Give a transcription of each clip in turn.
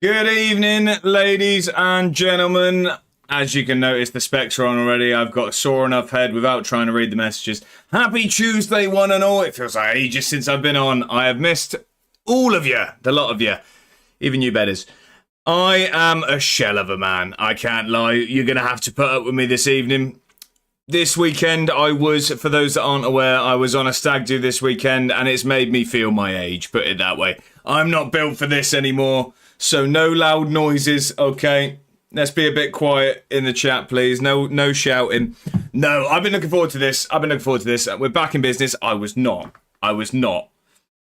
Good evening, ladies and gentlemen. As you can notice, the specs are on already. I've got a sore enough head without trying to read the messages. Happy Tuesday, one and all. It feels like ages since I've been on. I have missed all of you, the lot of you, even you betters. I am a shell of a man. I can't lie. You're going to have to put up with me this evening. This weekend, for those that aren't aware, I was on a stag do this weekend, and it's made me feel my age, put it that way. I'm not built for this anymore. So no loud noises, okay? Let's be a bit quiet in the chat, please. No shouting. No, I've been looking forward to this. We're back in business. I was not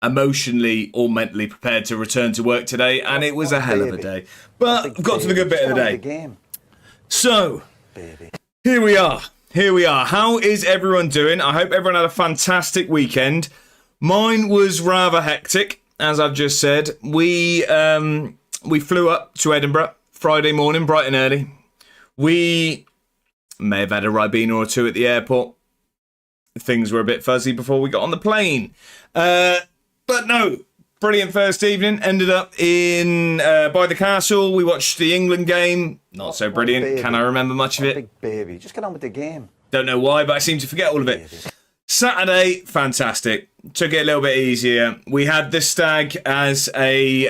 emotionally or mentally prepared to return to work today, and it was a hell of a day. But I've got to the good bit of the day. So, here we are. How is everyone doing? I hope everyone had a fantastic weekend. Mine was rather hectic, as I've just said. We flew up to Edinburgh Friday morning, bright and early. We may have had a Ribena or two at the airport. Things were a bit fuzzy before we got on the plane. But no, brilliant first evening. Ended up in by the castle. We watched the England game. Not so brilliant. Can I remember much of it? Big baby. Just get on with the game. Don't know why, but I seem to forget all of it. Saturday, fantastic. Took it a little bit easier. We had the stag as a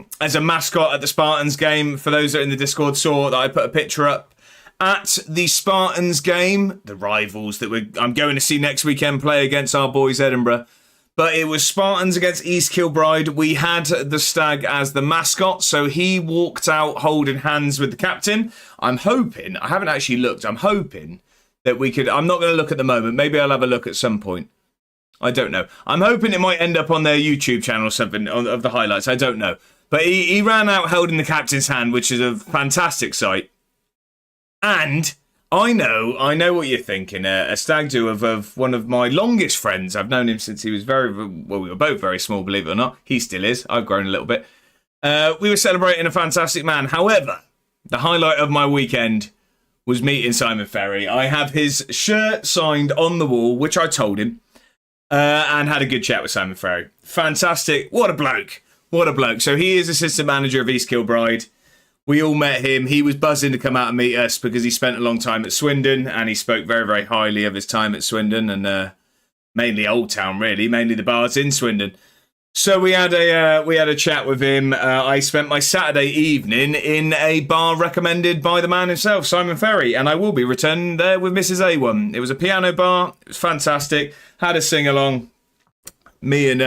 mascot at the Spartans game. For those that are in the Discord saw that I put a picture up at the Spartans game, the rivals that I'm going to see next weekend play against our boys Edinburgh. But it was Spartans against East Kilbride. We had the stag as the mascot, so he walked out holding hands with the captain. I'm hoping, I haven't actually looked, I'm hoping that we could, I'm not going to look at the moment, maybe I'll have a look at some point. I don't know. I'm hoping it might end up on their YouTube channel or something of the highlights, I don't know. But he ran out holding the captain's hand, which is a fantastic sight. And I know what you're thinking. A stag do of one of my longest friends. I've known him since he was we were both very small, believe it or not. He still is. I've grown a little bit. We were celebrating a fantastic man. However, the highlight of my weekend was meeting Simon Ferry. I have his shirt signed on the wall, which I told him, and had a good chat with Simon Ferry. Fantastic. What a bloke. What a bloke. So he is assistant manager of East Kilbride. We all met him. He was buzzing to come out and meet us because he spent a long time at Swindon, and he spoke very, very highly of his time at Swindon, and mainly Old Town, really, mainly the bars in Swindon. So we had a chat with him. I spent my Saturday evening in a bar recommended by the man himself, Simon Ferry, and I will be returning there with Mrs. A1. It was a piano bar. It was fantastic. Had a sing along. Me and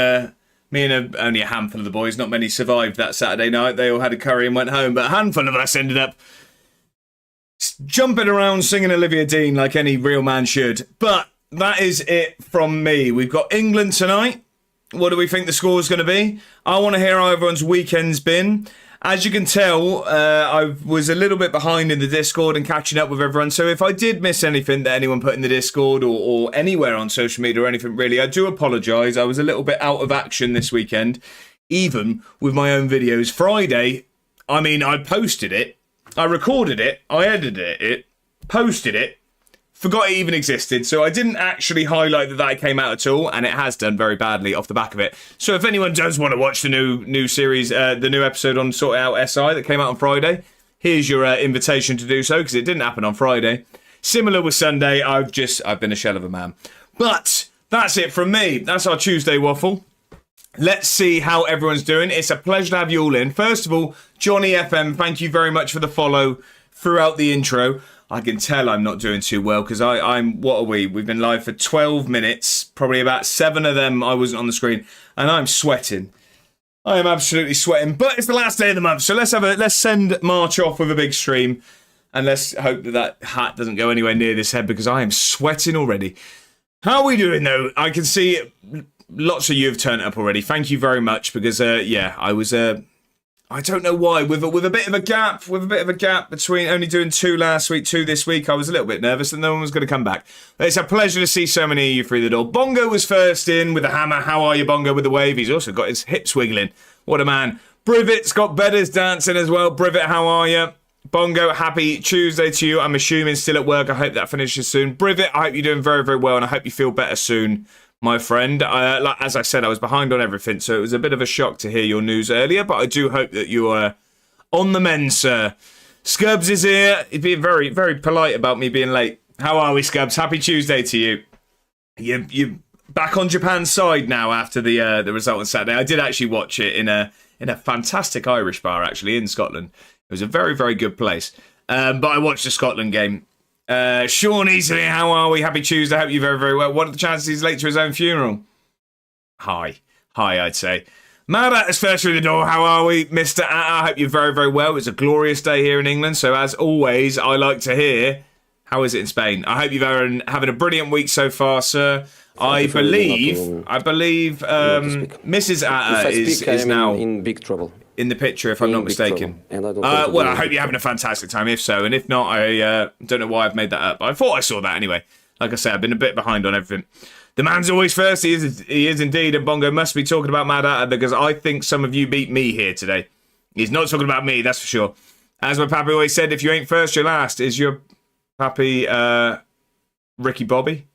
only a handful of the boys. Not many survived that Saturday night. They all had a curry and went home, but a handful of us ended up jumping around singing Olivia Dean like any real man should. But that is it from me. We've got England tonight. What do we think the score is going to be? I want to hear how everyone's weekend's been. As you can tell, I was a little bit behind in the Discord and catching up with everyone. So if I did miss anything that anyone put in the Discord or anywhere on social media or anything really, I do apologise. I was a little bit out of action this weekend, even with my own videos. Friday, I posted it, I recorded it, I edited it, posted it, forgot it even existed, so I didn't actually highlight that came out at all, and it has done very badly off the back of it. So if anyone does want to watch the new series, the new episode on Sort Out SI that came out on Friday, here's your invitation to do so, because it didn't happen on Friday. Similar with Sunday, I've been a shell of a man. But that's it from me. That's our Tuesday waffle. Let's see how everyone's doing. It's a pleasure to have you all in. First of all, Johnny FM, thank you very much for the follow throughout the intro. I can tell I'm not doing too well because what are we? We've been live for 12 minutes. Probably about 7 of them I wasn't on the screen. And I'm sweating. I am absolutely sweating. But it's the last day of the month. So let's send March off with a big stream. And let's hope that hat doesn't go anywhere near this head because I am sweating already. How are we doing though? I can see lots of you have turned up already. Thank you very much because, I was... I don't know why. With a bit of a gap between only doing 2 last week, 2 this week, I was a little bit nervous that no one was going to come back. But it's a pleasure to see so many of you through the door. Bongo was first in with a hammer. How are you, Bongo, with the wave? He's also got his hips wiggling. What a man. Brivet's got Bedders dancing as well. Brivet, how are you? Bongo, happy Tuesday to you. I'm assuming still at work. I hope that finishes soon. Brivet, I hope you're doing very, very well, and I hope you feel better soon, my friend. As I said, I was behind on everything, so it was a bit of a shock to hear your news earlier, but I do hope that you are on the mend, sir. Scubs is here. He's being very, very polite about me being late. How are we, Scubs? Happy Tuesday to you. You back on Japan's side now after the result on Saturday. I did actually watch it in a fantastic Irish bar, actually, in Scotland. It was a very, very good place. But I watched the Scotland game. Sean Easley, how are we? Happy Tuesday. I hope you're very, very well. What are the chances he's late to his own funeral? High, I'd say. Mad At is first through the door. How are we, Mr. Atta? I hope you're very, very well. It's a glorious day here in England. So, as always, I like to hear, how is it in Spain? I hope you've having a brilliant week so far, sir. I believe Mrs. Atta is now in big trouble. In the picture, if I'm not mistaken. Well, I hope you're having a fantastic time. If so, and if not, I don't know why I've made that up. I thought I saw that anyway. Like I said, I've been a bit behind on everything. The man's always first. He is indeed, and Bongo must be talking about Mad Atta because I think some of you beat me here today. He's not talking about me, that's for sure. As my pappy always said, if you ain't first, you're last. Is your pappy Ricky Bobby?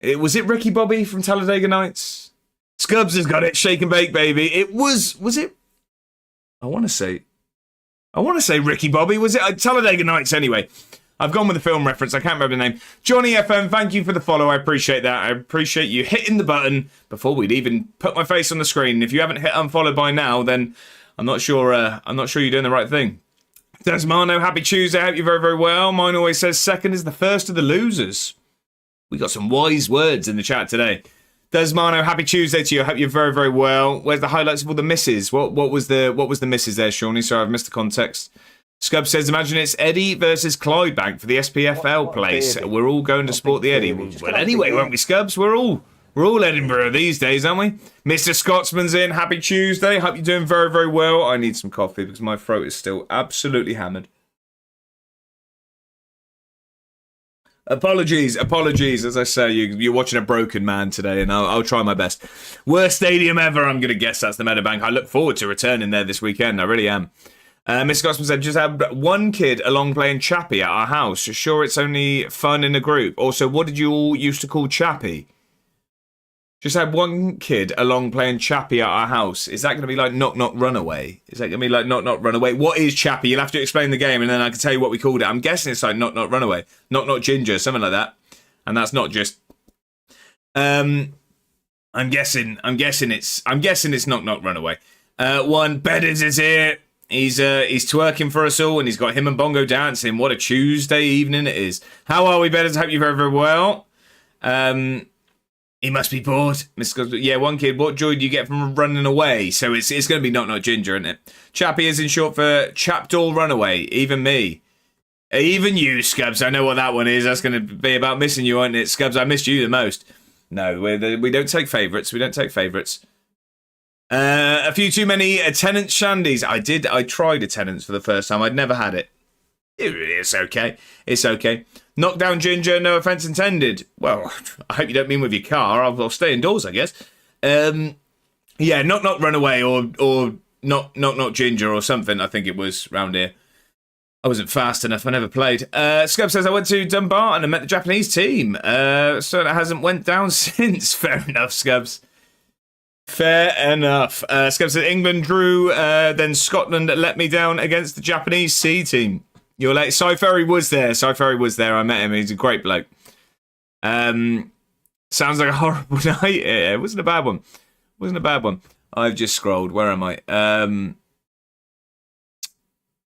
Was it Ricky Bobby from Talladega Nights? Scubs has got it. Shake and bake, baby. It was it? I want to say Ricky Bobby. Was it Talladega Nights anyway? I've gone with the film reference. I can't remember the name. Johnny FM, thank you for the follow. I appreciate that. I appreciate you hitting the button before we'd even put my face on the screen. If you haven't hit unfollow by now, then I'm not sure you're doing the right thing. Desmano, happy Tuesday. I hope you're very, very well. Mine always says second is the first of the losers. We got some wise words in the chat today. Desmano, happy Tuesday to you. I hope you're very, very well. Where's the highlights of all the misses? What was the misses there, Shawnee? Sorry, I've missed the context. Scub says, imagine it's Eddie versus Clydebank for the SPFL place. Baby. We're all going to support the Eddie. Well, anyway, won't we, Scubs? We're all Edinburgh these days, aren't we? Mr. Scotsman's in. Happy Tuesday. Hope you're doing very, very well. I need some coffee because my throat is still absolutely hammered. Apologies. As I say, you're watching a broken man today, and I'll try my best. Worst stadium ever, I'm going to guess that's the Meadowbank. I look forward to returning there this weekend. I really am. Mr. Scotsman said, just had one kid along playing Chappie at our house. Sure, it's only fun in a group. Also, what did you all used to call Chappie? Just had one kid along playing Chappie at our house. Is that going to be like Knock Knock Runaway? Is that going to be like Knock Knock Runaway? What is Chappie? You'll have to explain the game and then I can tell you what we called it. I'm guessing it's like Knock Knock Runaway. Knock Knock Ginger, something like that. And that's not just... I'm guessing it's Knock Knock Runaway. One, Beddins is here. He's twerking for us all and he's got him and Bongo dancing. What a Tuesday evening it is. How are we, Beddins? Hope you're very, very well. He must be bored. Yeah, one kid. What joy do you get from running away? So it's going to be Knock Knock Ginger, isn't it? Chappie is in short for Chapdoor Runaway. Even me. Even you, Scubs. I know what that one is. That's going to be about missing you, aren't it? Scubs, I missed you the most. No, we don't take favourites. A few too many attendance shandies. I tried attendance for the first time. I'd never had it. It's okay. Knockdown Ginger, no offence intended. Well, I hope you don't mean with your car. I'll stay indoors, I guess. Yeah, Knock Knock Runaway or Knock Knock Ginger or something. I think it was round here. I wasn't fast enough. I never played. Scub says, I went to Dumbarton and met the Japanese team. So it hasn't went down since. Fair enough, Scubs. Fair enough. Scub says, England drew, then Scotland let me down against the Japanese C team. You're late. Cy Ferry was there. I met him. He's a great bloke. Sounds like a horrible night. Yeah, it wasn't a bad one. I've just scrolled. Where am I?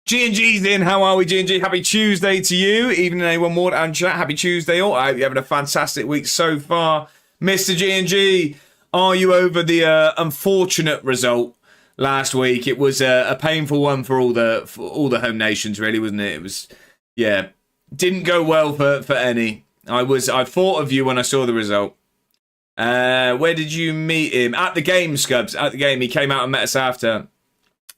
G&G's in. How are we, G&G? Happy Tuesday to you. Evening, A1 Ward and chat. Happy Tuesday all. I hope you're having a fantastic week so far. Mr. G&G, are you over the unfortunate result last week? It was a painful one for all the home nations, really, wasn't it? It was, yeah, didn't go well for any. I thought of you when I saw the result. Where did you meet him? At the game, Scubs. At the game, he came out and met us after.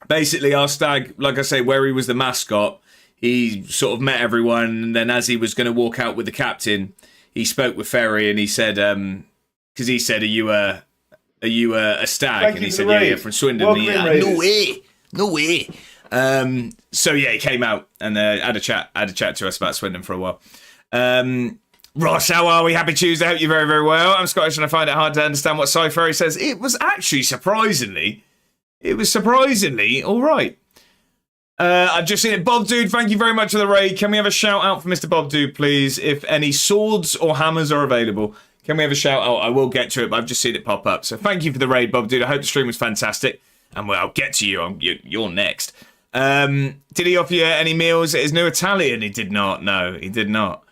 Basically, our stag, like I say, where he was the mascot, he sort of met everyone, and then as he was going to walk out with the captain, he spoke with Ferry, and he said, because he said, "Are you a stag?" Thank and he you said, for the "Yeah, raid. from Swindon." Welcome And in, no way. So yeah, he came out and had a chat to us about Swindon for a while. Ross, how are we? Happy Tuesday. Hope you're very, very well. I'm Scottish and I find it hard to understand what Cy Ferry says. It was actually surprisingly all right. I've just seen it. Bob Dude, thank you very much for the raid. Can we have a shout out for Mr. Bob Dude, please? If any swords or hammers are available, can we have a shout out? I will get to it, but I've just seen it pop up. So thank you for the raid, Bob Dude. I hope the stream was fantastic. And well, I'll get to you. You're next. Did he offer you any meals at his new Italian? He did not. No, he did not.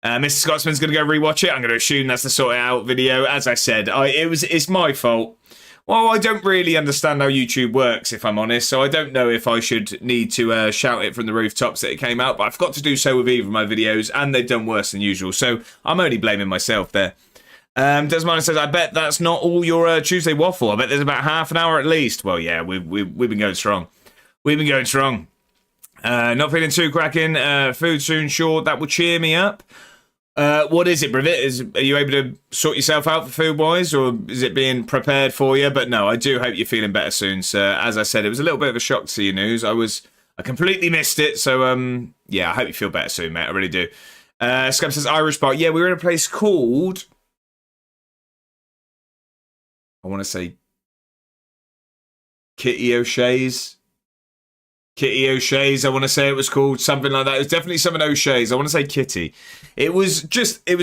Mr. Scotsman's going to go rewatch it. I'm going to assume that's the sort it out video. As I said, it's my fault. Well, I don't really understand how YouTube works, if I'm honest, so I don't know if I should need to shout it from the rooftops that it came out, but I've got to do so with either of my videos, and they've done worse than usual, so I'm only blaming myself there. Desmond says, I bet that's not all your Tuesday waffle. I bet there's about half an hour at least. Well, yeah, we've been going strong. We've been going strong. Not feeling too cracking. Food soon, sure. That will cheer me up. What is it, Brivit? Are you able to sort yourself out for food-wise, or is it being prepared for you? But no, I do hope you're feeling better soon, sir. As I said, it was a little bit of a shock to see your news. I completely missed it, so yeah, I hope you feel better soon, mate. I really do. Scum says Irish bar. Yeah, we were in a place called, I want to say Kitty O'Shea's. Kitty O'Shea's, I want to say it was called, something like that. It was definitely something O'Shea's. I want to say Kitty. It was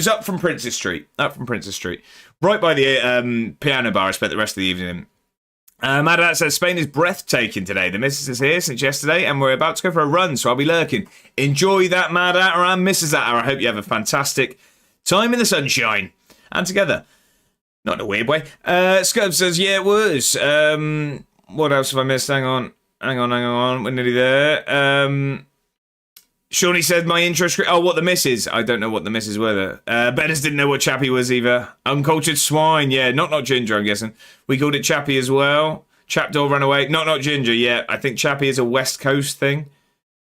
up from Princess Street. Right by the piano bar I spent the rest of the evening. Madat says, Spain is breathtaking today. The missus is here since yesterday, and we're about to go for a run, so I'll be lurking. Enjoy that, Madat, or I'm Mrs. Atter. I hope you have a fantastic time in the sunshine. And together. Not in a weird way. Scub says, yeah, it was. What else have I missed? Hang on. We're nearly there. Shawnee said my intro script. Oh, what the misses? I don't know what the misses were there. Benners didn't know what Chappie was either. Uncultured swine. Yeah, not Ginger, I'm guessing. We called it Chappie as well. Chapdoor Runaway. Not Ginger. Yeah, I think Chappie is a West Coast thing.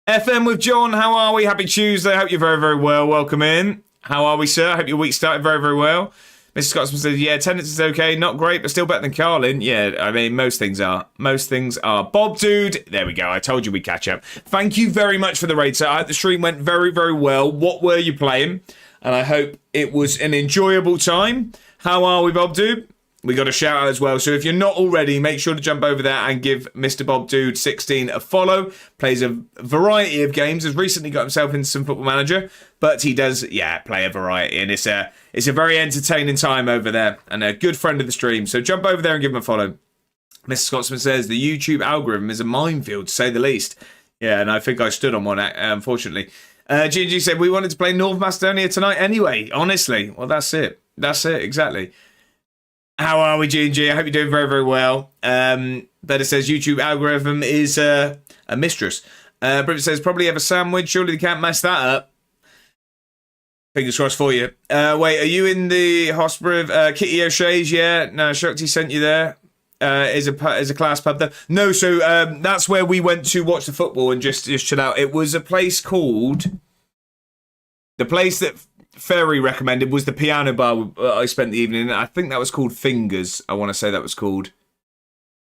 FM with John. How are we? Happy Tuesday. Hope you're very, very well. Welcome in. How are we, sir? Hope your week started very, very well. Mr. Scotsman says, yeah, attendance is okay. Not great, but still better than Carlin. Yeah, I mean, most things are. Bob Dude, there we go. I told you we'd catch up. Thank you very much for the raid, sir. I hope the stream went very, very well. What were you playing? And I hope it was an enjoyable time. How are we, Bob Dude? We got a shout out as well. So if you're not already, make sure to jump over there and give Mr. Bob Dude 16 a follow. Plays a variety of games. Has recently got himself into some Football Manager, but he does, play a variety, and it's a very entertaining time over there, and a good friend of the stream. So jump over there and give him a follow. Mr. Scotsman says the YouTube algorithm is a minefield, to say the least. Yeah, and I think I stood on one, unfortunately. G&G said we wanted to play North Macedonia tonight anyway. Honestly, well, that's it. Exactly. How are we, G&G? I hope you're doing very, very well. Better says YouTube algorithm is a mistress. Brit says probably have a sandwich. Surely they can't mess that up. Fingers crossed for you. Wait, are you in the hospital? Kitty O'Shea's? Yeah. No, Shakti sent you there. Is a class pub there? No, so that's where we went to watch the football and just chill out. It was a place called, the place that Ferry recommended was the piano bar I spent the evening in. I think that was called Fingers. I want to say that was called.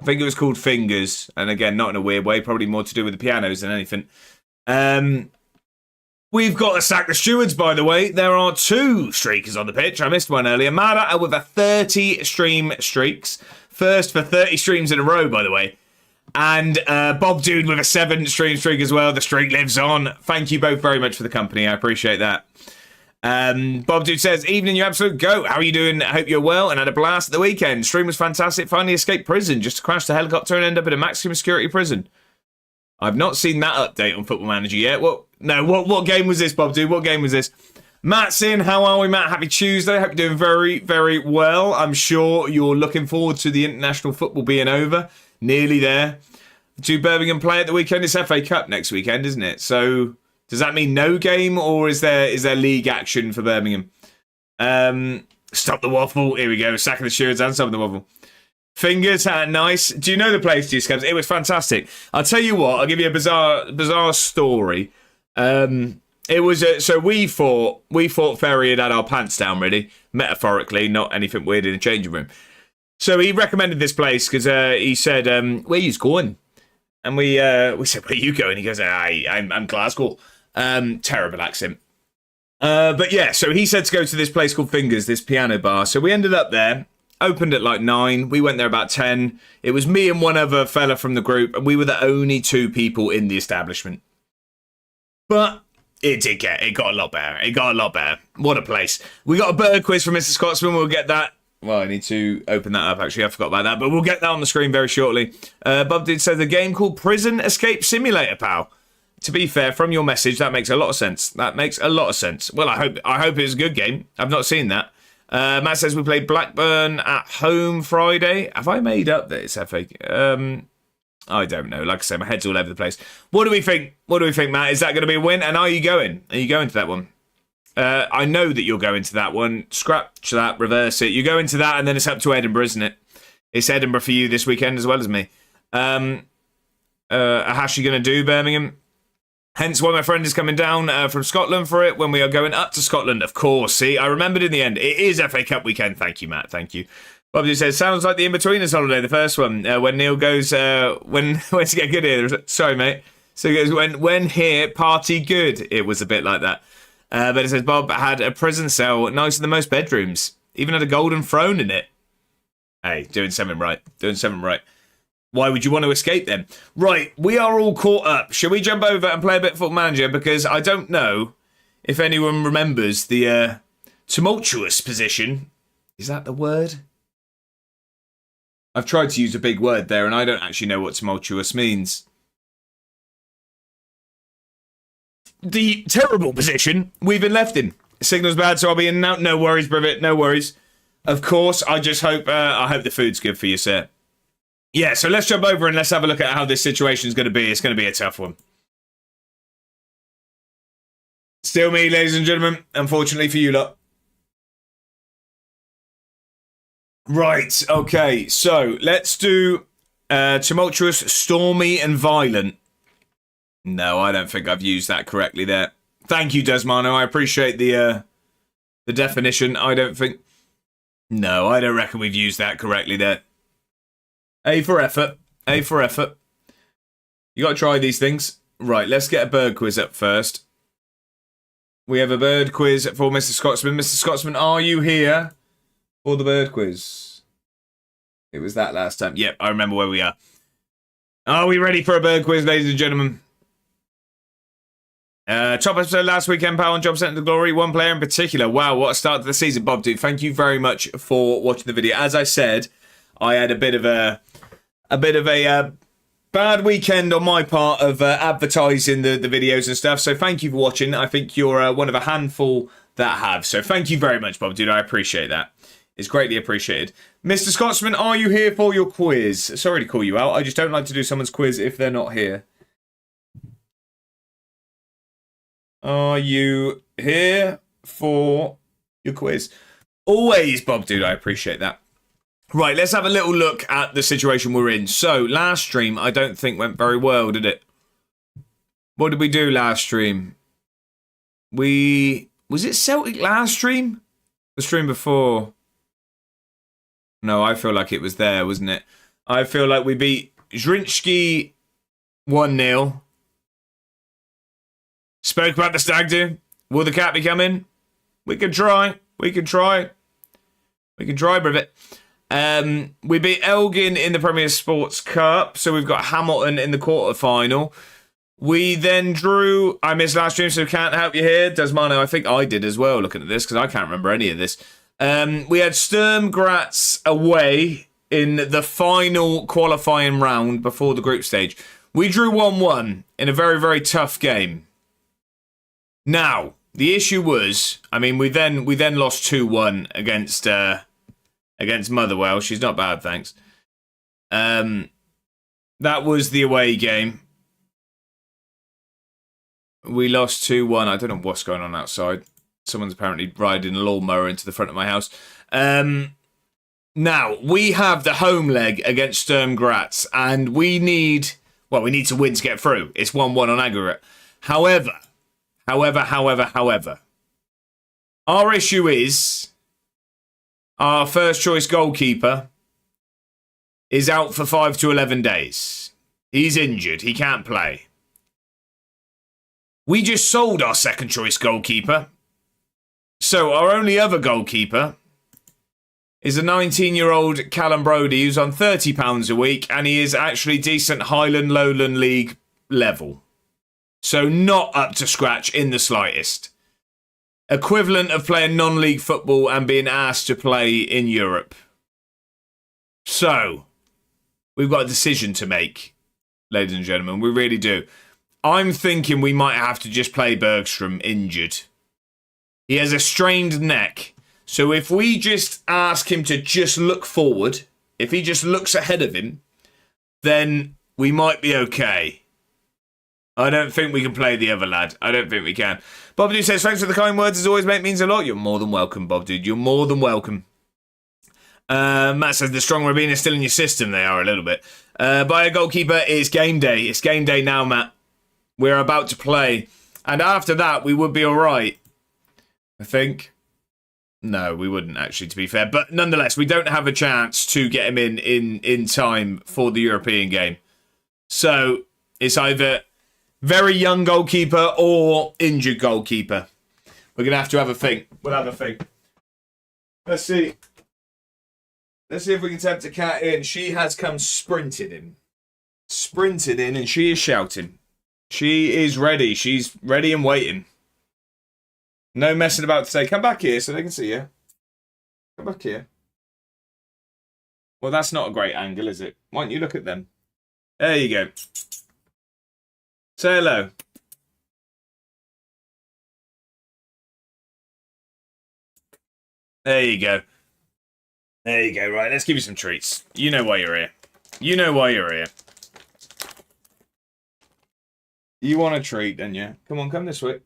I think it was called Fingers. And again, not in a weird way. Probably more to do with the pianos than anything. We've got to sack the stewards, by the way. There are 2 streakers on the pitch. I missed one earlier. Mada with a 30 stream streaks. First for 30 streams in a row, by the way. And Bob Dude with a 7 stream streak as well. The streak lives on. Thank you both very much for the company. I appreciate that. Bob Dude says, evening, you absolute goat. How are you doing? I hope you're well and had a blast at the weekend. Stream was fantastic. Finally escaped prison just to crash the helicopter and end up in a maximum security prison. I've not seen that update on Football Manager yet. What game was this, Bob Dude? What game was this? Matt's in. How are we, Matt? Happy Tuesday. Hope you're doing very, very well. I'm sure you're looking forward to the international football being over. Nearly there. Do Birmingham play at the weekend? It's FA Cup next weekend, isn't it? So does that mean no game, or is there league action for Birmingham? Stop the waffle. Here we go. Sacking the stewards and stop the waffle. Fingers, nice. Do you know the place, do you, Scabs? It was fantastic. I'll tell you what. I'll give you a bizarre story. It was so we thought Ferry had our pants down, really, metaphorically, not anything weird in the changing room. So he recommended this place because he said, "Where you going?" And we said, "Where you going?" He goes, "I'm Glasgow." Terrible accent. But yeah, so he said to go to this place called Fingers, this piano bar. So we ended up there. Opened at like 9. We went there about 10. It was me and one other fella from the group, and we were the only 2 people in the establishment. But it got a lot better. It got a lot better. What a place. We got a bird quiz from Mr. Scotsman. We'll get that. Well, I need to open that up, actually. I forgot about that. But we'll get that on the screen very shortly. Bob did say the game called Prison Escape Simulator, pal. To be fair, from your message, that makes a lot of sense. That makes a lot of sense. Well, I hope it's a good game. I've not seen that. Matt says we played Blackburn at home Friday. Have I made up that it's FA? I don't know. Like I said, my head's all over the place. What do we think? What do we think, Matt? Is that going to be a win? And are you going? Are you going to that one? I know that you're going to that one. Scratch that, reverse it. You go into that, and then it's up to Edinburgh, isn't it? It's Edinburgh for you this weekend as well as me. How's you going to do, Birmingham? Hence why my friend is coming down from Scotland for it when we are going up to Scotland, of course. See, I remembered in the end. It is FA Cup weekend. Thank you, Matt. Thank you. Bobby says, sounds like the in-betweeners holiday, the first one. When Neil goes, when's it get good here? Sorry, mate. So he goes, when here, party good. It was a bit like that. But it says, Bob had a prison cell nicer than most bedrooms. Even had a golden throne in it. Hey, doing something right. Doing something right. Why would you want to escape then? Right, we are all caught up. Shall we jump over and play a bit of Football Manager? Because I don't know if anyone remembers the tumultuous position. Is that the word? I've tried to use a big word there, and I don't actually know what tumultuous means. The terrible position we've been left in. Signal's bad, so I'll be in and out. No worries, Brevet, no worries. Of course, I just hope I hope the food's good for you, sir. Yeah, so let's jump over and let's have a look at how this situation is going to be. It's going to be a tough one. Still me, ladies and gentlemen, unfortunately for you lot. Right, okay, so let's do tumultuous, stormy, and violent. No, I don't think I've used that correctly there. Thank you, Desmano. I appreciate the definition. I don't think... No, I don't reckon we've used that correctly there. A for effort. A for effort. You got to try these things. Right, let's get a bird quiz up first. We have a bird quiz for Mr. Scotsman. Mr. Scotsman, are you here for the bird quiz? It was that last time. Yep, I remember where we are. Are we ready for a bird quiz, ladies and gentlemen? Top episode last weekend, pal, on Job Centre to Glory. One player in particular. Wow, what a start to the season, Bob, dude. Thank you very much for watching the video. As I said, I had a bit of a bad weekend on my part of advertising the videos and stuff. So thank you for watching. I think you're one of a handful that have. So thank you very much, Bob, dude. I appreciate that. It's greatly appreciated. Mr. Scotsman, are you here for your quiz? Sorry to call you out. I just don't like to do someone's quiz if they're not here. Are you here for your quiz? Always, Bob, dude. I appreciate that. Right, let's have a little look at the situation we're in. So, last stream, I don't think went very well, did it? What did we do last stream? Was it Celtic last stream? The stream before? No, I feel like it was there, wasn't it? I feel like we beat Zrinski 1-0. Spoke about the stag do. Will the cat be coming? We can try. We can try. We can try, Brevet. We beat Elgin in the Premier Sports Cup. So we've got Hamilton in the quarterfinal. We then drew... I missed last stream, so can't help you here. Desmano, I think I did as well, looking at this, because I can't remember any of this. We had Sturm Graz away in the final qualifying round before the group stage. We drew 1-1 in a very, very tough game. Now, the issue was, I mean, we then lost 2-1 against Motherwell. She's not bad, thanks. That was the away game. We lost 2-1. I don't know what's going on outside. Someone's apparently riding a lawnmower into the front of my house. Now, we have the home leg against Sturm Graz, and we need to win to get through. It's 1-1 on aggregate. However, our issue is our first choice goalkeeper is out for 5 to 11 days. He's injured. He can't play. We just sold our second choice goalkeeper. So our only other goalkeeper is a 19-year-old Callum Brodie who's on £30 a week, and he is actually decent Highland Lowland League level. So not up to scratch in the slightest. Equivalent of playing non-league football and being asked to play in Europe. So, we've got a decision to make, ladies and gentlemen. We really do. I'm thinking we might have to just play Bergstrom injured. He has a strained neck. So if we just ask him to just look forward, if he just looks ahead of him, then we might be okay. I don't think we can play the other lad. I don't think we can. Bob Dude says, thanks for the kind words as always, mate. Means a lot. You're more than welcome, Bob Dude. You're more than welcome. Matt says, the strong Rabin is still in your system. They are a little bit. By a goalkeeper, it's game day. It's game day now, Matt. We're about to play. And after that, we would be all right. I think. No, we wouldn't actually, to be fair. But nonetheless, we don't have a chance to get him in time for the European game. So it's either very young goalkeeper or injured goalkeeper. We're going to have a think. We'll have a think. Let's see. Let's see if we can tempt a cat in. She has come sprinted in. Sprinted in, and she is shouting. She is ready. She's ready and waiting. No messing about today. Come back here so they can see you. Come back here. Well, that's not a great angle, is it? Why don't you look at them? There you go. Say hello. There you go. There you go. Right, let's give you some treats. You know why you're here. You know why you're here. You want a treat, don't you? Come on, come this way.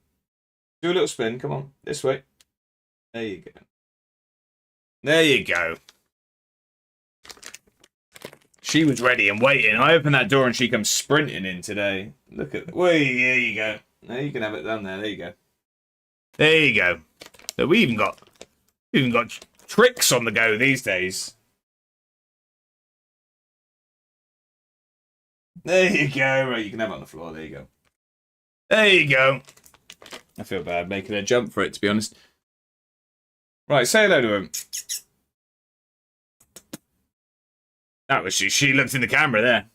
Do a little spin. Come on. This way. There you go. There you go. She was ready and waiting. I opened that door and she comes sprinting in today. Look at that. Well, there you go. There you can have it down there. There you go. There you go. So we even got tricks on the go these days. There you go. Right, you can have it on the floor. There you go. There you go. I feel bad making her jump for it, to be honest. Right, say hello to him. That was she looked in the camera there.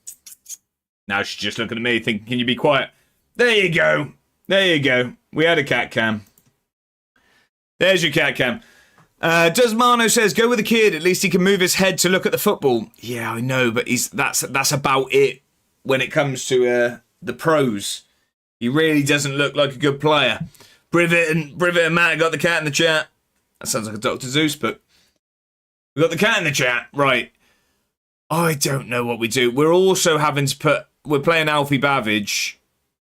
Now she's just looking at me thinking, can you be quiet? There you go. There you go. We had a cat cam. There's your cat cam. Desmano says, go with the kid. At least he can move his head to look at the football. Yeah, I know, but that's about it when it comes to the pros. He really doesn't look like a good player. Privet and Matt got the cat in the chat. That sounds like a Dr. Zeus book. We got the cat in the chat. Right. I don't know what we do. We're also having to we're playing Alfie Bavidge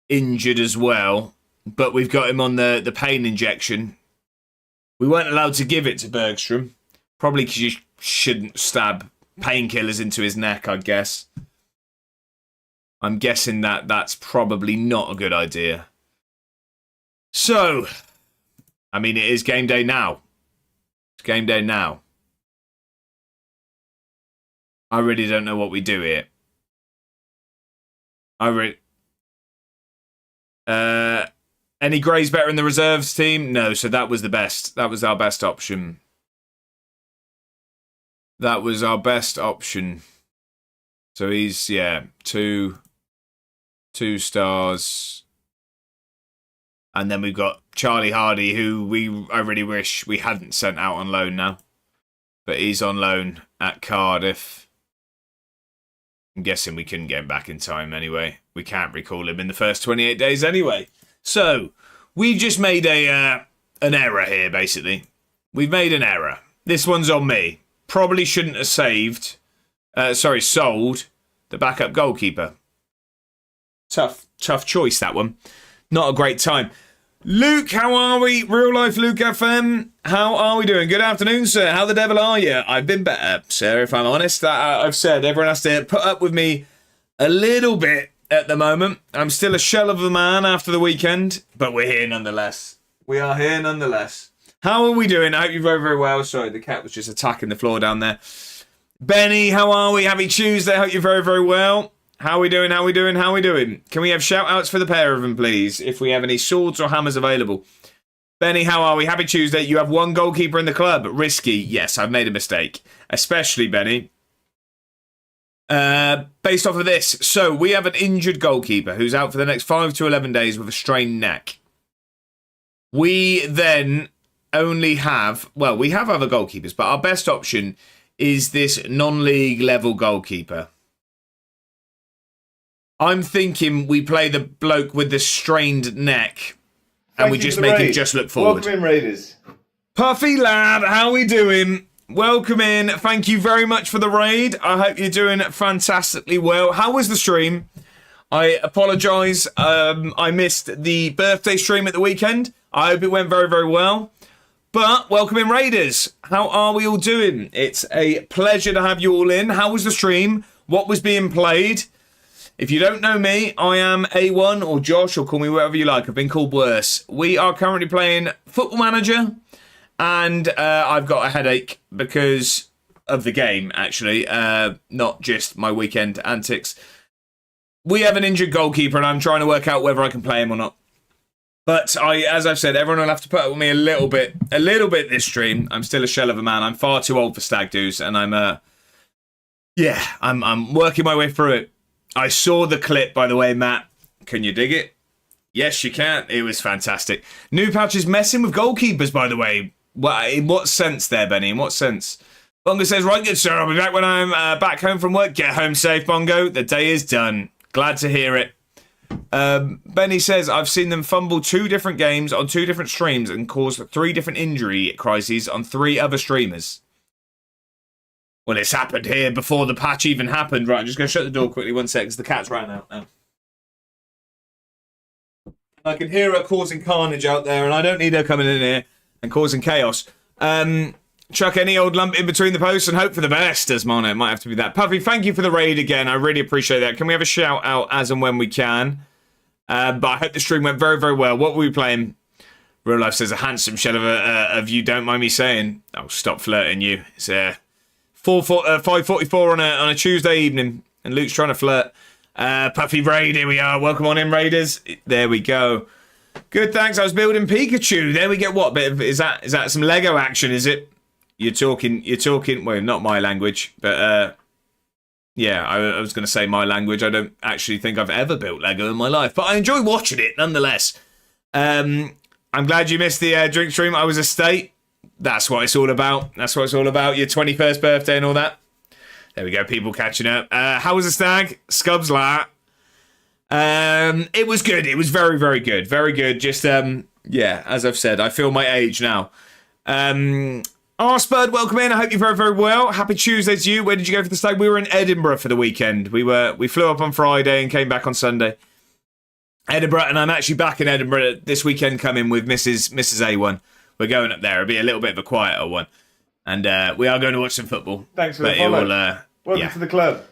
injured as well, but we've got him on the pain injection. We weren't allowed to give it to Bergstrom. Probably because you shouldn't stab painkillers into his neck, I guess. I'm guessing that's probably not a good idea. So, I mean, it is game day now. It's game day now. I really don't know what we do here. Any Greys better in the reserves team? No, so that was the best. That was our best option. That was our best option. So he's, yeah, two stars. And then we've got Charlie Hardy, who I really wish we hadn't sent out on loan now. But he's on loan at Cardiff. I'm guessing we couldn't get him back in time anyway. We can't recall him in the first 28 days anyway. So, we've just made an error here, basically. We've made an error. This one's on me. Probably shouldn't have sold the backup goalkeeper. Tough choice, that one. Not a great time. Luke, how are we? Real life Luke FM. How are we doing? Good afternoon, sir. How the devil are you? I've been better, sir, if I'm honest. I've said everyone has to put up with me a little bit at the moment. I'm still a shell of a man after the weekend, but we're here nonetheless. We are here nonetheless. How are we doing? I hope you're very, very well. Sorry, the cat was just attacking the floor down there. Benny, how are we? Happy Tuesday. I hope you're very, very well. How are we doing? How are we doing? How are we doing? Can we have shout-outs for the pair of them, please, if we have any swords or hammers available? Benny, how are we? Happy Tuesday. You have one goalkeeper in the club. Risky. Yes, I've made a mistake. Especially, Benny. Based off of this. So, we have an injured goalkeeper who's out for the next 5 to 11 days with a strained neck. We then only have... Well, we have other goalkeepers, but our best option is this non-league level goalkeeper. I'm thinking we play the bloke with the strained neck... And we just make him just look forward. Welcome in, Raiders. Puffy lad, how we doing? Welcome in. Thank you very much for the raid. I hope you're doing fantastically well. How was the stream? I apologise. I missed the birthday stream at the weekend. I hope it went very, very well. But welcome in, Raiders. How are we all doing? It's a pleasure to have you all in. How was the stream? What was being played? If you don't know me, I am A1 or Josh, or call me whatever you like. I've been called worse. We are currently playing Football Manager, and I've got a headache because of the game, actually, not just my weekend antics. We have an injured goalkeeper, and I'm trying to work out whether I can play him or not. But as I've said, everyone will have to put up with me a little bit this stream. I'm still a shell of a man. I'm far too old for stag do's, and I'm working my way through it. I saw the clip, by the way, Matt. Can you dig it? Yes, you can. It was fantastic. New patch is messing with goalkeepers, by the way. In what sense there, Benny? In what sense? Bongo says, right, good sir. I'll be back when I'm back home from work. Get home safe, Bongo. The day is done. Glad to hear it. Benny says, I've seen them fumble 2 different games on 2 different streams and cause 3 different injury crises on 3 other streamers. Well, it's happened here before the patch even happened. Right, I'm just going to shut the door quickly, 1 sec, because the cat's ran out now. I can hear her causing carnage out there, and I don't need her coming in here and causing chaos. Chuck any old lump in between the posts and hope for the best, as Mono. It might have to be that. Puffy, thank you for the raid again. I really appreciate that. Can we have a shout out as and when we can? But I hope the stream went very, very well. What were we playing? Real Life says, a handsome shell of you, don't mind me saying. Oh, stop flirting, you. It's 5:44 on a Tuesday evening, and Luke's trying to flirt. Puffy Raid, here we are. Welcome on in, Raiders. There we go. Good, thanks. I was building Pikachu. There we get what bit of, is that some Lego action? Is it? You're talking. Well, not my language, but yeah, I was going to say my language. I don't actually think I've ever built Lego in my life, but I enjoy watching it nonetheless. I'm glad you missed the drink stream. I was a state. That's what it's all about. That's what it's all about. Your 21st birthday and all that. There we go. People catching up. How was the stag? Scubs la. It was good. It was very, very good. Very good. Just, yeah, as I've said, I feel my age now. Arspud, welcome in. I hope you're very, very well. Happy Tuesday to you. Where did you go for the stag? We were in Edinburgh for the weekend. We flew up on Friday and came back on Sunday. Edinburgh, and I'm actually back in Edinburgh this weekend coming with Mrs. A1. We're going up there. It'll be a little bit of a quieter one. And we are going to watch some football. Thanks for the follow. Welcome to the club.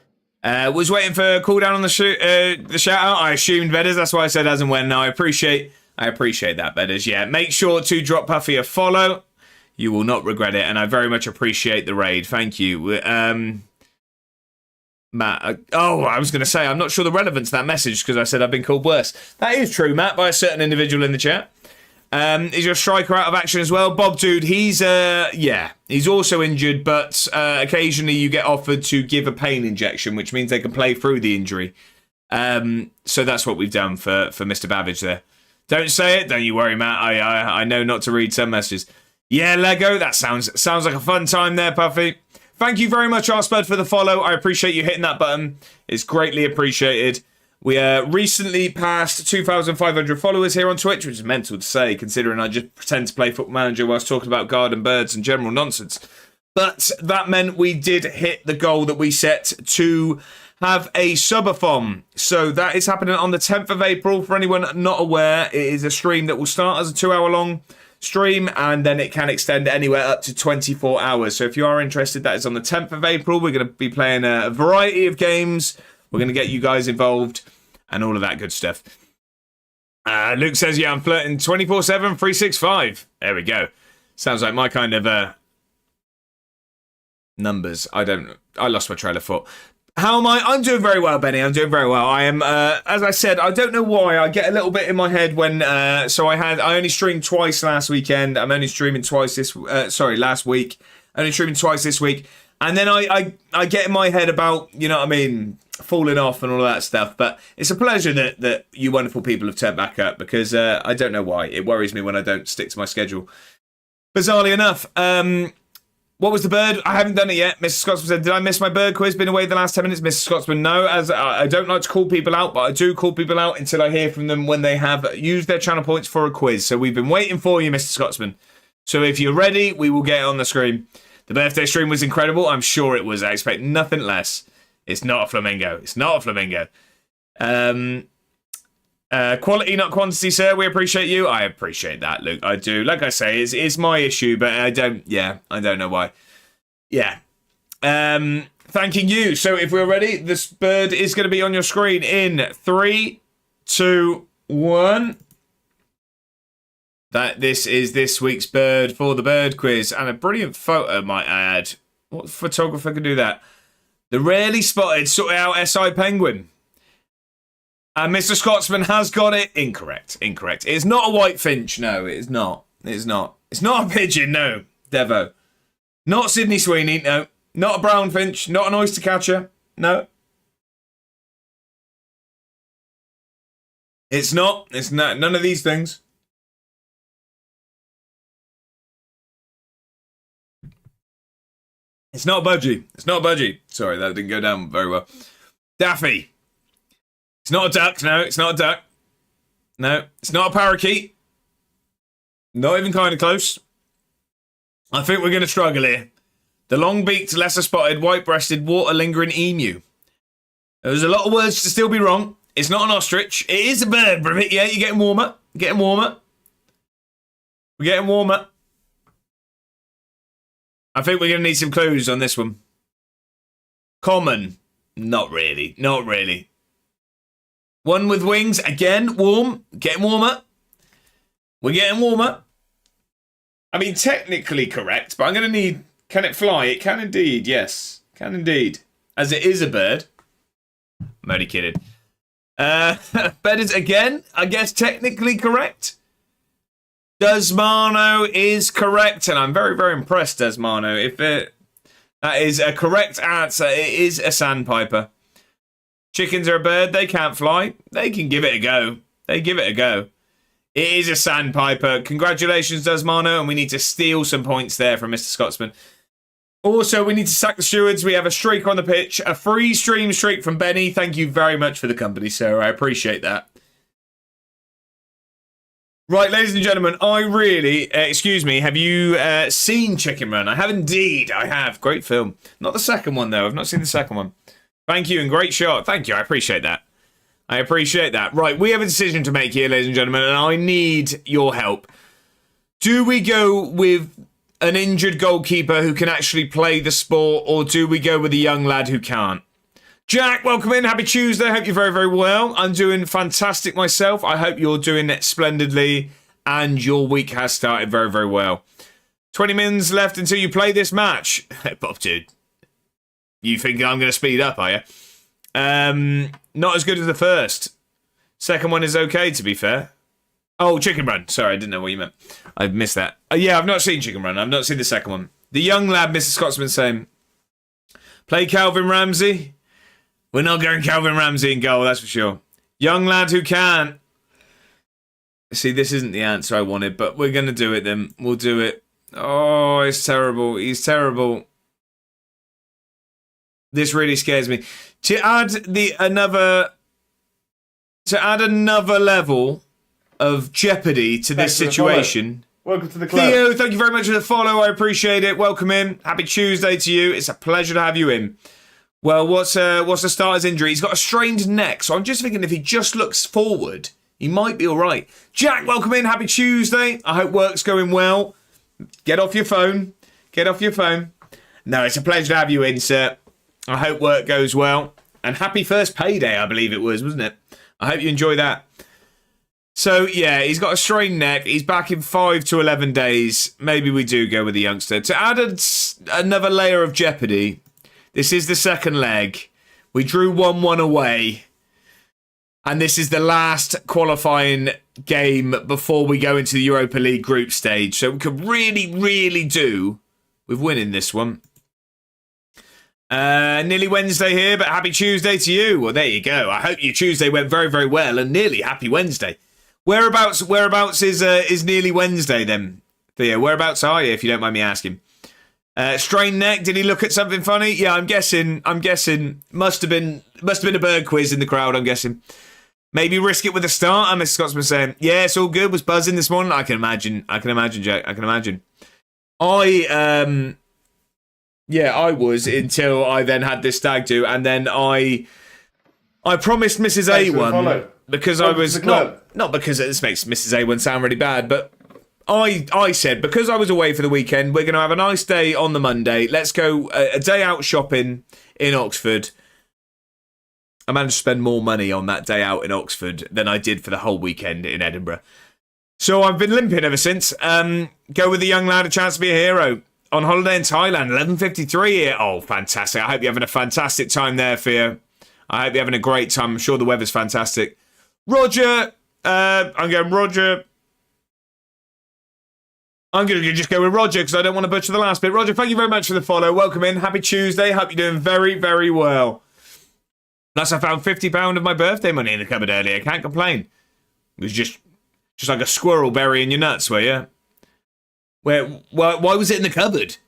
Was waiting for a call down on the shout out. I assumed Bedders. That's why I said as and when. Now I appreciate that, Bedders. Yeah, make sure to drop Puffy a follow. You will not regret it. And I very much appreciate the raid. Thank you. Matt. I was going to say, I'm not sure the relevance of that message because I said I've been called worse. That is true, Matt, by a certain individual in the chat. Is your striker out of action as well? Bob Dude, he's also injured, but occasionally you get offered to give a pain injection, which means they can play through the injury. So that's what we've done for Mr. Babbage there. Don't say it, don't you worry, Matt. I know not to read some messages. Yeah, Lego, that sounds like a fun time there, Puffy. Thank you very much, Arspud, for the follow. I appreciate you hitting that button. It's greatly appreciated. We recently passed 2,500 followers here on Twitch, which is mental to say, considering I just pretend to play Football Manager whilst talking about garden birds and general nonsense. But that meant we did hit the goal that we set to have a subathon. So that is happening on the 10th of April. For anyone not aware, it is a stream that will start as a 2-hour-long stream, and then it can extend anywhere up to 24 hours. So if you are interested, that is on the 10th of April. We're going to be playing a variety of games. We're going to get you guys involved and all of that good stuff. Luke says, yeah, I'm flirting 24/7, 365. There we go. Sounds like my kind of numbers. I lost my trail of thought. How am I? I'm doing very well, Benny. I'm doing very well. I am, as I said, I don't know why. I get a little bit in my head when, I only streamed twice last weekend. I'm only streaming twice last week. Only streaming twice this week. And then I get in my head about, you know what I mean, falling off and all that stuff. But it's a pleasure that you wonderful people have turned back up because I don't know why. It worries me when I don't stick to my schedule. Bizarrely enough, what was the bird? I haven't done it yet. Mr. Scotsman said, did I miss my bird quiz? Been away the last 10 minutes? Mr. Scotsman, no. As I don't like to call people out, but I do call people out until I hear from them when they have used their channel points for a quiz. So we've been waiting for you, Mr. Scotsman. So if you're ready, we will get it on the screen. The birthday stream was incredible. I'm sure it was. I expect nothing less. It's not a flamingo. It's not a flamingo. Quality, not quantity, sir. We appreciate you. I appreciate that, Luke. I do. Like I say, it's my issue, but I don't know why. Yeah. Thanking you. So if we're ready, this bird is going to be on your screen in 3, 2, 1. This is this week's bird for the bird quiz. And a brilliant photo, might I add. What photographer can do that? The rarely spotted sort out SI penguin. And Mr. Scotsman has got it incorrect. Incorrect. It's not a white finch. No, it is not. It is not. It's not a pigeon. No, Devo. Not Sydney Sweeney. No. Not a brown finch. Not an oyster catcher. No. It's not. It's not. None of these things. It's not a budgie. It's not a budgie. Sorry, that didn't go down very well. Daffy. It's not a duck. No, it's not a duck. No, it's not a parakeet. Not even kind of close. I think we're going to struggle here. The long-beaked, lesser-spotted, white-breasted, water-lingering emu. There's a lot of words to still be wrong. It's not an ostrich. It is a bird, Brimmit. Yeah, you're getting warmer. Getting warmer. We're getting warmer. I think we're going to need some clues on this one. Common. Not really. Not really. One with wings. Again, warm. Getting warmer. We're getting warmer. I mean, technically correct, but I'm going to need... Can it fly? It can indeed, yes. Can indeed. As it is a bird. I'm only kidding. Bird is, again, I guess, technically correct. Desmano is correct, and I'm very, very impressed, Desmano. That is a correct answer. It is a sandpiper. Chickens are a bird. They can't fly. They can give it a go. They give it a go. It is a sandpiper. Congratulations, Desmano, and we need to steal some points there from Mr. Scotsman. Also, we need to sack the stewards. We have a streak on the pitch. A free stream streak from Benny. Thank you very much for the company, sir. I appreciate that. Right, ladies and gentlemen, I really, excuse me, have you seen Chicken Run? I have indeed, I have. Great film. Not the second one, though. I've not seen the second one. Thank you, and great shot. Thank you, I appreciate that. I appreciate that. Right, we have a decision to make here, ladies and gentlemen, and I need your help. Do we go with an injured goalkeeper who can actually play the sport, or do we go with a young lad who can't? Jack, welcome in. Happy Tuesday. Hope you're very, very well. I'm doing fantastic myself. I hope you're doing it splendidly and your week has started very, very well. 20 minutes left until you play this match. Bob, dude. You think I'm going to speed up, are you? Not as good as the first. Second one is okay, to be fair. Oh, Chicken Run. Sorry, I didn't know what you meant. I missed that. Yeah, I've not seen Chicken Run. I've not seen the second one. The young lad, Mr. Scotsman's saying, play Calvin Ramsey. We're not going Calvin Ramsey in goal, that's for sure. Young lad who can. See, this isn't the answer I wanted, but we're going to do it then. We'll do it. Oh, it's terrible. He's terrible. This really scares me. To add another level of jeopardy to this situation. Welcome to the club. Theo, thank you very much for the follow. I appreciate it. Welcome in. Happy Tuesday to you. It's a pleasure to have you in. Well, what's the starter's injury? He's got a strained neck, so I'm just thinking if he just looks forward, he might be all right. Jack, welcome in. Happy Tuesday. I hope work's going well. Get off your phone. Get off your phone. No, it's a pleasure to have you in, sir. I hope work goes well. And happy first payday, I believe it was, wasn't it? I hope you enjoy that. So, yeah, he's got a strained neck. He's back in 5 to 11 days. Maybe we do go with the youngster. To add another layer of jeopardy, this is the second leg. We drew 1-1 away. And this is the last qualifying game before we go into the Europa League group stage. So we could really, really do with winning this one. Nearly Wednesday here, but happy Tuesday to you. Well, there you go. I hope your Tuesday went very, very well, and nearly happy Wednesday. Whereabouts is nearly Wednesday then, Theo? Whereabouts are you, if you don't mind me asking? Strained neck. Did he look at something funny? Yeah, I'm guessing. Must have been a bird quiz in the crowd. I'm guessing. Maybe risk it with a start. Mr. Scotsman saying, yeah, it's all good. Was buzzing this morning. I can imagine, Jack. I can imagine. I was until I then had this stag do, and then I promised Mrs. A1 because I was not because this makes Mrs. A1 sound really bad, but I said because I was away for the weekend, we're going to have a nice day on the Monday. Let's go a day out shopping in Oxford. I managed to spend more money on that day out in Oxford than I did for the whole weekend in Edinburgh. So I've been limping ever since. Go with the young lad, a chance to be a hero. On holiday in Thailand, 11:53 here. Oh, fantastic. I hope you're having a fantastic time there, Theo. I hope you're having a great time. I'm sure the weather's fantastic. Roger. I'm going Roger. I'm going to just go with Roger because I don't want to butcher the last bit. Roger, thank you very much for the follow. Welcome in. Happy Tuesday. Hope you're doing very, very well. Plus, I found £50 of my birthday money in the cupboard earlier. Can't complain. It was just like a squirrel burying your nuts, were you? Why was it in the cupboard?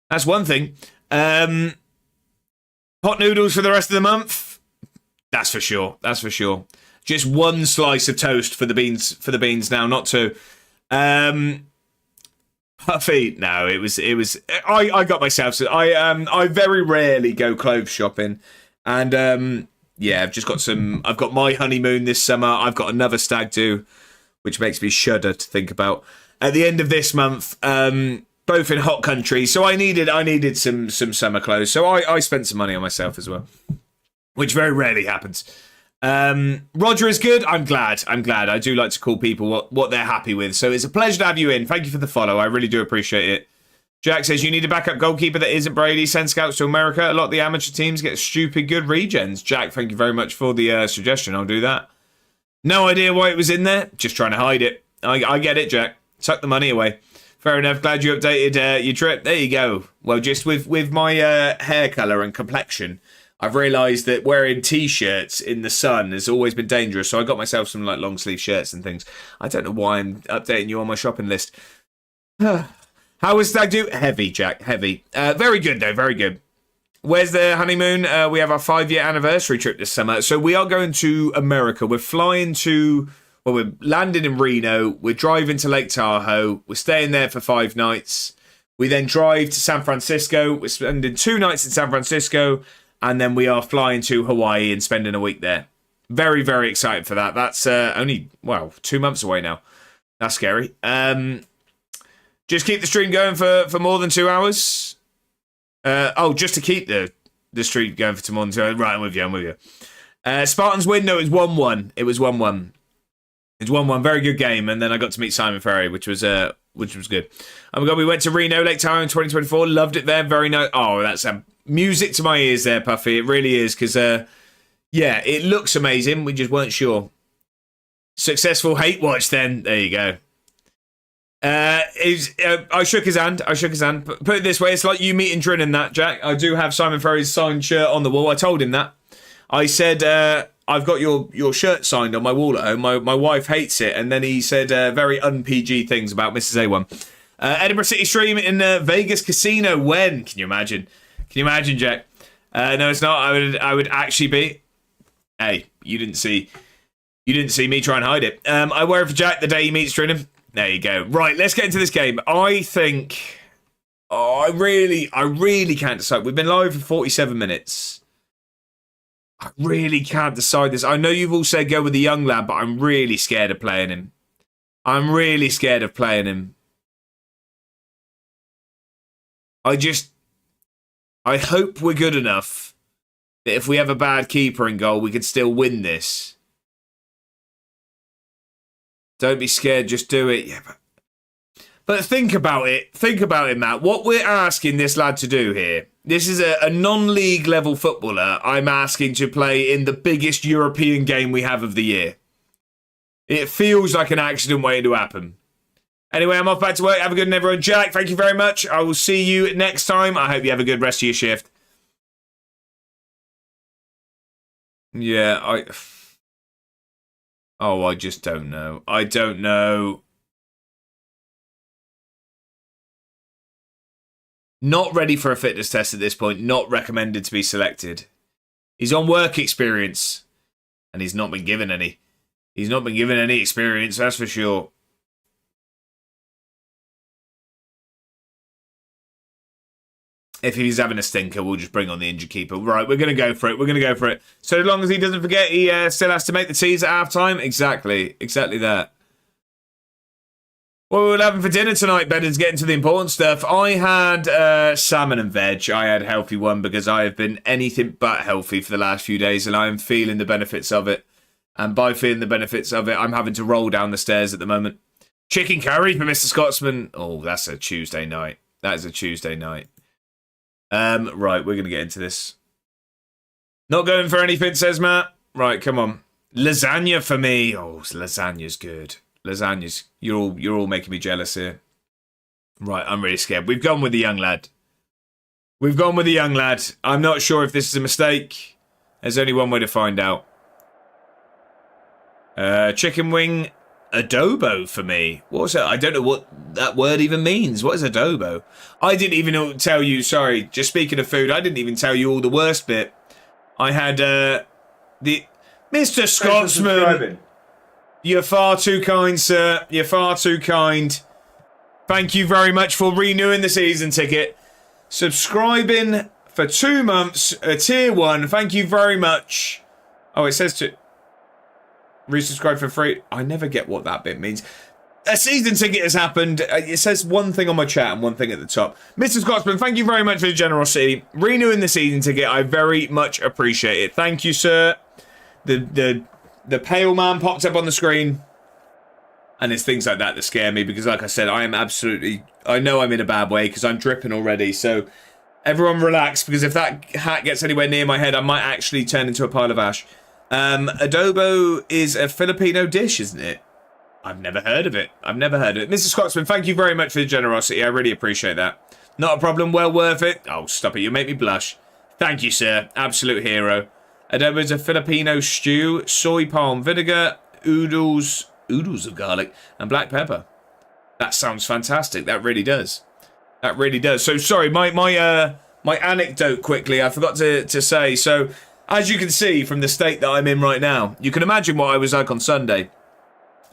That's one thing. Hot noodles for the rest of the month? That's for sure. Just one slice of toast for the beans now, not two. Puffy. No, it was I got myself. I very rarely go clothes shopping, and I've got my honeymoon this summer. I've got another stag do, which makes me shudder to think about. At the end of this month, both in hot countries, so I needed some summer clothes. So I spent some money on myself as well, which very rarely happens. Roger is good. I'm glad. I do like to call people what they're happy with. So it's a pleasure to have you in. Thank you for the follow. I really do appreciate it. Jack says you need a backup goalkeeper that isn't Brady. Send scouts to America. A lot of the amateur teams get stupid good regens. Jack, thank you very much for the suggestion. I'll do that. No idea why it was in there. Just trying to hide it. I get it, Jack. Tuck the money away. Fair enough. Glad you updated your trip. There you go. Well, just with my hair colour and complexion, I've realised that wearing T-shirts in the sun has always been dangerous. So I got myself some like long sleeve shirts and things. I don't know why I'm updating you on my shopping list. How was stag do? Heavy, Jack. Heavy. Very good though. Very good. Where's the honeymoon? We have our 5-year anniversary trip this summer. So we are going to America. We're flying to... Well, we're landing in Reno. We're driving to Lake Tahoe. We're staying there for 5 nights. We then drive to San Francisco. We're spending 2 nights in San Francisco. And then we are flying to Hawaii and spending a week there. Very, very excited for that. That's only, 2 months away now. That's scary. Just keep the stream going for more than 2 hours. Just to keep the stream going for more than 2 hours. Right, I'm with you. Spartans win. No, it was 1-1. It was 1-1. It's 1-1. Very good game. And then I got to meet Simon Ferry, which was good. Oh my God, we went to Reno, Lake Tahoe in 2024. Loved it there. Very nice. Oh, that's music to my ears there, Puffy. It really is. Because, it looks amazing. We just weren't sure. Successful hate watch then. There you go. I shook his hand. Put it this way, it's like you meeting Drin and that, Jack. I do have Simon Ferry's signed shirt on the wall. I told him that. I said, I've got your shirt signed on my wall at home. My wife hates it. And then he said very un-PG things about Mrs. A1. Edinburgh City stream in Vegas Casino. When? Can you imagine? Jack? No, it's not. I would actually be. Hey, you didn't see me try and hide it. I wear it for Jack the day he meets Drinham. There you go. Right, let's get into this game. I think... I really can't decide. We've been live for 47 minutes. I really can't decide this. I know you've all said go with the young lad, but I'm really scared of playing him. I hope we're good enough that if we have a bad keeper in goal, we can still win this. Don't be scared, just do it. Yeah, but think about it. Matt. What we're asking this lad to do here, This is a non-league level footballer I'm asking to play in the biggest European game we have of the year. It feels like an accident waiting to happen. Anyway, I'm off back to work. Have a good one, everyone. Jack, thank you very much. I will see you next time. I hope you have a good rest of your shift. Yeah, I just don't know. I don't know. Not ready for a fitness test at this point. Not recommended to be selected. He's on work experience. And he's not been given any. He's not been given any experience, that's for sure. If he's having a stinker, we'll just bring on the injured keeper. Right, we're going to go for it. We're going to go for it. So long as he doesn't forget, he still has to make the teas at half-time. Exactly. Exactly that. What we're having for dinner tonight, Ben, is getting to the important stuff. I had salmon and veg. I had a healthy one because I have been anything but healthy for the last few days, and I am feeling the benefits of it. And by feeling the benefits of it, I'm having to roll down the stairs at the moment. Chicken curry for Mr. Scotsman. Oh, that's a Tuesday night. That is a Tuesday night. Right, we're going to get into this. Not going for anything, says Matt. Right, come on. Lasagna for me. Oh, lasagna's good. Lasagna's... You're all making me jealous here. Right, I'm really scared. We've gone with the young lad. We've gone with the young lad. I'm not sure if this is a mistake. There's only one way to find out. Chicken wing adobo for me. What's that? I don't know what that word even means. What is adobo? I didn't even tell you, sorry, just speaking of food, I didn't even tell you all the worst bit. I had the Mr. Scotsman. You're far too kind, sir. You're far too kind. Thank you very much for renewing the season ticket. Subscribing for 2 months, a tier 1. Thank you very much. Oh, it says to... resubscribe for free. I never get what that bit means. A season ticket has happened. It says one thing on my chat and one thing at the top. Mr. Scotsman, thank you very much for the generosity. Renewing the season ticket, I very much appreciate it. Thank you, sir. The pale man popped up on the screen. And it's things like that that scare me because, like I said, I am absolutely... I know I'm in a bad way because I'm dripping already. So everyone relax because if that hat gets anywhere near my head, I might actually turn into a pile of ash. Adobo is a Filipino dish, isn't it? I've never heard of it. I've never heard of it. Mr. Scotsman, thank you very much for the generosity. I really appreciate that. Not a problem. Well worth it. Oh, stop it. You make me blush. Thank you, sir. Absolute hero. Adobo is a Filipino stew, soy palm vinegar, oodles of garlic, and black pepper. That sounds fantastic. That really does. That really does. So, sorry, my anecdote quickly. I forgot to say. So, as you can see from the state that I'm in right now, you can imagine what I was like on Sunday.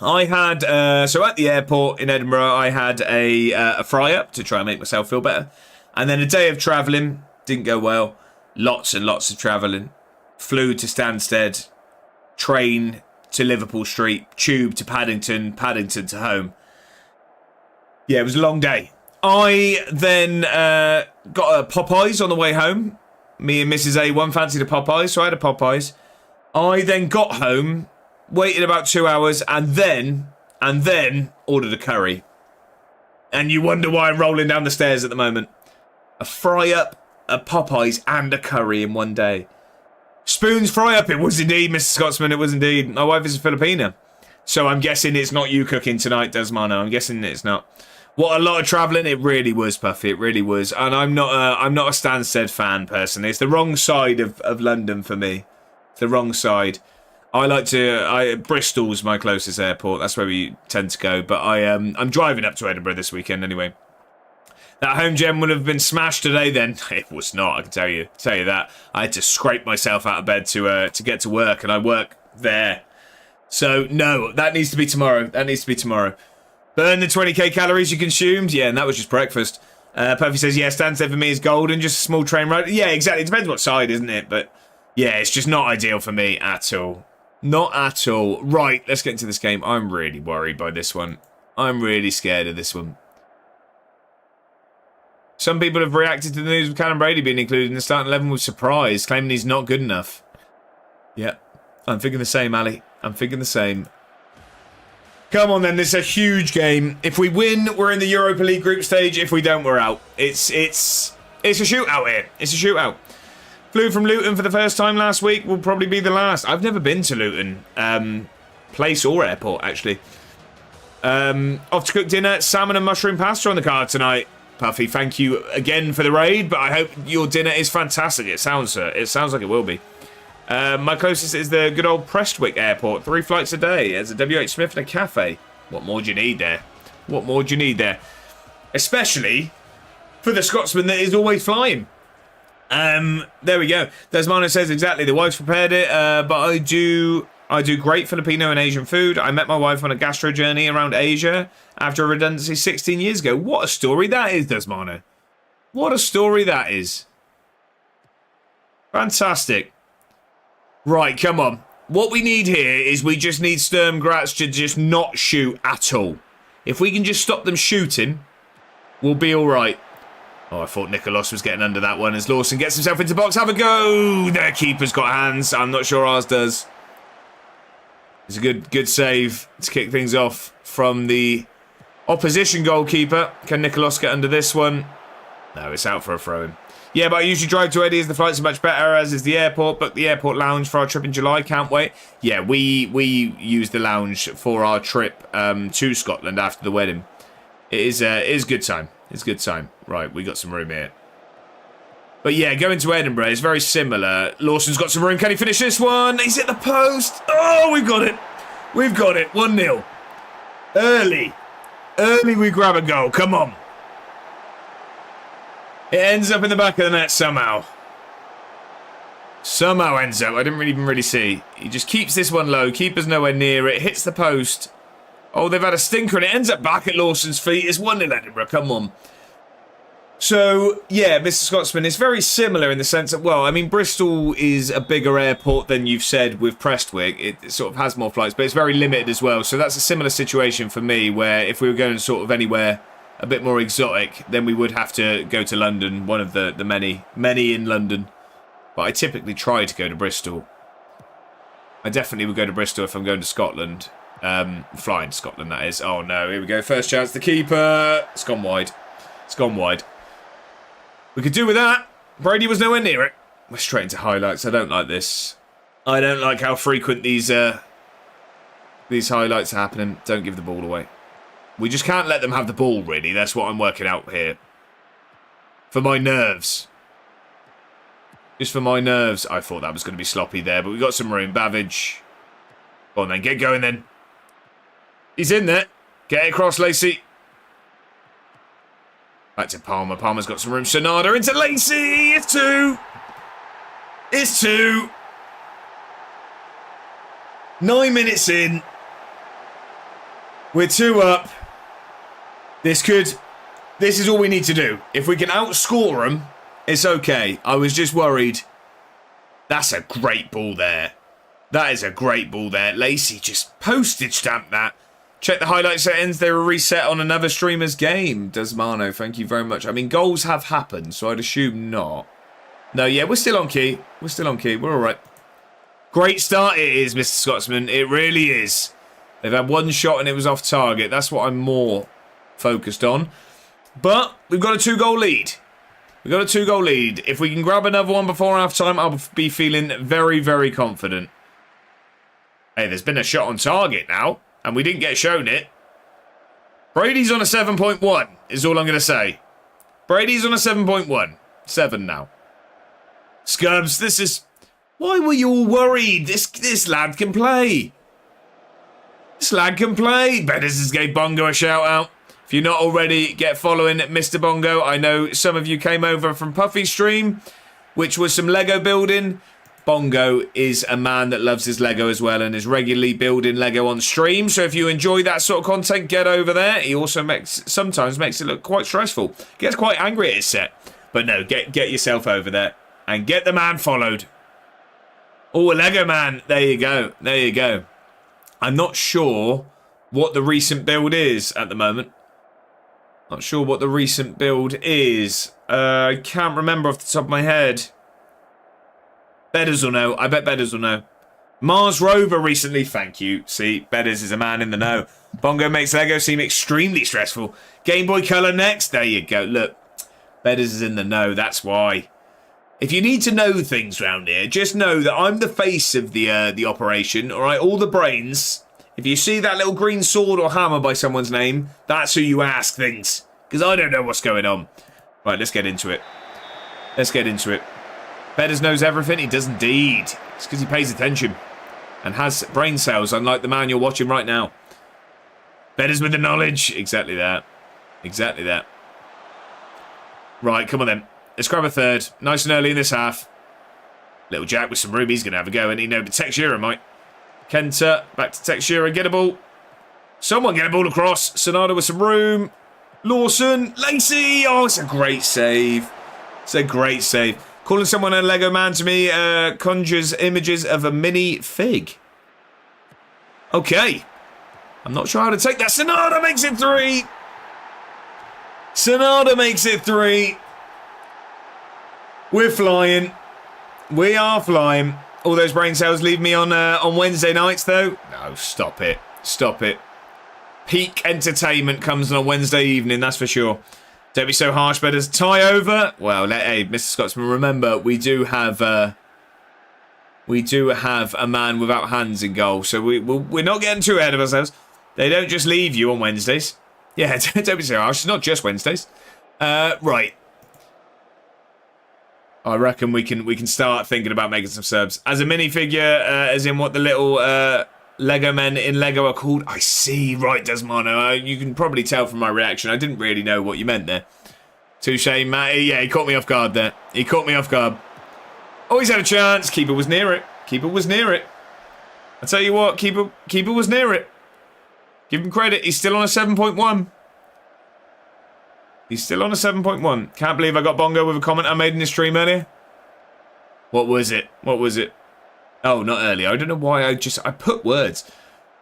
I had, so at the airport in Edinburgh, I had a fry-up to try and make myself feel better. And then a day of travelling, didn't go well. Lots and lots of travelling. Flew to Stansted, train to Liverpool Street, tube to Paddington, Paddington to home. Yeah, it was a long day. I then got a Popeyes on the way home. Me and Mrs. A1 fancied a Popeyes, so I had a Popeyes. I then got home, waited about 2 hours, and then ordered a curry. And you wonder why I'm rolling down the stairs at the moment. A fry-up, a Popeyes, and a curry in one day. Spoon's fry-up, it was indeed, Mr. Scotsman, it was indeed. My wife is a Filipina. So I'm guessing it's not you cooking tonight, Desmano. I'm guessing it's not. What a lot of travelling. It really was, Puffy. It really was. And I'm not a Stansted fan, personally. It's the wrong side of London for me. It's the wrong side. Bristol's my closest airport. That's where we tend to go. But I'm driving up to Edinburgh this weekend anyway. That home gem would have been smashed today then. It was not, I can tell you that. I had to scrape myself out of bed to get to work, and I work there. So, no, that needs to be tomorrow. That needs to be tomorrow. Burn the 20k calories you consumed. Yeah, and that was just breakfast. Puffy says, yeah, Stansted for me is golden, just a small train ride. Yeah, exactly. It depends what side, isn't it? But, yeah, it's just not ideal for me at all. Not at all. Right, let's get into this game. I'm really worried by this one. I'm really scared of this one. Some people have reacted to the news of Callum Brady being included in the starting 11 with surprise, claiming he's not good enough. Yeah, I'm thinking the same, Ali. I'm thinking the same. Come on then, this is a huge game. If we win, we're in the Europa League group stage. If we don't, we're out. It's It's a shootout here. It's a shootout. Flew from Luton for the first time last week. Will probably be the last. I've never been to Luton. Place or airport, actually. Off to cook dinner. Salmon and mushroom pasta on the card tonight. Puffy, thank you again for the raid, but I hope your dinner is fantastic. It sounds like it will be. My closest is the good old Prestwick Airport. 3 flights a day. There's a WH Smith and a cafe. What more do you need there? What more do you need there? Especially for the Scotsman that is always flying. There we go. Desmano says exactly. The wife's prepared it, but I do great Filipino and Asian food. I met my wife on a gastro journey around Asia after a redundancy 16 years ago. What a story that is, Desmano. What a story that is. Fantastic. Right, come on. What we need here is we just need Sturmgratz to just not shoot at all. If we can just stop them shooting, we'll be all right. Oh, I thought Nicholas was getting under that one as Lawson gets himself into the box. Have a go. Their keeper's got hands. I'm not sure ours does. It's a good save to kick things off from the opposition goalkeeper. Can Nicholas get under this one? No, it's out for a throw-in. Yeah, but I usually drive to Eddie as the flights are much better, as is the airport. Booked the airport lounge for our trip in July. Can't wait. Yeah, we used the lounge for our trip to Scotland after the wedding. It is good time. It's good time. Right, we got some room here. But yeah, going to Edinburgh is very similar. Lawson's got some room. Can he finish this one? He's hit the post. Oh, we've got it. We've got it. 1-0. Early we grab a goal. Come on. It ends up in the back of the net somehow. Somehow ends up. I didn't even really see. He just keeps this one low. Keeper's nowhere near it. Hits the post. Oh, they've had a stinker and it ends up back at Lawson's feet. It's 1-0 Edinburgh. Come on. So, yeah, Mr. Scotsman, it's very similar in the sense that, well, I mean, Bristol is a bigger airport than you've said with Prestwick. It sort of has more flights, but it's very limited as well. So that's a similar situation for me where if we were going sort of anywhere a bit more exotic, then we would have to go to London, one of the many in London. But I typically try to go to Bristol. I definitely would go to Bristol if I'm going to Scotland. Flying to Scotland, that is. Oh, no, here we go. First chance, the keeper. It's gone wide. It's gone wide. We could do with that. Brady was nowhere near it. We're straight into highlights. I don't like this. I don't like how frequent these highlights are happening. Don't give the ball away. We just can't let them have the ball, really. That's what I'm working out here. For my nerves. Just for my nerves. I thought that was going to be sloppy there, but we got some room. Bavage. Go on then. Get going then. He's in there. Get it across, Lacey. Back to Palmer. Palmer's got some room. Sonada into Lacey. It's 2. It's 2. 9 minutes in. We're 2 up. This is all we need to do. If we can outscore them, it's okay. I was just worried. That's a great ball there. That is a great ball there. Lacey just postage stamped that. Check the highlight settings. They were reset on another streamer's game. Desmano, thank you very much. I mean, goals have happened, so I'd assume not. No, yeah, we're still on key. We're still on key. We're all right. Great start it is, Mr. Scotsman. It really is. They've had one shot and it was off target. That's what I'm more focused on. But we've got a 2-goal lead. We've got a 2-goal lead. If we can grab another one before half-time, I'll be feeling very, very confident. Hey, there's been a shot on target now. And we didn't get shown it. Brady's on a 7.1, is all I'm going to say. Brady's on a 7.1. 7 now. Scubs, this is... Why were you all worried? This lad can play. This lad can play. Betters just gave Bongo a shout out. If you're not already, get following Mr. Bongo. I know some of you came over from Puffy's stream, which was some Lego building. Bongo is a man that loves his Lego as well and is regularly building Lego on stream. So if you enjoy that sort of content, get over there. He also sometimes makes it look quite stressful. Gets quite angry at his set. But no, get yourself over there and get the man followed. Oh, a Lego man. There you go. There you go. I'm not sure what the recent build is at the moment. Not sure what the recent build is. I can't remember off the top of my head. Bedders will know. I bet Bedders will know. Mars Rover recently. Thank you. See, Bedders is a man in the know. Bongo makes Lego seem extremely stressful. Game Boy Color next. There you go. Look. Bedders is in the know, that's why. If you need to know things round here, just know that I'm the face of the operation, all right? All the brains. If you see that little green sword or hammer by someone's name, that's who you ask things. Because I don't know what's going on. Right, let's get into it. Let's get into it. Bedders knows everything. He does indeed. It's because he pays attention and has brain cells, unlike the man you're watching right now. Bedders with the knowledge. Exactly that. Exactly that. Right, come on then. Let's grab a third. Nice and early in this half. Little Jack with some room. He's going to have a go, and he know, but Texura might. Kenta, back to Texura. Get a ball. Someone get a ball across. Sonata with some room. Lawson. Lacey. Oh, it's a great save. It's a great save. Calling someone a Lego man to me conjures images of a mini fig. Okay. I'm not sure how to take that. Sonata makes it 3. Sonata makes it 3. We're flying. We are flying. All those brain cells leave me on Wednesday nights, though. No, stop it. Stop it. Peak entertainment comes on a Wednesday evening, that's for sure. Don't be so harsh, Bedders. Tie over. Well, hey, Mr. Scotsman, remember, we do have a man without hands in goal, so we're not getting too ahead of ourselves. They don't just leave you on Wednesdays. Yeah, don't be so harsh. It's not just Wednesdays. Right. I reckon we can start thinking about making some subs. As a minifigure, as in what the little Lego men in Lego are called. I see, right, Desmano. You can probably tell from my reaction. I didn't really know what you meant there. Touche, Matty. Yeah, he caught me off guard there. He caught me off guard. Oh, he's had a chance. Keeper was near it. Keeper was near it. I tell you what, Keeper was near it. Give him credit. He's still on a 7.1. He's still on a 7.1. Can't believe I got Bongo with a comment I made in the stream earlier. What was it? What was it? Oh, not earlier. I don't know why I put words.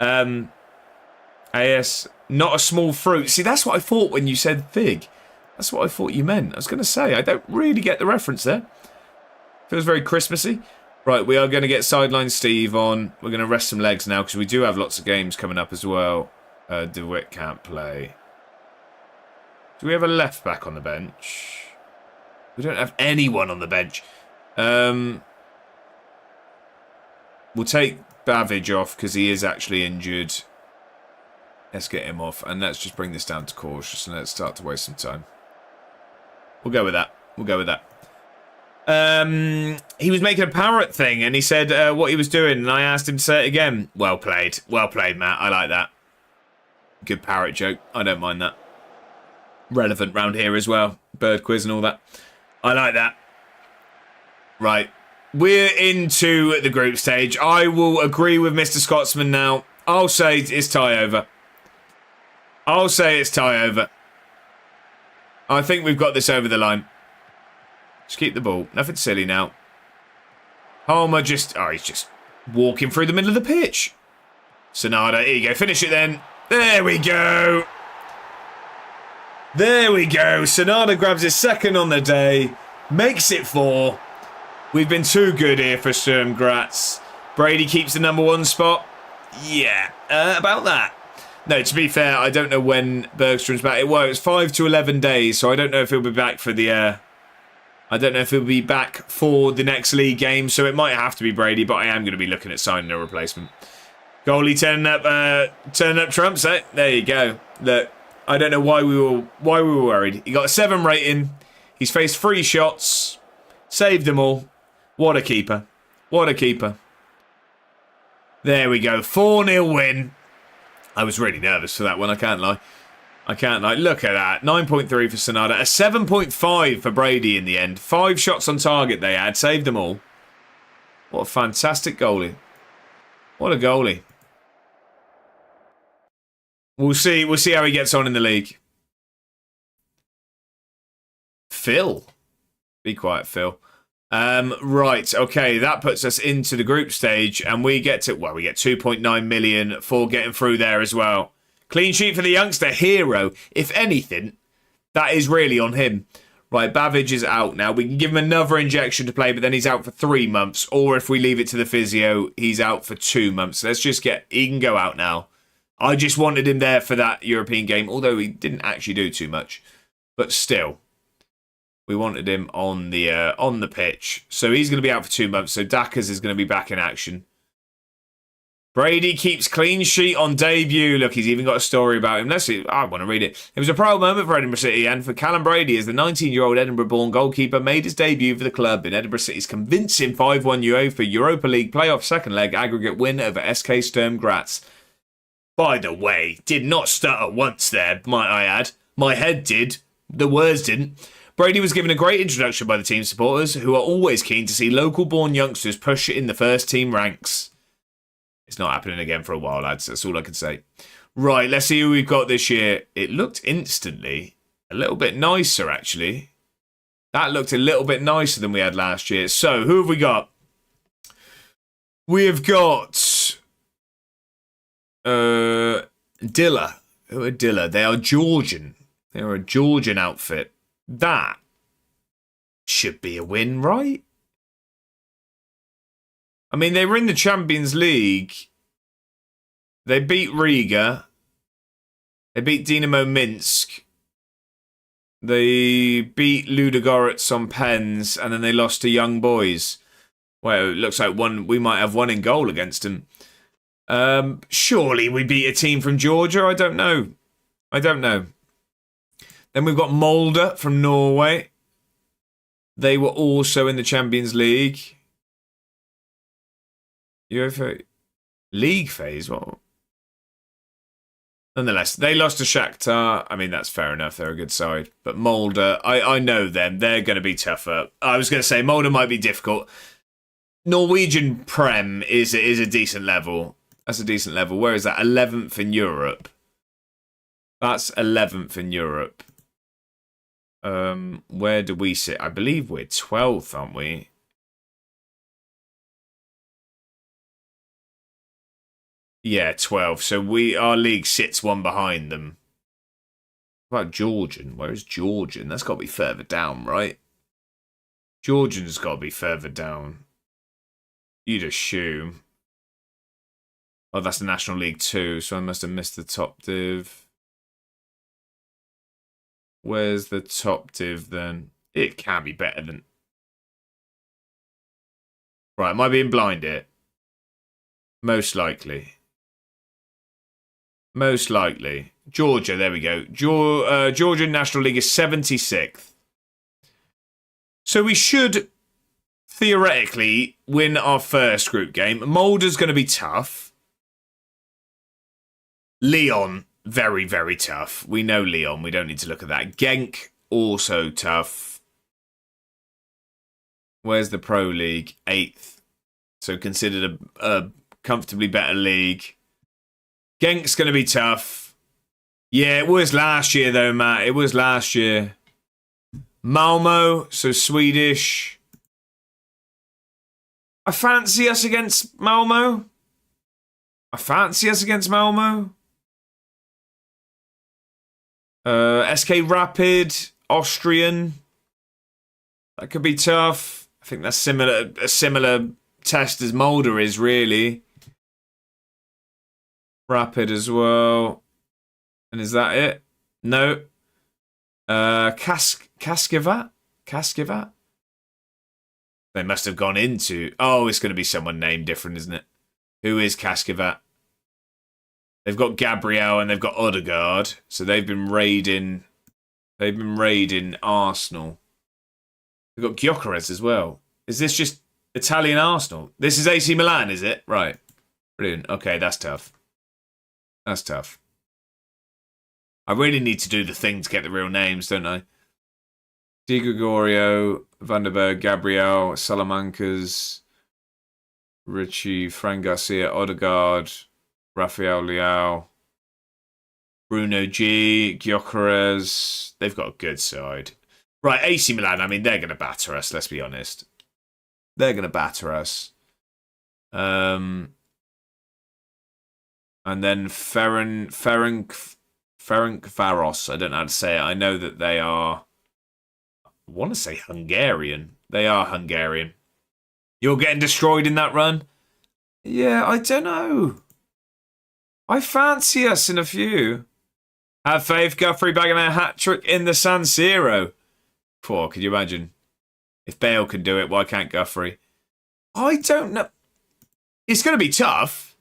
AS, not a small fruit. See, that's what I thought when you said fig. That's what I thought you meant. I was going to say, I don't really get the reference there. Feels very Christmassy. Right, we are going to get Sideline Steve on. We're going to rest some legs now because we do have lots of games coming up as well. DeWitt can't play. Do we have a left back on the bench? We don't have anyone on the bench. We'll take Bavage off because he is actually injured. Let's get him off. And let's just bring this down to cautious and let's start to waste some time. We'll go with that. We'll go with that. He was making a parrot thing and he said what he was doing. And I asked him to say it again. Well played. Well played, Matt. I like that. Good parrot joke. I don't mind that. Relevant round here as well. Bird quiz and all that. I like that. Right. We're into the group stage. I will agree with Mr. Scotsman now. I'll say it's tie over. I'll say it's tie over. I think we've got this over the line. Just keep the ball. Nothing silly now. Homer just... Oh, he's just walking through the middle of the pitch. Sonata, here you go. Finish it then. There we go. There we go. Sonata grabs his second on the day. Makes it 4. We've been too good here for Sturm Graz. Brady keeps the number 1 spot. Yeah, about that. No, to be fair, I don't know when Bergstrom's back. Well, it's 5 to 11 days, so I don't know if he'll be back for the... I don't know if he'll be back for the next league game, so it might have to be Brady, but I am going to be looking at signing a replacement. Goalie turning up trumps, eh? There you go. Look, I don't know why we were worried. He got a 7 rating. He's faced 3 shots. Saved them all. What a keeper. What a keeper. There we go. 4-0 win. I was really nervous for that one, I can't lie. I can't lie. Look at that. 9.3 for Sonata. A 7.5 for Brady in the end. 5 shots on target they had. Saved them all. What a fantastic goalie. What a goalie. We'll see how he gets on in the league. Phil. Be quiet, Phil. Right, okay, that puts us into the group stage, and we get 2.9 million for getting through there as well. Clean sheet for the youngster, hero. If anything, that is really on him. Right, Bavage is out now. We can give him another injection to play, but then he's out for 3 months. Or if we leave it to the physio, he's out for 2 months. Let's just he can go out now. I just wanted him there for that European game, although he didn't actually do too much. But still. We wanted him on the pitch. So he's going to be out for 2 months. So Dackers is going to be back in action. Brady keeps clean sheet on debut. Look, he's even got a story about him. Let's see. I want to read it. It was a proud moment for Edinburgh City and for Callum Brady as the 19-year-old Edinburgh-born goalkeeper made his debut for the club in Edinburgh City's convincing 5-1 UEFA Europa League playoff second leg aggregate win over SK Sturm Graz. By the way, did not stutter once there, might I add. My head did. The words didn't. Brady was given a great introduction by the team supporters, who are always keen to see local-born youngsters push in the first-team ranks. It's not happening again for a while, lads. That's all I can say. Right, let's see who we've got this year. It looked instantly a little bit nicer, actually. That looked a little bit nicer than we had last year. So, who have we got? We have got Dilla. Who are Dilla? They are Georgian. They are a Georgian outfit. That should be a win, right? I mean, they were in the Champions League. They beat Riga. They beat Dinamo Minsk. They beat Ludogorets on pens, and then they lost to Young Boys. Well, it looks like we might have one in goal against them. Surely we beat a team from Georgia? I don't know. Then we've got Molde from Norway. They were also in the Champions League. UEFA League phase, what? Nonetheless, they lost to Shakhtar. I mean, that's fair enough. They're a good side. But Molde, I know them. They're going to be tougher. I was going to say Molde might be difficult. Norwegian Prem is a decent level. That's a decent level. Where is that? 11th in Europe. That's 11th in Europe. Where do we sit? I believe we're 12th, aren't we? Yeah, 12. So our league sits one behind them. What about Georgian? Where is Georgian? That's got to be further down, right? Georgian's got to be further down. You'd assume. Oh, that's the National League 2, so I must have missed the top div. Where's the top div then? It can be better than... Right, am I being blind here? Most likely. Most likely. Georgia, there we go. Georgian National League is 76th. So we should theoretically win our first group game. Molde's going to be tough. Lyon, very, very tough. We know Lyon. We don't need to look at that. Genk, also tough. Where's the Pro League? 8th. So considered a comfortably better league. Genk's going to be tough. Yeah, it was last year, though, Matt. It was last year. Malmo, so Swedish. I fancy us against Malmo. SK Rapid, Austrian. That could be tough. I think that's a similar test as Molde is, really. Rapid as well. And is that it? No. Kaskivat? They must have gone into... Oh, it's going to be someone named different, isn't it? Who is Kaskivat? They've got Gabriel and they've got Odegaard. So they've been raiding Arsenal. They've got Gyökeres as well. Is this just Italian Arsenal? This is AC Milan, is it? Right. Brilliant. Okay, that's tough. That's tough. I really need to do the thing to get the real names, don't I? Di Gregorio, Vanderberg, Gabriel, Salamancas, Richie, Fran Garcia, Odegaard, Rafael Leao, Bruno G, Gyökeres. They've got a good side. Right, AC Milan, I mean, they're going to batter us, let's be honest. They're going to batter us. And then Ferencvaros. I don't know how to say it. I know that they are... I want to say Hungarian. They are Hungarian. You're getting destroyed in that run? Yeah, I don't know. I fancy us in a few. Have faith, Guthrie bagging a hat-trick in the San Siro. Poor, could you imagine? If Bale can do it, why can't Guthrie? I don't know. It's going to be tough.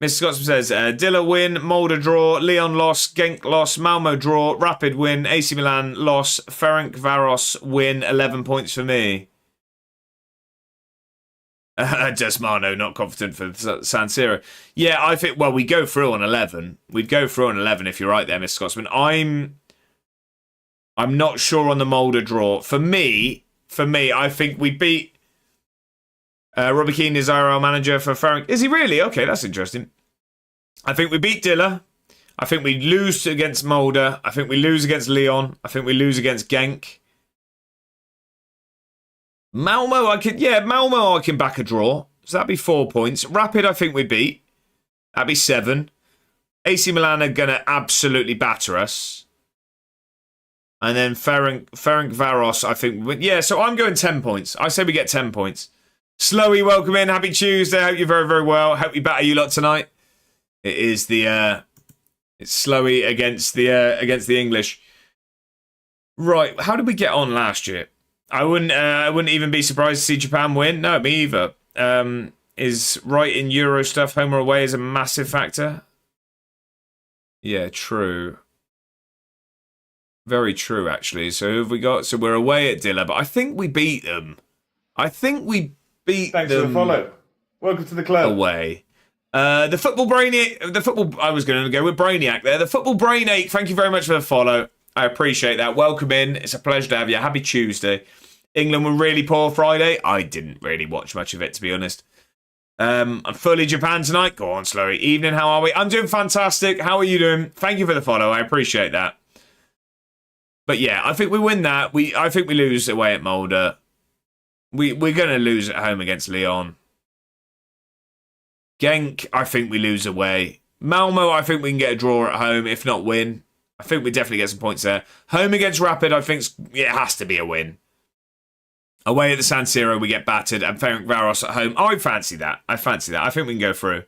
Mr. Scotsman says, Dilla win, Mulder draw, Leon loss, Genk loss, Malmo draw, Rapid win, AC Milan loss, Ferencvaros win, 11 points for me. Desmano, not confident for San Siro. Yeah, I think, well, we go through on 11. We'd go through on 11 if you're right there, Mr. Scotsman. I'm not sure on the Mulder draw. For me, I think we beat Robbie Keane is our manager for Ferenc. Is he really? Okay, that's interesting. I think we beat Dilla. I think we lose against Mulder. I think we lose against Leon. I think we lose against Genk. Malmo, I can back a draw. So that'd be 4 points. Rapid, I think we beat. That'd be 7. AC Milan are going to absolutely batter us. And then Ferencvaros, I think. Yeah, so I'm going 10 points. I say we get 10 points. Slowy, welcome in. Happy Tuesday. Hope you're very, very well. Hope we batter you lot tonight. It is the it's Slowy against the English. Right, how did we get on last year? I wouldn't even be surprised to see Japan win. No, me either. Is right in Euro stuff, home or away is a massive factor. Yeah, true. Very true, actually. So who have we got? So we're away at Dilla, but I think we beat them. Thanks for the follow. Welcome to the club. Away. The football brainiac. I was going to go with Brainiac there. The football brainache. Thank you very much for the follow. I appreciate that. Welcome in. It's a pleasure to have you. Happy Tuesday. England were really poor Friday. I didn't really watch much of it, to be honest. I'm fully Japan tonight. Go on, Slowy. Evening, how are we? I'm doing fantastic. How are you doing? Thank you for the follow. I appreciate that. But yeah, I think we win that. I think we lose away at Mulder. We're going to lose at home against Leon. Genk, I think we lose away. Malmo, I think we can get a draw at home, if not win. I think we definitely get some points there. Home against Rapid, I think it has to be a win. Away at the San Siro, we get battered. And Ferencvaros at home. Oh, I fancy that. I think we can go through.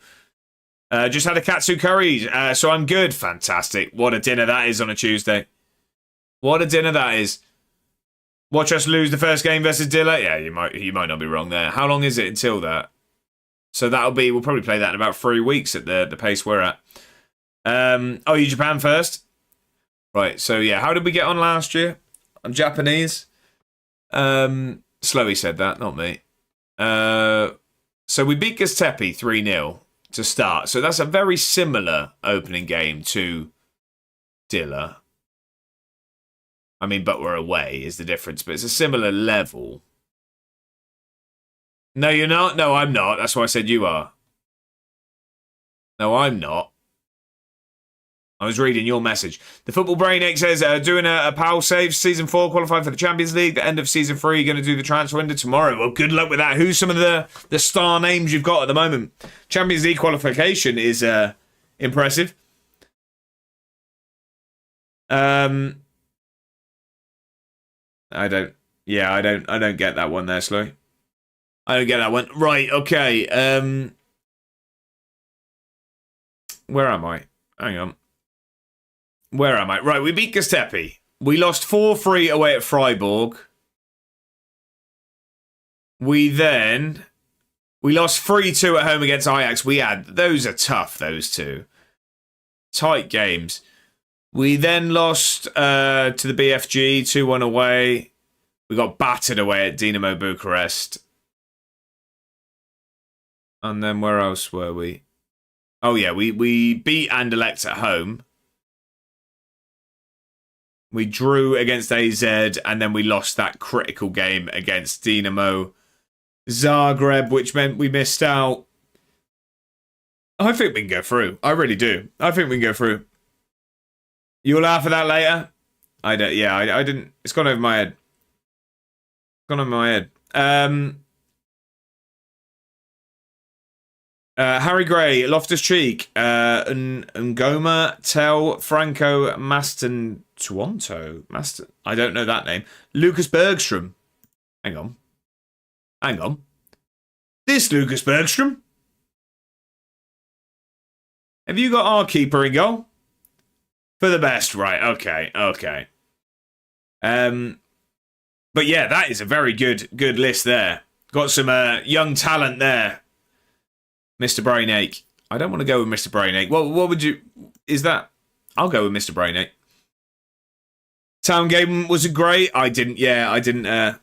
Just had a katsu curry, so I'm good. Fantastic. What a dinner that is on a Tuesday. What a dinner that is. Watch us lose the first game versus Dilla. Yeah, you might not be wrong there. How long is it until that? So we'll probably play that in about 3 weeks at the pace we're at. You Japan first? Right, so yeah, how did we get on last year? I'm Japanese. Slowy said that, not me. So we beat Gastepi 3-0 to start. So that's a very similar opening game to Dilla. I mean, but we're away is the difference, but it's a similar level. No, you're not? No, I'm not. That's why I said you are. No, I'm not. I was reading your message. The Football Brainiac says, doing a PAL save, Season 4, qualified for the Champions League, the end of Season 3, going to do the transfer window tomorrow. Well, good luck with that. Who's some of the star names you've got at the moment? Champions League qualification is impressive. I don't get that one there, Slow. I don't get that one. Right, okay. Where am I? Hang on. Where am I? Right, we beat Gastepi. We lost 4-3 away at Freiburg. We lost 3-2 at home against Ajax. Those are tough, those two. Tight games. We then lost to the BFG, 2-1 away. We got battered away at Dinamo Bucharest. And then where else were we? Oh yeah, we beat Anderlecht at home. We drew against AZ, and then we lost that critical game against Dinamo Zagreb, which meant we missed out. I think we can go through. I really do. I think we can go through. You'll laugh at that later. I don't. Yeah, I didn't. It's gone over my head. Harry Gray, Loftus Cheek, Ngoma, Tel, Franco, Maston, Toronto, I don't know that name. Lucas Bergstrom. Hang on. This Lucas Bergstrom? Have you got our keeper in goal? For the best, right? Okay. But yeah, that is a very good list there. Got some young talent there. Mr. Brainache. I don't want to go with Mr. Brainache. What would you... Is that... I'll go with Mr. Brainache. Town game, was it great? I didn't...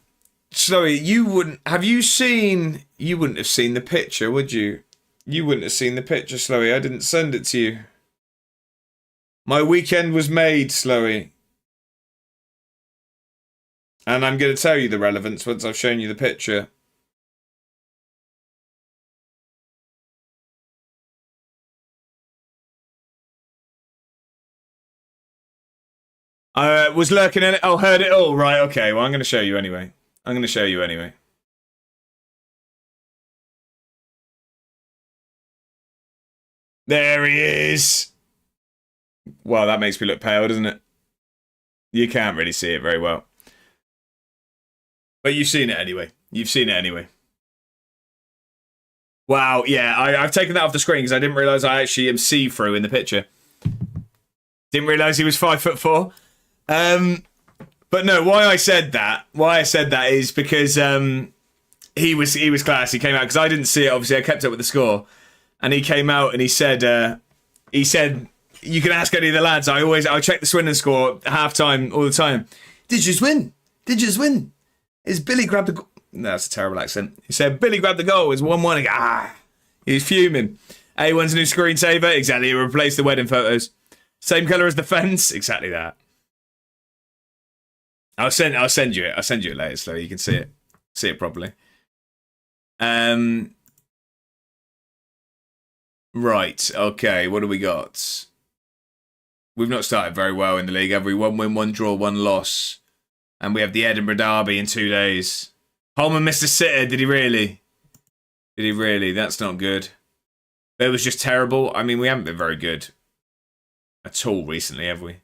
Sorry, you wouldn't... Have you seen... You wouldn't have seen the picture, would you? You wouldn't have seen the picture, Slowy. I didn't send it to you. My weekend was made, Slowy. And I'm going to tell you the relevance once I've shown you the picture. I was lurking in it. Oh, heard it all. Right, okay. Well, I'm going to show you anyway. There he is. Well, that makes me look pale, doesn't it? You can't really see it very well. But you've seen it anyway. Wow, yeah, I've taken that off the screen because I didn't realise I actually am see-through in the picture. Didn't realise he was 5'4". But no, why I said that is because he was class. He came out because I didn't see it. Obviously, I kept up with the score, and he came out and he said you can ask any of the lads. I check the Swindon score at half time all the time. Did you just win? Is Billy grabbed the goal? No, that's a terrible accent. He said Billy grabbed the goal. It was 1-1. He was fuming. A1's new screensaver. Exactly. He replaced the wedding photos. Same colour as the fence. Exactly that. I'll send you it. I'll send you it later so you can see it properly. Right. Okay. What do we got? We've not started very well in the league, have we? 1 win, 1 draw, 1 loss. And we have the Edinburgh Derby in 2 days. Holman missed a sitter. Did he really? That's not good. It was just terrible. I mean, we haven't been very good at all recently, have we?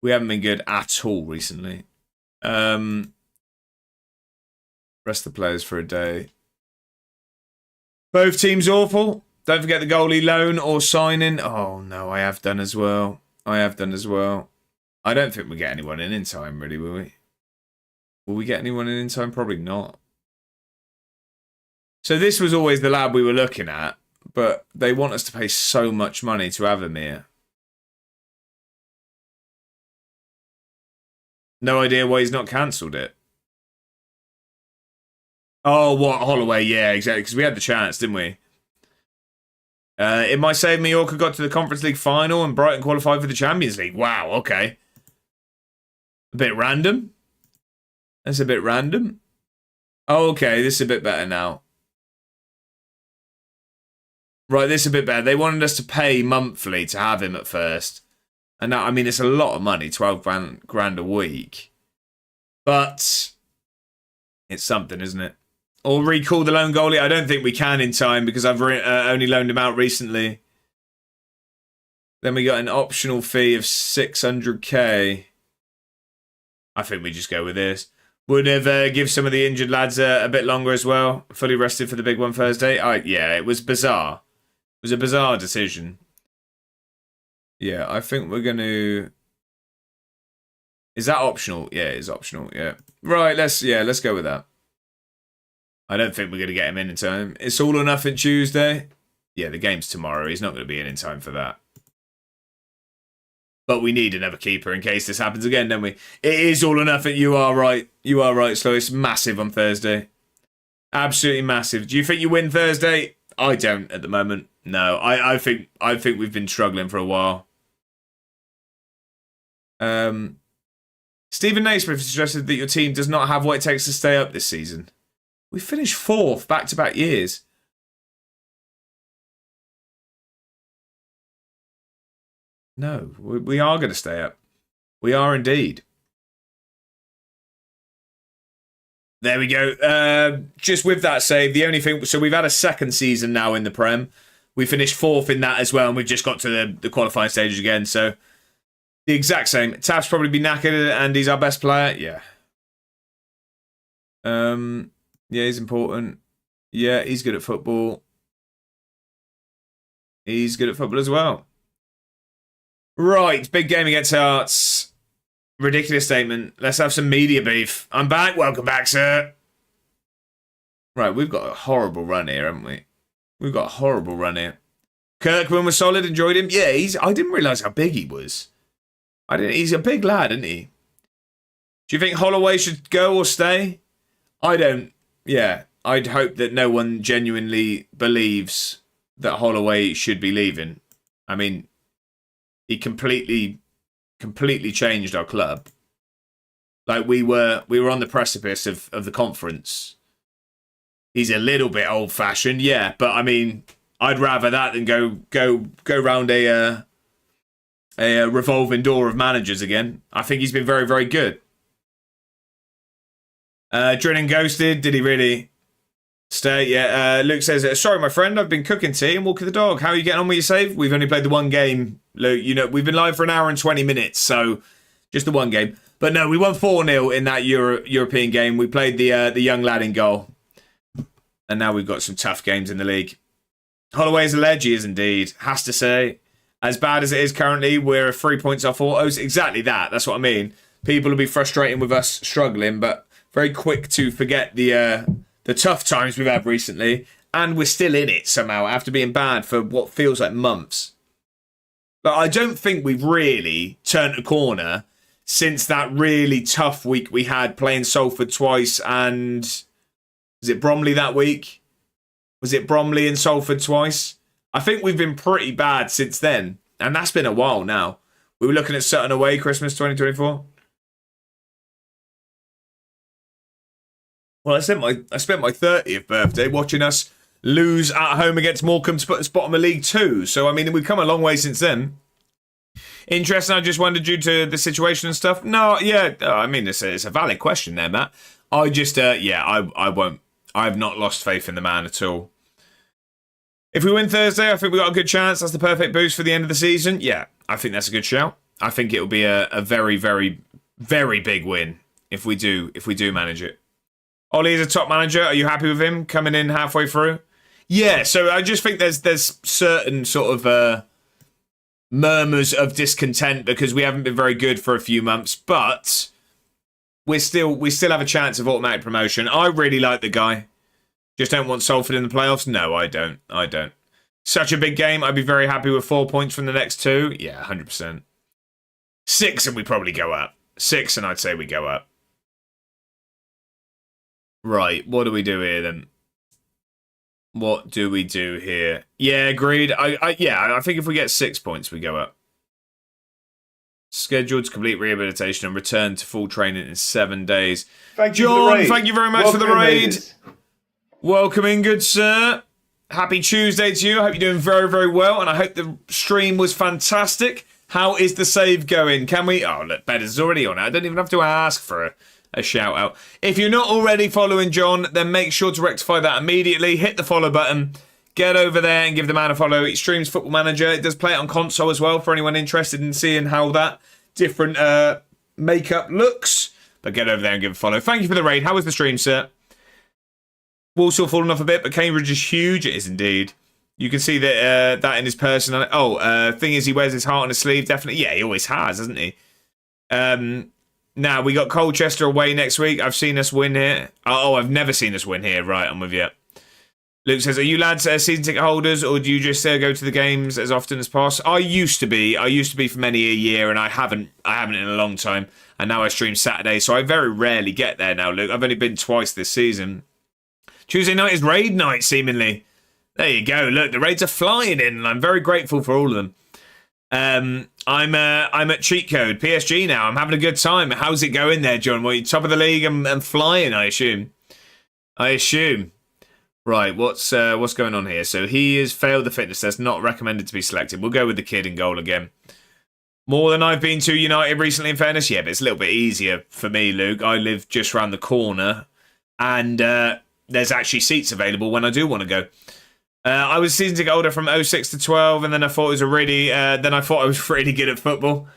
We haven't been good at all recently. Rest the players for a day. Both teams awful. Don't forget the goalie loan or signing. Oh, no, I have done as well. I don't think we'll get anyone in time, really, will we? Will we get anyone in time? Probably not. So this was always the lad we were looking at, but they want us to pay so much money to have him here. No idea why he's not cancelled it. Oh, what? Holloway, yeah, exactly, because we had the chance, didn't we? It might say Mallorca got to the Conference League final and Brighton qualified for the Champions League. Wow, okay. A bit random. That's a bit random. Oh, okay, this is a bit better now. Right, this is a bit better. They wanted us to pay monthly to have him at first. And now, I mean, it's a lot of money, 12 grand a week. But it's something, isn't it? Or recall the loan goalie. I don't think we can in time because I've only loaned him out recently. Then we got an optional fee of 600k. I think we just go with this. Would have give some of the injured lads a bit longer as well. Fully rested for the big one Thursday. Yeah, it was bizarre. It was a bizarre decision. Yeah, I think we're going to... Is that optional? Yeah, it is optional, yeah. Right, let's go with that. I don't think we're going to get him in time. It's all or nothing Tuesday. Yeah, the game's tomorrow. He's not going to be in time for that. But we need another keeper in case this happens again, don't we? It is all or nothing. You are right. Slow. It's massive on Thursday. Absolutely massive. Do you think you win Thursday? I don't at the moment. No, I think we've been struggling for a while. Stephen Naismith suggested that your team does not have what it takes to stay up this season. We finished 4th back-to-back years. No, we are going to stay up. We are indeed. There we go. Just with that save, the only thing... So we've had a second season now in the Prem. We finished 4th in that as well, and we've just got to the qualifying stages again. So the exact same. Taft's probably be knackered, and he's our best player. Yeah. Yeah, he's important. Yeah, he's good at football. He's good at football as well. Right, big game against Hearts. Ridiculous statement. Let's have some media beef. I'm back. Welcome back, sir. Right, we've got a horrible run here, haven't we? We've got a horrible run here. Kirkman was solid. Enjoyed him. Yeah, I didn't realise how big he was. He's a big lad, isn't he? Do you think Holloway should go or stay? I don't. Yeah, I'd hope that no one genuinely believes that Holloway should be leaving. I mean, he completely changed our club. Like we were on the precipice of the conference. He's a little bit old-fashioned, yeah, but I mean, I'd rather that than go round a revolving door of managers again. I think he's been very, very good. Drilling ghosted. Did he really stay? Yeah. Luke says, sorry, my friend. I've been cooking tea and walking the dog. How are you getting on with your save? We've only played the one game, Luke. You know, we've been live for an hour and 20 minutes, so just the one game. But no, we won 4-0 in that European game. We played the young lad in goal. And now we've got some tough games in the league. Holloway is a ledge, he is indeed. Has to say. As bad as it is currently, we're 3 points off autos. Exactly that. That's what I mean. People will be frustrating with us struggling, but very quick to forget the tough times we've had recently, and we're still in it somehow after being bad for what feels like months. But I don't think we've really turned a corner since that really tough week we had playing Salford twice, and was it Bromley that week? Was it Bromley and Salford twice? I think we've been pretty bad since then, and that's been a while now. We were looking at Sutton away Christmas 2024. Well, I spent my 30th birthday watching us lose at home against Morecambe to put us bottom of League 2. So, I mean, we've come a long way since then. Interesting, I just wondered due to the situation and stuff. No, yeah, I mean, it's a valid question there, Matt. I just, I won't. I've not lost faith in the man at all. If we win Thursday, I think we've got a good chance. That's the perfect boost for the end of the season. Yeah, I think that's a good shout. I think it'll be a very, very, very big win if we do manage it. Ollie is a top manager. Are you happy with him coming in halfway through? Yeah, so I just think there's certain sort of murmurs of discontent because we haven't been very good for a few months, but we still have a chance of automatic promotion. I really like the guy. Just don't want Salford in the playoffs? No, I don't. Such a big game. I'd be very happy with 4 points from the next two. Yeah, 100%. 6 and we probably go up. 6 and I'd say we go up. Right, what do we do here then? What do we do here? Yeah, agreed. I think if we get 6 points, we go up. Scheduled to complete rehabilitation and return to full training in 7 days. Thank you, John, thank you very much for the raid. Ladies. Welcome in, good sir. Happy Tuesday to you. I hope you're doing very, very well, and I hope the stream was fantastic. How is the save going? Can we... Oh, look, Better's already on it. I don't even have to ask for a shout out. If you're not already following John, then make sure to rectify that immediately. Hit the follow button. Get over there and give the man a follow. It streams Football Manager. It does play it on console as well for anyone interested in seeing how that different makeup looks. But get over there and give a follow. Thank you for the raid. How was the stream, sir? Walsall fallen off a bit, but Cambridge is huge. It is indeed. You can see that in his person. Thing is, he wears his heart on his sleeve. Definitely. Yeah, he always has, hasn't he? Now, we got Colchester away next week. I've seen us win here. Oh, I've never seen us win here. Right, I'm with you. Luke says, are you lads season ticket holders, or do you just go to the games as often as possible? I used to be for many a year, and I haven't in a long time. And now I stream Saturday, so I very rarely get there now, Luke. I've only been twice this season. Tuesday night is raid night, seemingly. There you go. Look, the raids are flying in, and I'm very grateful for all of them. I'm at cheat code PSG now. I'm having a good time. How's it going there, John? Well, you're top of the league and flying, I assume. Right, what's going on here? So he has failed the fitness test, not recommended to be selected. We'll go with the kid in goal again. More than I've been to United recently, in fairness. Yeah, but it's a little bit easier for me, Luke. I live just around the corner, and there's actually seats available when I do want to go. I was season ticket holder from 06 to 12, and then I thought I was really good at football.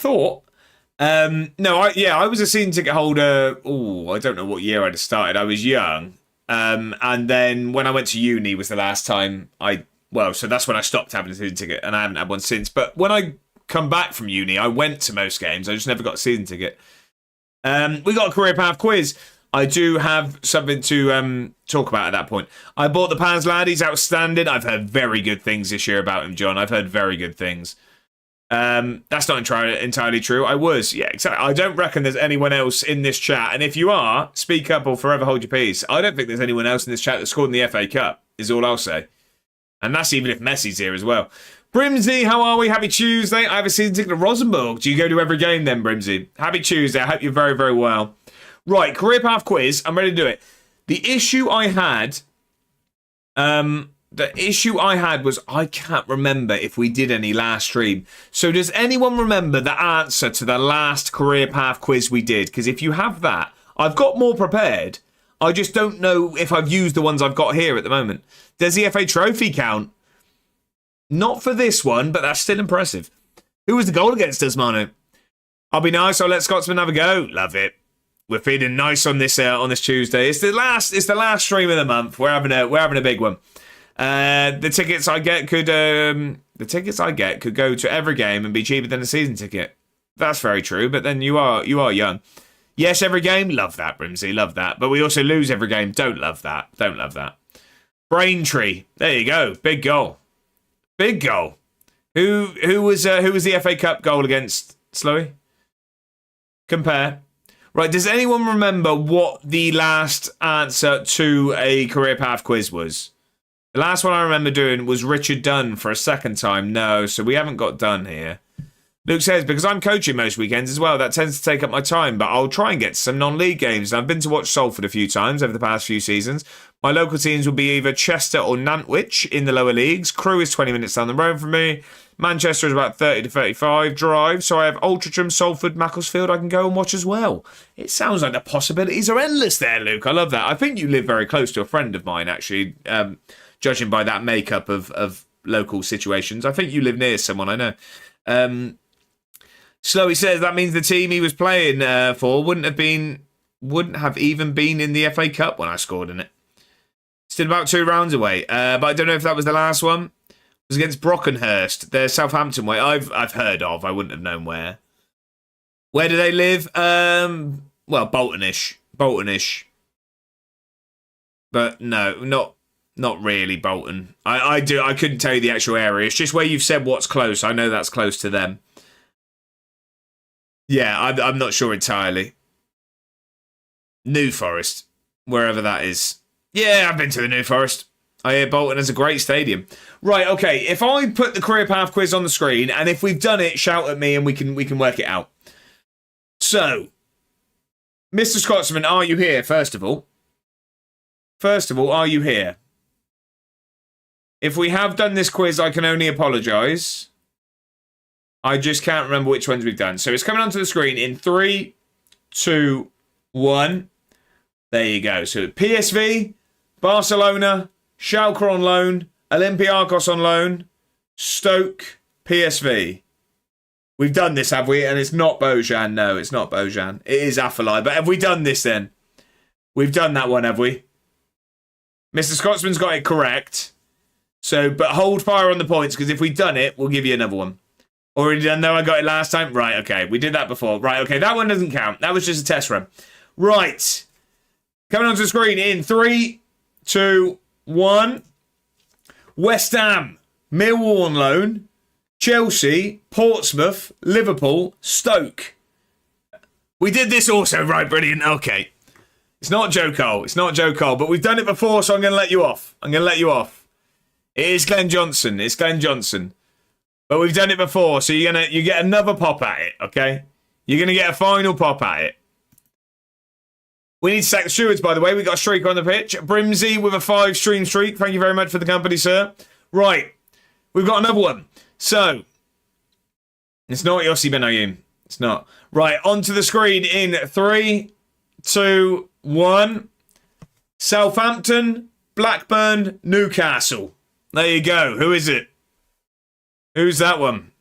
I was a season ticket holder. Oh, I don't know what year I'd started. I was young. And then when I went to uni was the last time so that's when I stopped having a season ticket, and I haven't had one since. But when I come back from uni. I went to most games. I just never got a season ticket. We got a career path quiz. I do have something to talk about at that point. I bought the Pans lad. He's outstanding. I've heard very good things this year about him, John. I've heard very good things. That's not entirely true. Yeah, exactly. I don't reckon there's anyone else in this chat. And if you are, speak up or forever hold your peace. I don't think there's anyone else in this chat that scored in the FA Cup, is all I'll say. And that's even if Messi's here as well. Brimsy, how are we? Happy Tuesday. I have a season ticket to Rosenborg. Do you go to every game then, Brimsy? Happy Tuesday. I hope you're very, very well. Right, career path quiz. I'm ready to do it. The issue I had was I can't remember if we did any last stream. So does anyone remember the answer to the last career path quiz we did? Because if you have that, I've got more prepared. I just don't know if I've used the ones I've got here at the moment. Does the FA Trophy count? Not for this one, but that's still impressive. Who was the goal against us, Manu? I'll be nice. I'll let Scotsman have a go. Love it. We're feeling nice on this Tuesday. It's the last stream of the month. We're having a big one. The tickets I get could go to every game and be cheaper than a season ticket. That's very true. But then you are young. Yes, every game. Love that, Brimsy. Love that. But we also lose every game. Don't love that. Don't love that. Braintree. There you go. Big goal. Big goal. Who was the FA Cup goal against Slowy? Compare. Right, does anyone remember what the last answer to a career path quiz was? The last one I remember doing was Richard Dunn for a second time. No, so we haven't got Dunn here. Luke says, because I'm coaching most weekends as well, that tends to take up my time, but I'll try and get some non-league games. I've been to watch Salford a few times over the past few seasons. My local teams will be either Chester or Nantwich in the lower leagues. Crewe is 20 minutes down the road from me. Manchester is about 30 to 35 drive, so I have Altrincham, Salford, Macclesfield I can go and watch as well. It sounds like the possibilities are endless there, Luke. I love that. I think you live very close to a friend of mine, actually, judging by that makeup of local situations. I think you live near someone I know. Slowy says that means the team he was playing for wouldn't have even been in the FA Cup when I scored in it. Still about 2 rounds away, but I don't know if that was the last one. It was against Brockenhurst. They're Southampton way. I've heard of. I wouldn't have known where. Where do they live? Well, Boltonish. But no, not really Bolton. I couldn't tell you the actual area. It's just where you've said what's close. I know that's close to them. Yeah, I'm not sure entirely. New Forest, wherever that is. Yeah, I've been to the New Forest. I hear Bolton has a great stadium. Right, okay. If I put the career path quiz on the screen, and if we've done it, shout at me and we can work it out. So, Mr. Scotsman, are you here? First of all, are you here? If we have done this quiz, I can only apologise. I just can't remember which ones we've done. So it's coming onto the screen in 3, 2, 1. There you go. So PSV, Barcelona, Schalke on loan, Olympiacos on loan, Stoke, PSV. We've done this, have we? And it's not Bojan. No, it's not Bojan. It is Afellay. But have we done this then? We've done that one, have we? Mr. Scotsman's got it correct. So, but hold fire on the points, because if we've done it, we'll give you another one. Already done, though. I got it last time. Right, okay. We did that before. Right, okay. That one doesn't count. That was just a test run. Right. Coming onto the screen in 3, 2, 1. West Ham, Millwall on loan, Chelsea, Portsmouth, Liverpool, Stoke. We did this also, right? Brilliant. Okay. It's not Joe Cole. But we've done it before, so I'm going to let you off. It is Glenn Johnson. But we've done it before, so you get another pop at it, okay? You're going to get a final pop at it. We need to sack the stewards, by the way. We got a streak on the pitch. Brimsy with a 5-stream streak. Thank you very much for the company, sir. Right. We've got another one. So, it's not Yossi Benayoun. It's not. Right, onto the screen in 3, 2, 1. Southampton, Blackburn, Newcastle. There you go. Who is it? Who's that one?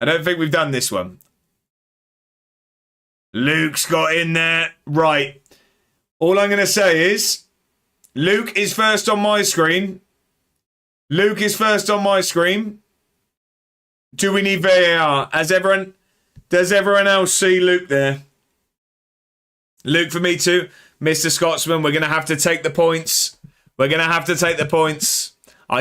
I don't think we've done this one. Luke's got in there. Right. All I'm going to say is, Luke is first on my screen. Do we need VAR? Does everyone else see Luke there? Luke for me too. Mr. Scotsman, we're going to have to take the points. I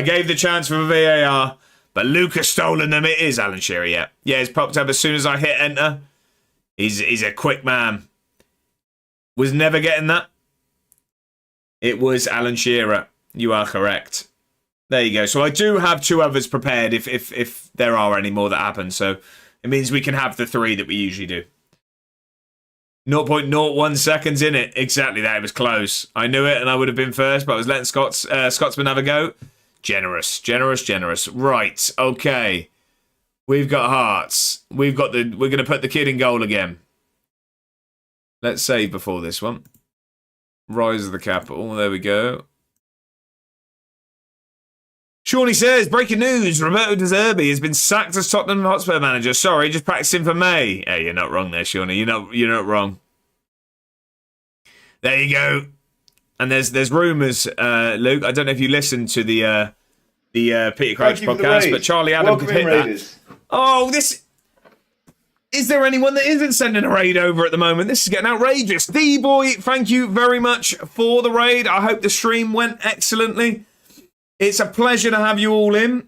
gave the chance for VAR, but Luke has stolen them. It is Alan Shearer, yeah. Yeah, it's popped up as soon as I hit enter. He's a quick man. Was never getting that. It was Alan Shearer. You are correct. There you go. So I do have 2 others prepared if there are any more that happen. So it means we can have the 3 that we usually do. 0.01 seconds in it. Exactly that. It was close. I knew it and I would have been first, but I was letting Scotsman have a go. Generous. Right. Okay. We've got hearts. We're going to put the kid in goal again. Let's save before this one. Rise of the Capital. There we go. Shawnee says, breaking news, Roberto De Zerbi has been sacked as Tottenham Hotspur manager. Sorry, just practicing for May. Hey, you're not wrong there, Shawnee. You're not wrong. There you go. And there's rumours, Luke. I don't know if you listened to the Peter Crouch podcast, but Charlie Adam could hit that. Oh, is there anyone that isn't sending a raid over at the moment? This is getting outrageous. D-Boy, thank you very much for the raid. I hope the stream went excellently. It's a pleasure to have you all in.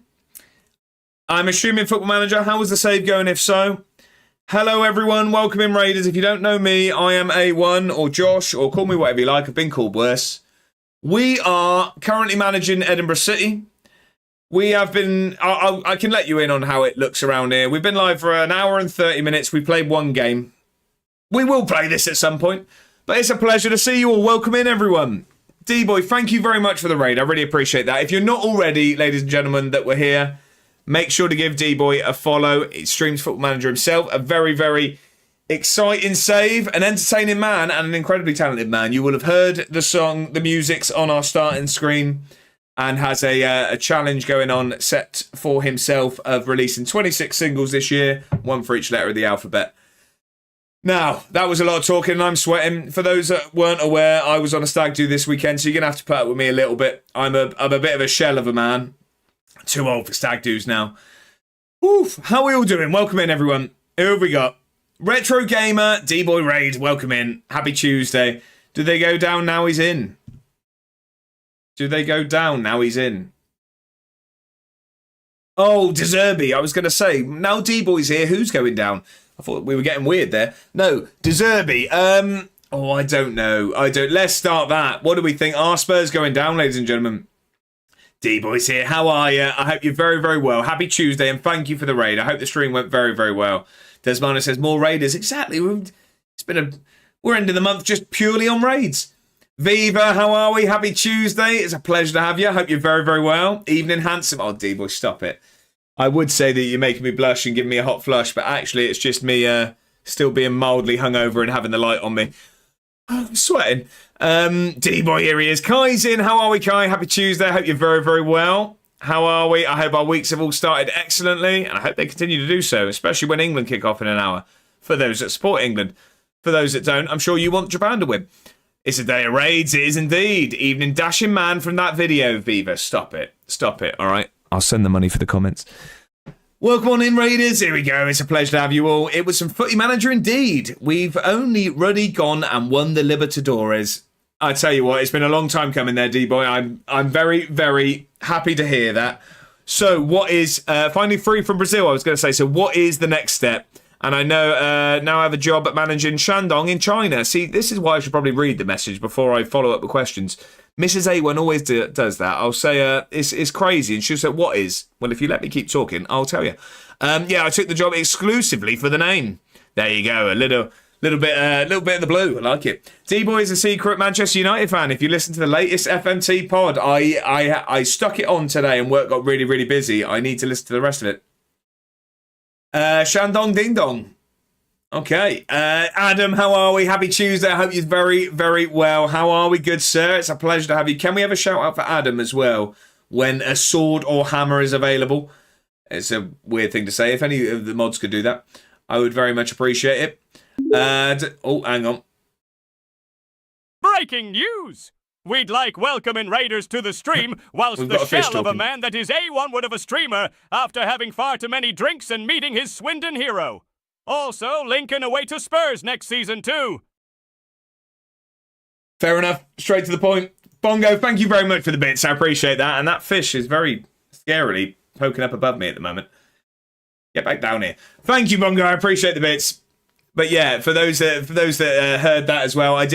I'm assuming Football Manager. How was the save going, if so? Hello, everyone. Welcome in, Raiders. If you don't know me, I am A1 or Josh, or call me whatever you like. I've been called worse. We are currently managing Edinburgh City. We have been... I can let you in on how it looks around here. We've been live for an hour and 30 minutes. We played 1 game. We will play this at some point. But it's a pleasure to see you all. Welcome in, everyone. D-Boy, thank you very much for the raid. I really appreciate that. If you're not already, ladies and gentlemen, that were here, make sure to give D-Boy a follow. It streams Football Manager himself. A very, very exciting save. An entertaining man and an incredibly talented man. You will have heard the song, the music's on our starting screen, and has a challenge going on set for himself of releasing 26 singles this year, 1 for each letter of the alphabet. Now, that was a lot of talking and I'm sweating. For those that weren't aware, I was on a stag do this weekend, so you're going to have to put up with me a little bit. I'm a bit of a shell of a man. Too old for stag do's now. Oof, how are we all doing? Welcome in, everyone. Who have we got? Retro Gamer, D-Boy Raid, welcome in. Happy Tuesday. Do they go down now he's in? Do they go down now he's in? Oh, De Zerbi, I was going to say. Now D-Boy's here, who's going down? I thought we were getting weird there. No, De Zerbi. I don't know. Let's start that. What do we think? Are Spurs going down, ladies and gentlemen? D-Boy's here. How are you? I hope you're very, very well. Happy Tuesday, and thank you for the raid. I hope the stream went very, very well. Desmana says, more raiders. Exactly. We're ending the month just purely on raids. Viva, how are we? Happy Tuesday. It's a pleasure to have you. I hope you're very, very well. Evening, handsome. Oh, D-Boy, stop it. I would say that you're making me blush and giving me a hot flush, but actually it's just me still being mildly hungover and having the light on me. I'm sweating. D-Boy, here he is. Kai's in. How are we, Kai? Happy Tuesday. I hope you're very, very well. How are we? I hope our weeks have all started excellently, and I hope they continue to do so, especially when England kick off in an hour. For those that support England. For those that don't, I'm sure you want Japan to win. It's a day of raids. It is indeed. Evening dashing man from that video, Viva. Stop it. Stop it, all right? I'll send the money for the comments. Welcome on in, Raiders. Here we go. It's a pleasure to have you all. It was some footy manager indeed. We've only ruddy gone and won the Libertadores. I tell you what, it's been a long time coming there, D-Boy. I'm very, very happy to hear that. So what is, finally free from Brazil, I was going to say. So what is the next step? And I know now I have a job at managing Shandong in China. See, this is why I should probably read the message before I follow up with questions. Mrs. A1 always does that. I'll say, it's crazy. And she'll say, what is? Well, if you let me keep talking, I'll tell you. Yeah, I took the job exclusively for the name. There you go. A little bit of the blue. I like it. D-Boy is a secret Manchester United fan. If you listen to the latest FMT pod, I stuck it on today and work got really, really busy. I need to listen to the rest of it. Shandong Ding Dong. Okay. Adam, how are we? Happy Tuesday. I hope you're very, very well. How are we? Good, sir. It's a pleasure to have you. Can we have a shout out for Adam as well when a sword or hammer is available? It's a weird thing to say. If any of the mods could do that, I would very much appreciate it. Oh, hang on. Breaking news! We'd like welcoming raiders to the stream, whilst We've the got a fish shell of a talking. man that is A1 word of a streamer after having far too many drinks and meeting his Swindon hero. Also, Lincoln away to Spurs next season too. Fair enough. Straight to the point. Bongo, thank you very much for the bits. I appreciate that. And that fish is very scarily poking up above me at the moment. Get back down here. Thank you, Bongo. I appreciate the bits. But yeah, for those that heard that as well, I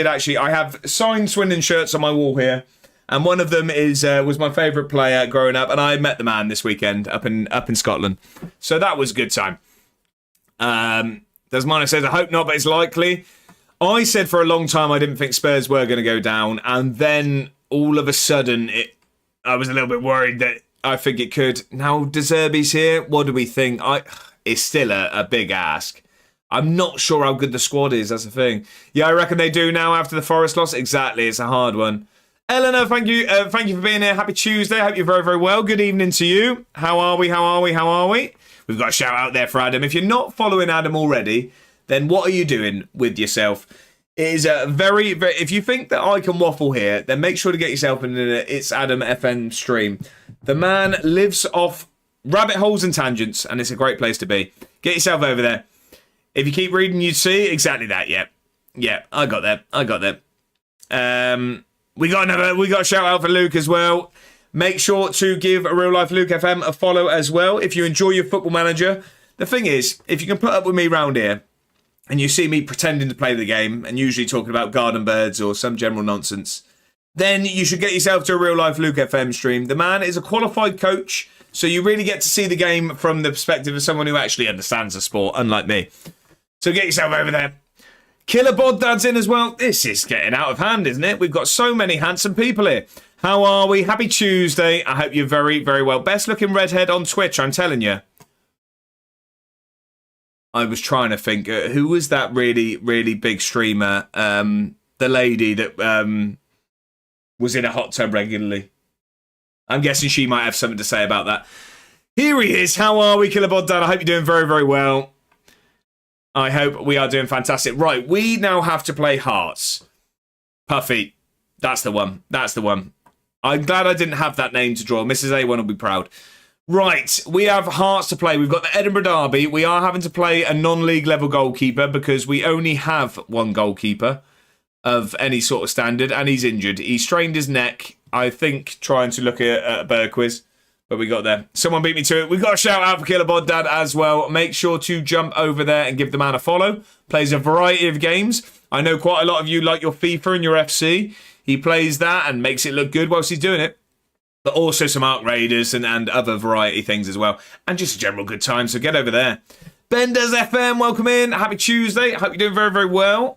have signed Swindon shirts on my wall here, and one of them was my favourite player growing up, and I met the man this weekend up in Scotland, so that was a good time. Desmana says, I hope not, but it's likely. I said for a long time I didn't think Spurs were going to go down, and then all of a sudden I was a little bit worried that I think it could. Now De Zerbi's here. What do we think? It's still a big ask. I'm not sure how good the squad is, that's the thing. Yeah, I reckon they do now after the Forest loss. Exactly, it's a hard one. Eleanor, thank you for being here. Happy Tuesday. I hope you're very, very well. Good evening to you. How are we? We've got a shout out there for Adam. If you're not following Adam already, then what are you doing with yourself? It is a very, very... If you think that I can waffle here, then make sure to get yourself in an It's Adam FM stream. The man lives off rabbit holes and tangents, and it's a great place to be. Get yourself over there. If you keep reading, you'd see exactly that. Yeah, I got that. We got a shout out for Luke as well. Make sure to give a Real Life Luke FM a follow as well if you enjoy your Football Manager. The thing is, if you can put up with me round here and you see me pretending to play the game and usually talking about garden birds or some general nonsense, then you should get yourself to a Real Life Luke FM stream. The man is a qualified coach, so you really get to see the game from the perspective of someone who actually understands the sport, unlike me. So get yourself over there. Killer Bod Dad's in as well. This is getting out of hand, isn't it? We've got so many handsome people here. How are we? Happy Tuesday. I hope you're very, very well. Best looking redhead on Twitch, I'm telling you. I was trying to think, who was that really, really big streamer? The lady that was in a hot tub regularly. I'm guessing she might have something to say about that. Here he is. How are we, Killer Bod Dad? I hope you're doing very, very well. I hope we are doing fantastic. Right, we now have to play Hearts. Puffy. That's the one. I'm glad I didn't have that name to draw. Mrs. A1 will be proud. Right, we have Hearts to play. We've got the Edinburgh Derby. We are having to play a non-league level goalkeeper because we only have one goalkeeper of any sort of standard, and he's injured. He strained his neck, I think, trying to look at a bird quiz. But we got there. Someone beat me to it. We've got a shout out for Killer Bod Dad as well. Make sure to jump over there and give the man a follow. Plays a variety of games. I know quite a lot of you like your FIFA and your FC. He plays that and makes it look good whilst he's doing it. But also some Ark Raiders and other variety things as well. And just a general good time, so get over there. Ben Does FM, welcome in. Happy Tuesday. I hope you're doing very, very well.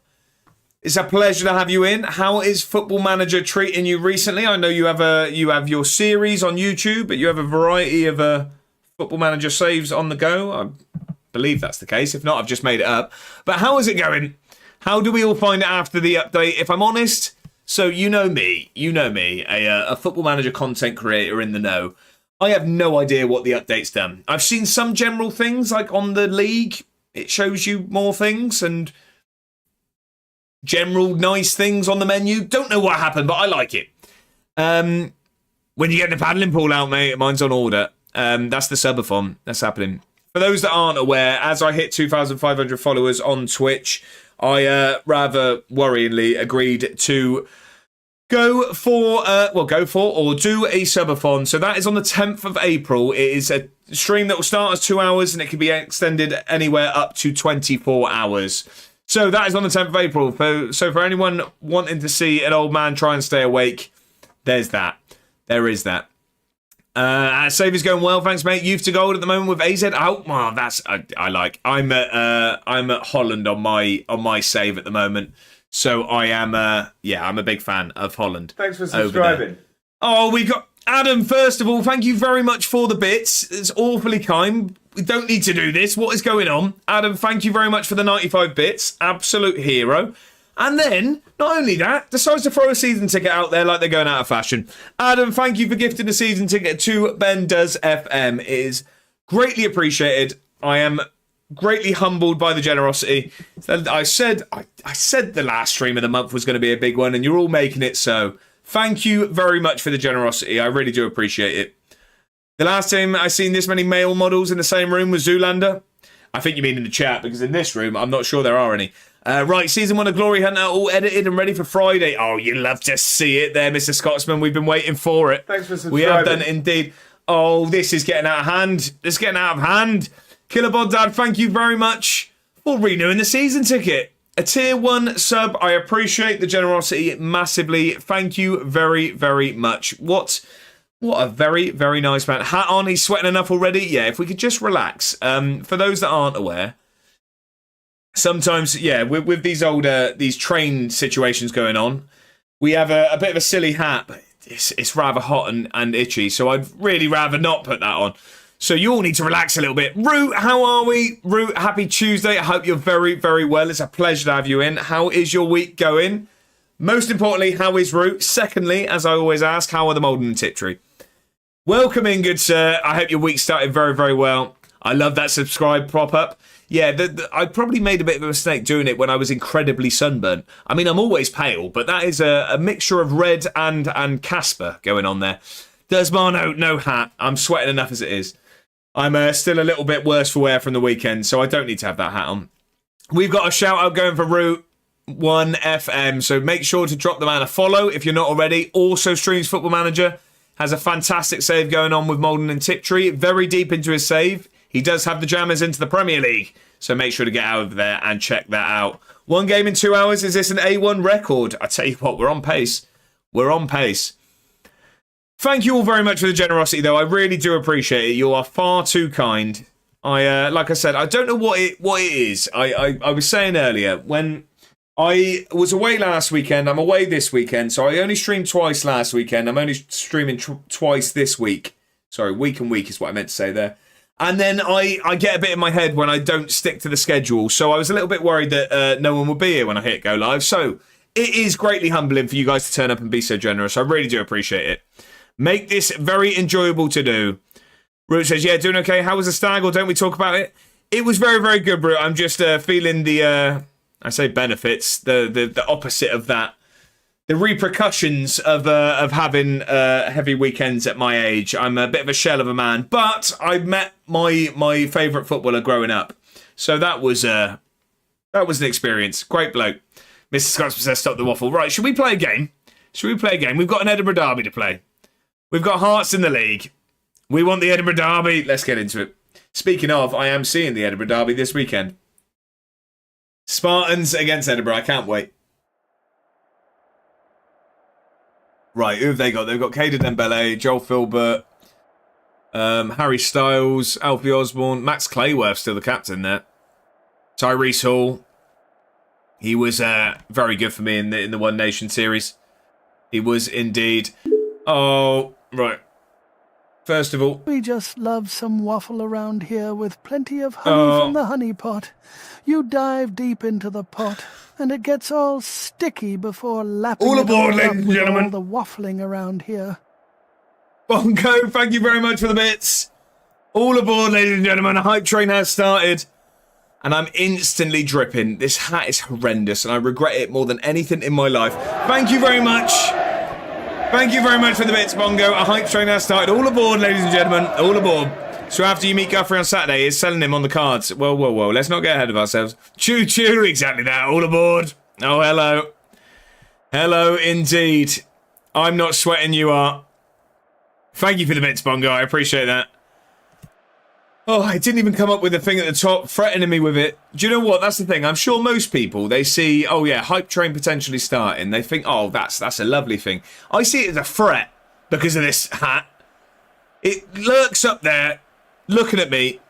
It's a pleasure to have you in. How is Football Manager treating you recently? I know you have your series on YouTube, but you have a variety of Football Manager saves on the go. I believe that's the case. If not, I've just made it up. But how is it going? How do we all find it after the update? If I'm honest, so you know me, a Football Manager content creator in the know. I have no idea what the update's done. I've seen some general things, like on the league, it shows you more things and general nice things on the menu. Don't know what happened, but I like it. When you get the paddling pool out, mate, mine's on order. That's the subathon. That's happening. For those that aren't aware, as I hit 2,500 followers on Twitch, I rather worryingly agreed to go for or do a subathon. So that is on the 10th of April. It is a stream that will start as 2 hours and it can be extended anywhere up to 24 hours. So that is on the 10th of April. So for anyone wanting to see an old man try and stay awake, there's that. There is that. Save is going well, thanks, mate. Youth to gold at the moment with AZ out. Oh, that's I like. I'm at Holland on my save at the moment. So I am I'm a big fan of Holland. Thanks for subscribing. Oh, we got Adam. First of all, thank you very much for the bits. It's awfully kind. We don't need to do this. What is going on? Adam, thank you very much for the 95 bits. Absolute hero. And then, not only that, decides to throw a season ticket out there like they're going out of fashion. Adam, thank you for gifting a season ticket to Ben Does FM. It is greatly appreciated. I am greatly humbled by the generosity. I said the last stream of the month was going to be a big one, and you're all making it so. Thank you very much for the generosity. I really do appreciate it. The last time I seen this many male models in the same room was Zoolander. I think you mean in the chat, because in this room, I'm not sure there are any. Right, season 1 of Glory Hunter, all edited and ready for Friday. Oh, you love to see it there, Mr. Scotsman. We've been waiting for it. Thanks for subscribing. We have done it indeed. Oh, this is getting out of hand. It's getting out of hand. Killerbod Dad, thank you very much for renewing the season ticket. A tier 1 sub. I appreciate the generosity massively. Thank you very, very much. What a very, very nice man. Hat on, he's sweating enough already. Yeah, if we could just relax. For those that aren't aware, sometimes, yeah, with these train situations going on, we have a bit of a silly hat, but it's rather hot and itchy, so I'd really rather not put that on. So you all need to relax a little bit. Root, how are we? Root, happy Tuesday. I hope you're very, very well. It's a pleasure to have you in. How is your week going? Most importantly, how is Root? Secondly, as I always ask, how are the Malden and Tiptree? Welcome in, good sir. I hope your week started very, very well. I love that subscribe pop-up. Yeah, I probably made a bit of a mistake doing it when I was incredibly sunburnt. I mean, I'm always pale, but that is a mixture of red and Casper going on there. Desmano, no hat. I'm sweating enough as it is. I'm still a little bit worse for wear from the weekend, so I don't need to have that hat on. We've got a shout-out going for Root 1 FM, so make sure to drop the man a follow if you're not already. Also, Streams Football Manager has a fantastic save going on with Malden and Tiptree. Very deep into his save. He does have the Jammers into the Premier League, so make sure to get over there and check that out. 1 game in 2 hours. Is this an A1 record? I tell you what, we're on pace. We're on pace. Thank you all very much for the generosity, though. I really do appreciate it. You are far too kind. Like I said, I don't know what it is. I was saying earlier, when I was away last weekend, I'm away this weekend, so I only streamed twice last weekend. I'm only streaming twice this week. Sorry, week and week is what I meant to say there. And then I get a bit in my head when I don't stick to the schedule. So I was a little bit worried that no one would be here when I hit go live. So it is greatly humbling for you guys to turn up and be so generous. I really do appreciate it. Make this very enjoyable to do. Root says, yeah, doing okay. How was the stag, or don't we talk about it? It was very, very good, Root. I'm just feeling the, I say benefits, the opposite of that. The repercussions of having heavy weekends at my age. I'm a bit of a shell of a man, but I met my favourite footballer growing up. So that was an experience. Great bloke. Mr. Scotsman says, stop the waffle. Right, should we play a game? We've got an Edinburgh Derby to play. We've got Hearts in the league. We want the Edinburgh Derby. Let's get into it. Speaking of, I am seeing the Edinburgh Derby this weekend. Spartans against Edinburgh. I can't wait. Right, who have they got? They've got Caden Dembele, Joel Filbert, Harry Styles, Alfie Osborne, Max Clayworth, still the captain there. Tyrese Hall. He was very good for me in the One Nation series. He was indeed. Oh, right. First of all, we just love some waffle around here with plenty of honey from the honey pot. You dive deep into the pot, and it gets all sticky before lapping all aboard, ladies and with gentlemen. all the waffling around here. Bongo, thank you very much for the bits. All aboard, ladies and gentlemen. A hype train has started, and I'm instantly dripping. This hat is horrendous, and I regret it more than anything in my life. Thank you very much. Thank you very much for the bits, Bongo. A hype train has started. All aboard, ladies and gentlemen. All aboard. So after you meet Guthrie on Saturday, is selling him on the cards. Whoa, whoa, whoa. Let's not get ahead of ourselves. Choo choo, exactly that. All aboard. Oh, hello. Hello, indeed. I'm not sweating, you are. Thank you for the bits, Bongo. I appreciate that. Oh, I didn't even come up with the thing at the top, threatening me with it. Do you know what? That's the thing. I'm sure most people, they see, oh yeah, hype train potentially starting. They think, oh, that's a lovely thing. I see it as a threat because of this hat. It lurks up there, looking at me.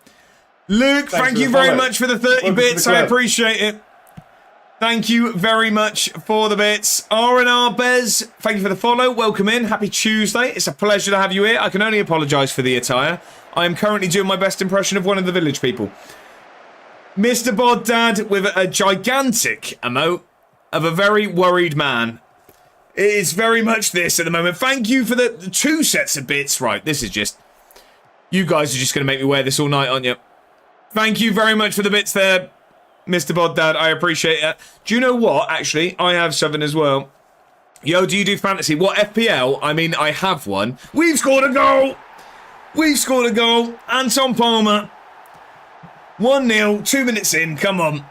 Luke, thank you very much for the 30 bits. I appreciate it. Thank you very much for the bits. R&R Bez, thank you for the follow. Welcome in. Happy Tuesday. It's a pleasure to have you here. I can only apologise for the attire. I am currently doing my best impression of one of the village people. Mr. Bod Dad with a gigantic emote of a very worried man. It is very much this at the moment. Thank you for the 2 sets of bits. Right, this is just... You guys are just going to make me wear this all night, aren't you? Thank you very much for the bits there, Mr. Bod Dad. I appreciate it. Do you know what, actually? I have something as well. Yo, do you do fantasy? What, FPL? I mean, I have one. We've scored a goal! We've scored a goal. Anton Palmer. 1-0, 2 minutes in. Come on.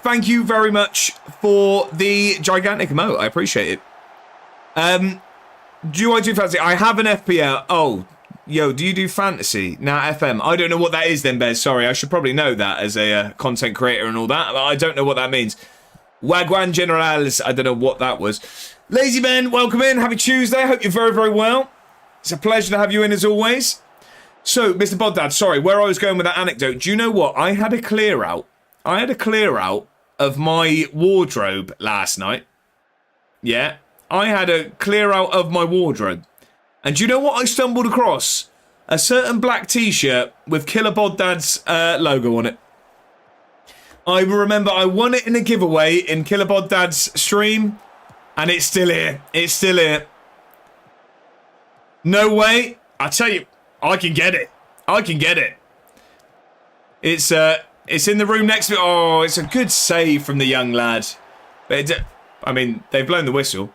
Thank you very much for the gigantic emote. I appreciate it. Do I do fantasy? I have an FPL. Oh, yo, do you do fantasy? Now, FM. I don't know what that is then, Bez. Sorry, I should probably know that as a content creator and all that. But I don't know what that means. Wagwan Generals. I don't know what that was. Lazy Ben, welcome in. Happy Tuesday. Hope you're very, very well. It's a pleasure to have you in as always. So, Mr. Boddad, sorry, where I was going with that anecdote. Do you know what? I had a clear out. Of my wardrobe last night. Yeah. I had a clear out of my wardrobe. And do you know what I stumbled across? A certain black t-shirt with Killer Boddad's logo on it. I remember I won it in a giveaway in Killer Boddad's stream. And it's still here. It's still here. No way. I tell you, I can get it. I can get it. It's in the room next to me. Oh, it's a good save from the young lad. But I mean, they've blown the whistle.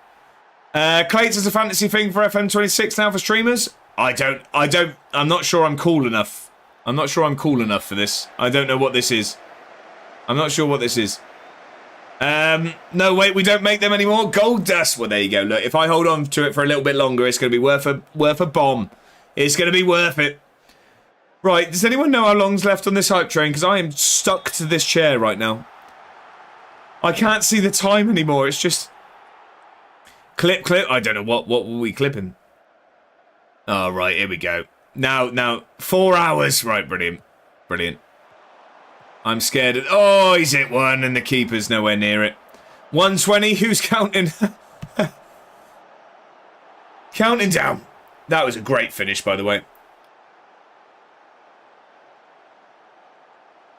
Clates is a fantasy thing for FM26 now for streamers. I'm not sure I'm cool enough. I'm not sure I'm cool enough for this. I don't know what this is. I'm not sure what this is. No, wait, we don't make them anymore. Gold dust. Well, there you go. Look, if I hold on to it for a little bit longer, it's going to be worth a bomb. It's going to be worth it. Right, does anyone know how long's left on this hype train? Because I am stuck to this chair right now. I can't see the time anymore. It's just... Clip. I don't know, what were we clipping? Oh, right, here we go. Now, 4 hours. Right, brilliant. Brilliant. I'm scared of... Oh, he's hit one and the keeper's nowhere near it. 120, who's counting? Counting down. That was a great finish, by the way.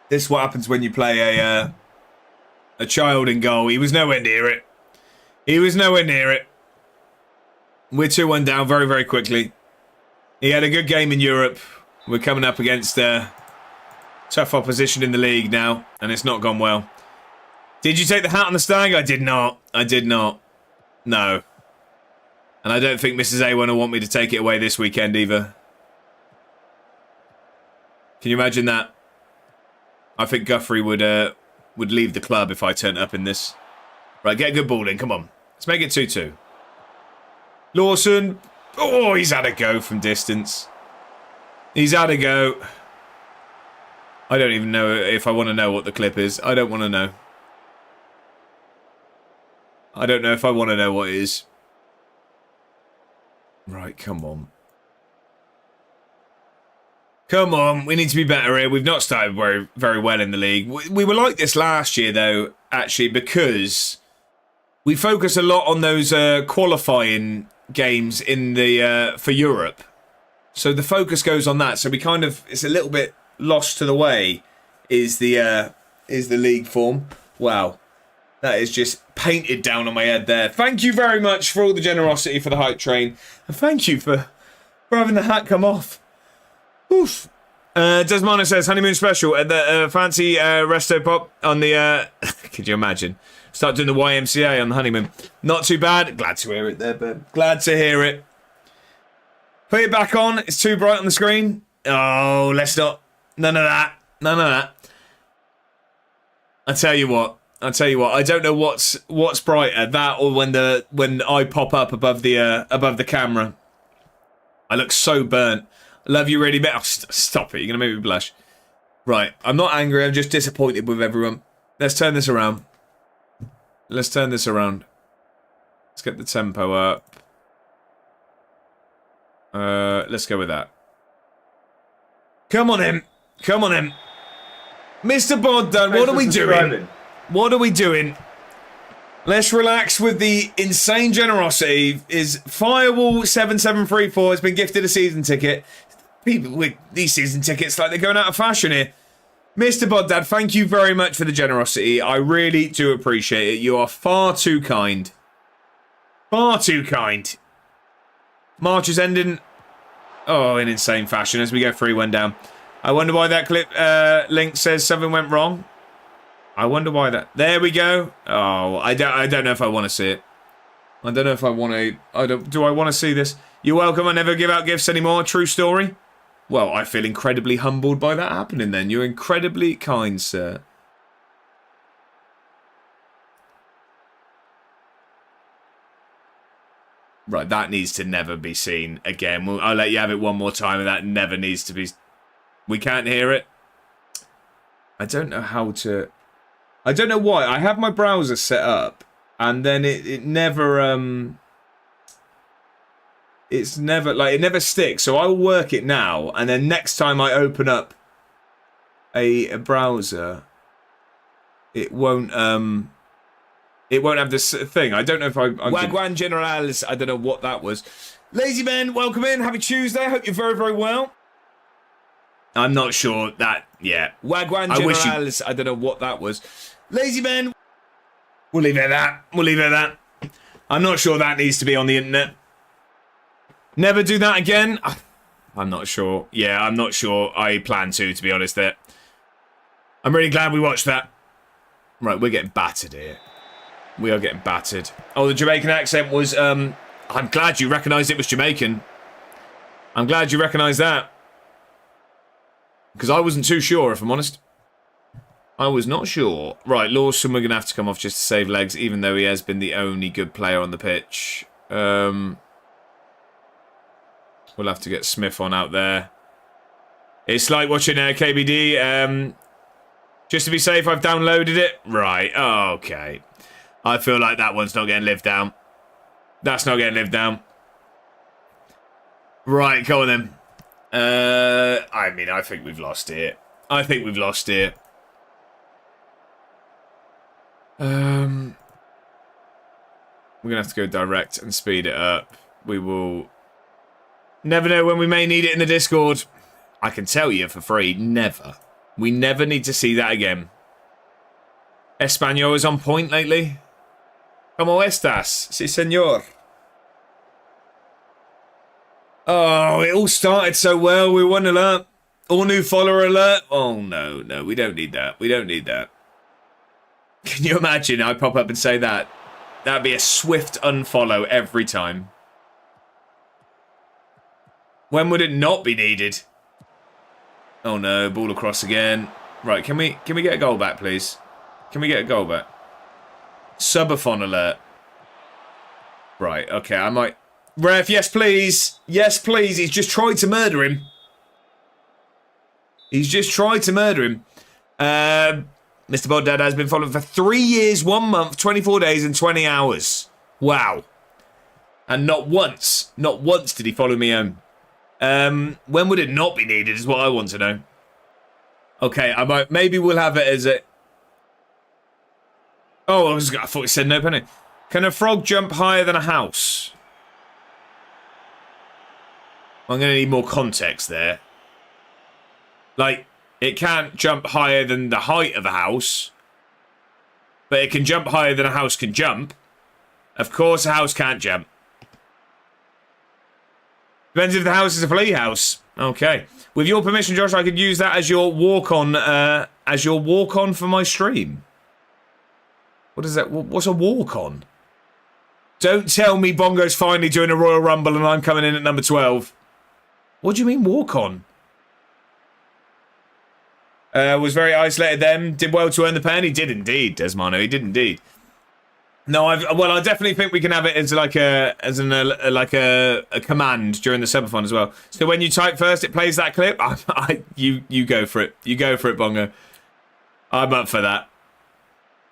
This is what happens when you play a child in goal. He was nowhere near it. He was nowhere near it. We're 2-1 down very, very quickly. He had a good game in Europe. We're coming up against tough opposition in the league now, and it's not gone well. Did you take the hat on the stag? I did not. I did not. No. And I don't think Mrs. A1 will want me to take it away this weekend either. Can you imagine that? I think Guthrie would leave the club if I turned up in this. Right, get a good ball in. Come on. Let's make it 2-2. Lawson. Oh, he's had a go from distance. He's had a go. I don't even know if I want to know what the clip is. I don't want to know. I don't know if I want to know what it is. Right, come on. Come on, we need to be better here. We've not started very, very well in the league. We were like this last year, though, actually, because we focus a lot on those qualifying games in the for Europe. So the focus goes on that. So we kind of, it's a little bit lost to the way is the league form. Wow. That is just painted down on my head there. Thank you very much for all the generosity for the hype train. And thank you for having the hat come off. Oof. Desmona says, honeymoon special at the fancy resto pop on the... could you imagine? Start doing the YMCA on the honeymoon. Not too bad. Glad to hear it there, but glad to hear it. Put it back on. It's too bright on the screen. Oh, let's not... None of that. None of that. I tell you what. I don't know what's brighter, that or when I pop up above the camera. I look so burnt. I love you really bad. Oh, stop it. You're going to make me blush. Right. I'm not angry. I'm just disappointed with everyone. Let's turn this around. Let's turn this around. Let's get the tempo up. Let's go with that. Come on in. Come on in. Mr. Bodden, what are we doing? What are we doing? Let's relax with the insane generosity. Is Firewall7734 has been gifted a season ticket. People with these season tickets, like they're going out of fashion here. Mr. Boddad, thank you very much for the generosity. I really do appreciate it. You are far too kind. Far too kind. March is ending, in insane fashion as we go 3-1 down. I wonder why that clip link says something went wrong. I wonder why that... There we go. Oh, I don't know if I want to see it. I don't know if I want to... Do I want to see this? You're welcome. I never give out gifts anymore. True story. Well, I feel incredibly humbled by that happening then. You're incredibly kind, sir. Right, that needs to never be seen again. I'll let you have it one more time, and that never needs to be... We can't hear it. I don't know how to... I don't know why. I have my browser set up, and then it never... It's never... Like, it never sticks. So I'll work it now, and then next time I open up a browser, it won't... It won't have this thing. I don't know if Wagwan Generals. I don't know what that was. Lazy Men, welcome in. Happy Tuesday. Hope you're very, very well. I'm not sure that... Yeah. Wagwan Generals. I don't know what that was. Lazy Men. We'll leave it at that. We'll leave it at that. I'm not sure that needs to be on the internet. Never do that again. I'm not sure. Yeah, I'm not sure I plan to be honest there. I'm really glad we watched that. Right, we're getting battered here. We are getting battered. Oh, the Jamaican accent was... I'm glad you recognised it was Jamaican. I'm glad you recognised that. Because I wasn't too sure, if I'm honest. I was not sure. Right, Lawson, we're going to have to come off just to save legs, even though he has been the only good player on the pitch. We'll have to get Smith on out there. It's like watching KBD. Just to be safe, I've downloaded it. Right, okay. I feel like that one's not getting lived down. That's not getting lived down. Right, go on then. I mean, I think we've lost it. I think we've lost it. We're going to have to go direct and speed it up. We will never know when we may need it in the Discord. I can tell you for free, never. We never need to see that again. Espanol is on point lately. ¿Cómo estás? Sí, señor. Oh, it all started so well. We won alert. All new follower alert. Oh, no, no. We don't need that. We don't need that. Can you imagine I pop up and say that? That'd be a swift unfollow every time. When would it not be needed? Oh, no. Ball across again. Right, can we get a goal back, please? Can we get a goal back? Subathon alert. Right, okay, I might... Ref, yes please. Yes please, he's just tried to murder him. He's just tried to murder him. Mr. Boddad has been followed for 3 years, 1 month, 24 days and 20 hours. Wow. And not once did he follow me home. When would it not be needed is what I want to know. Okay, maybe we'll have it as a... Oh, I thought it said no penny. Can a frog jump higher than a house? I'm going to need more context there. Like, it can't jump higher than the height of a house. But it can jump higher than a house can jump. Of course a house can't jump. Depends if the house is a flea house. Okay. With your permission, Josh, I could use that as your walk-on for my stream. What is that? What's a walk-on? Don't tell me Bongo's finally doing a Royal Rumble and I'm coming in at number 12. What do you mean walk-on? Was very isolated then. Did well to earn the pen. He did indeed, Desmano. He did indeed. No, I definitely think we can have it as like a command during the subathon as well. So when you type first, it plays that clip. You go for it. You go for it, Bongo. I'm up for that.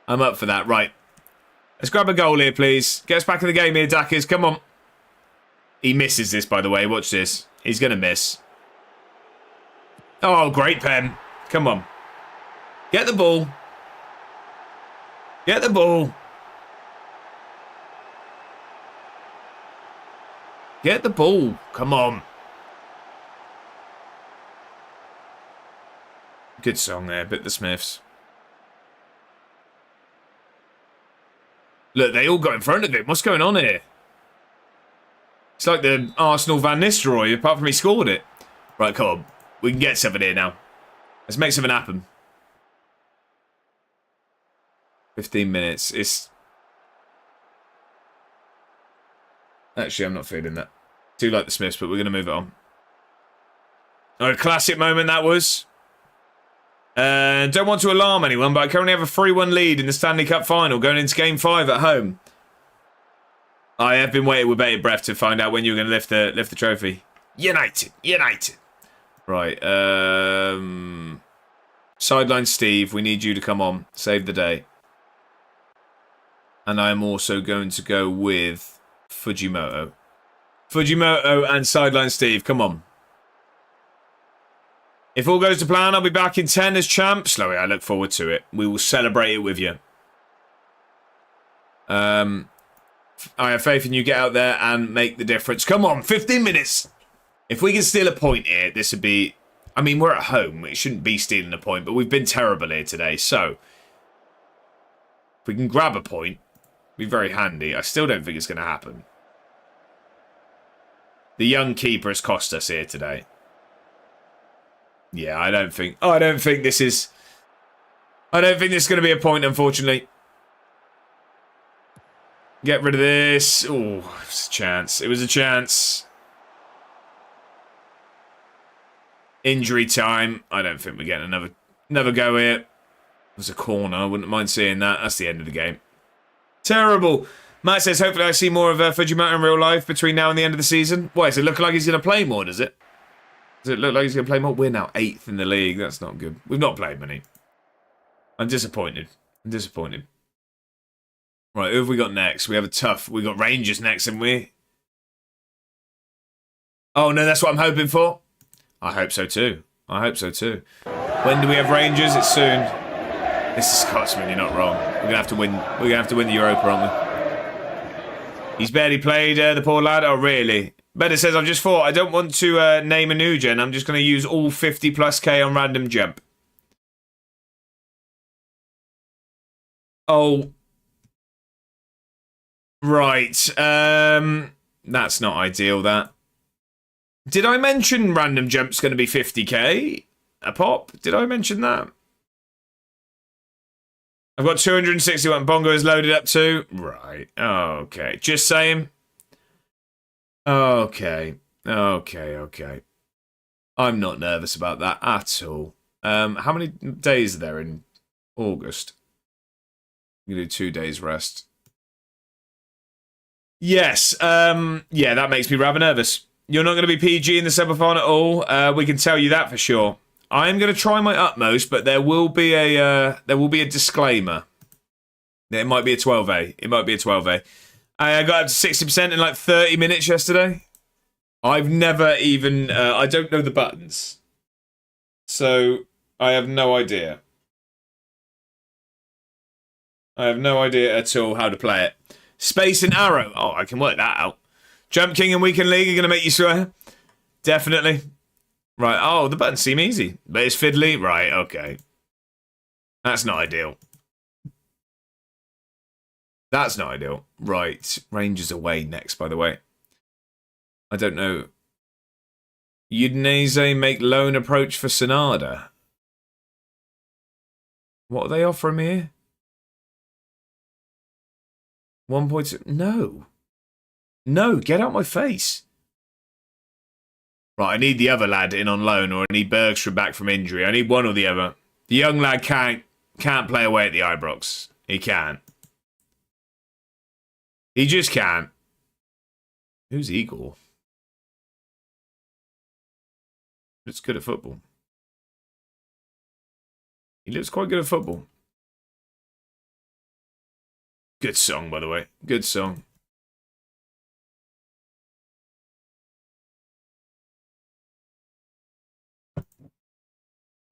I'm up for that. Right. Let's grab a goal here, please. Get us back in the game here, Dackers. Come on. He misses this, by the way. Watch this. He's going to miss. Oh, great pen. Come on. Get the ball. Get the ball. Get the ball. Come on. Good song there. Bit the Smiths. Look, they all got in front of him. What's going on here? It's like the Arsenal Van Nistelrooy, apart from he scored it. Right, come on. We can get something here now. Let's make something happen. 15 minutes. It's... Actually, I'm not feeling that. Do like the Smiths, but we're going to move it on. A classic moment that was. Don't want to alarm anyone, but I currently have a 3-1 lead in the Stanley Cup final going into Game 5 at home. I have been waiting with bated breath to find out when you were going to lift the trophy. United. Right. Sideline Steve, we need you to come on. Save the day. And I am also going to go with Fujimoto. Fujimoto and Sideline Steve, come on. If all goes to plan, I'll be back in 10 as champ. Slowly, I look forward to it. We will celebrate it with you. I have faith in you. Get out there and make the difference. Come on, 15 minutes. If we can steal a point here, this would be... I mean, we're at home. It shouldn't be stealing a point, but we've been terrible here today. So, if we can grab a point, it'd be very handy. I still don't think it's going to happen. The young keeper has cost us here today. Yeah, I don't think this is going to be a point, unfortunately. Get rid of this. Oh, it was a chance. It was a chance. Injury time. I don't think we're getting another go here. It was a corner. I wouldn't mind seeing that. That's the end of the game. Terrible. Matt says, hopefully I see more of Fujimoto in real life between now and the end of the season. Why, does it look like he's going to play more, does it? Does it look like he's going to play more? We're now 8th in the league. That's not good. We've not played many. I'm disappointed. Right, who have we got next? We got Rangers next, haven't we? Oh, no, that's what I'm hoping for. I hope so too. When do we have Rangers? It's soon. This is Scotsman, you're not wrong. We're going to have to win. We're going to have to win the Europa, aren't we? He's barely played, the poor lad. Oh, really? Better says, I've just thought, I don't want to name a new gen. I'm just going to use all 50 plus K on random jump. Oh. Right. That's not ideal, that. Did I mention random jump's going to be 50k a pop? Did I mention that? I've got 261. Bongo is loaded up too. Right. Okay. Just saying. Okay. I'm not nervous about that at all. How many days are there in August? You can do 2 days rest. Yes. Yeah, that makes me rather nervous. You're not going to be PG in the semi-final at all. We can tell you that for sure. I am going to try my utmost, but there will be a disclaimer. It might be a 12A. I got up to 60% in like 30 minutes yesterday. I've never even... I don't know the buttons. So, I have no idea. I have no idea at all how to play it. Space and arrow. Oh, I can work that out. Jump King and Weekend League are going to make you swear. Definitely. Right. Oh, the buttons seem easy. But it's fiddly. Right, okay. That's not ideal. Right. Rangers away next, by the way. I don't know. Udinese make loan approach for Sonada. What are they offering me here? 1.2. No, get out my face. Right, I need the other lad in on loan, or I need Bergstrom back from injury. I need one or the other. The young lad can't play away at the Ibrox. He can't. He just can't. Who's Igor? Looks good at football. He looks quite good at football. Good song, by the way. Good song.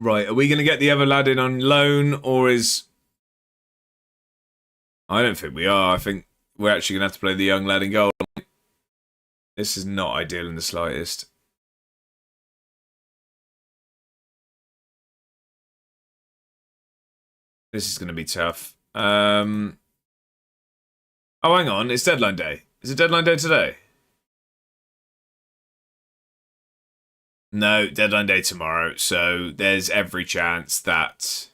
Right, are we going to get the other lad in on loan, or is... I don't think we are. I think we're actually going to have to play the young lad in goal. This is not ideal in the slightest. This is going to be tough. Oh, hang on. It's deadline day. Is it deadline day today? No, deadline day tomorrow. So there's every chance that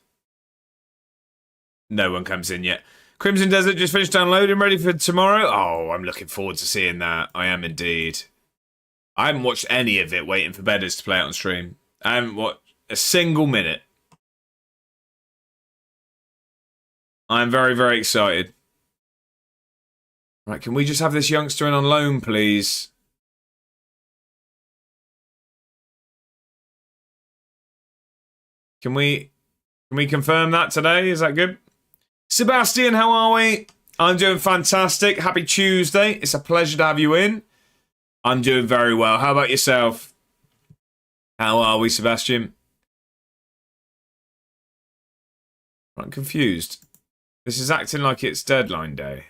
no one comes in yet. Crimson Desert just finished downloading, ready for tomorrow. Oh, I'm looking forward to seeing that. I am indeed. I haven't watched any of it waiting for bedders to play it on stream. I haven't watched a single minute. I'm very, very excited. Right, can we just have this youngster in on loan, please? Can we confirm that today? Is that good? Sebastian, how are we? I'm doing fantastic. Happy Tuesday. It's a pleasure to have you in. I'm doing very well. How about yourself? How are we, Sebastian? I'm confused. This is acting like it's deadline day.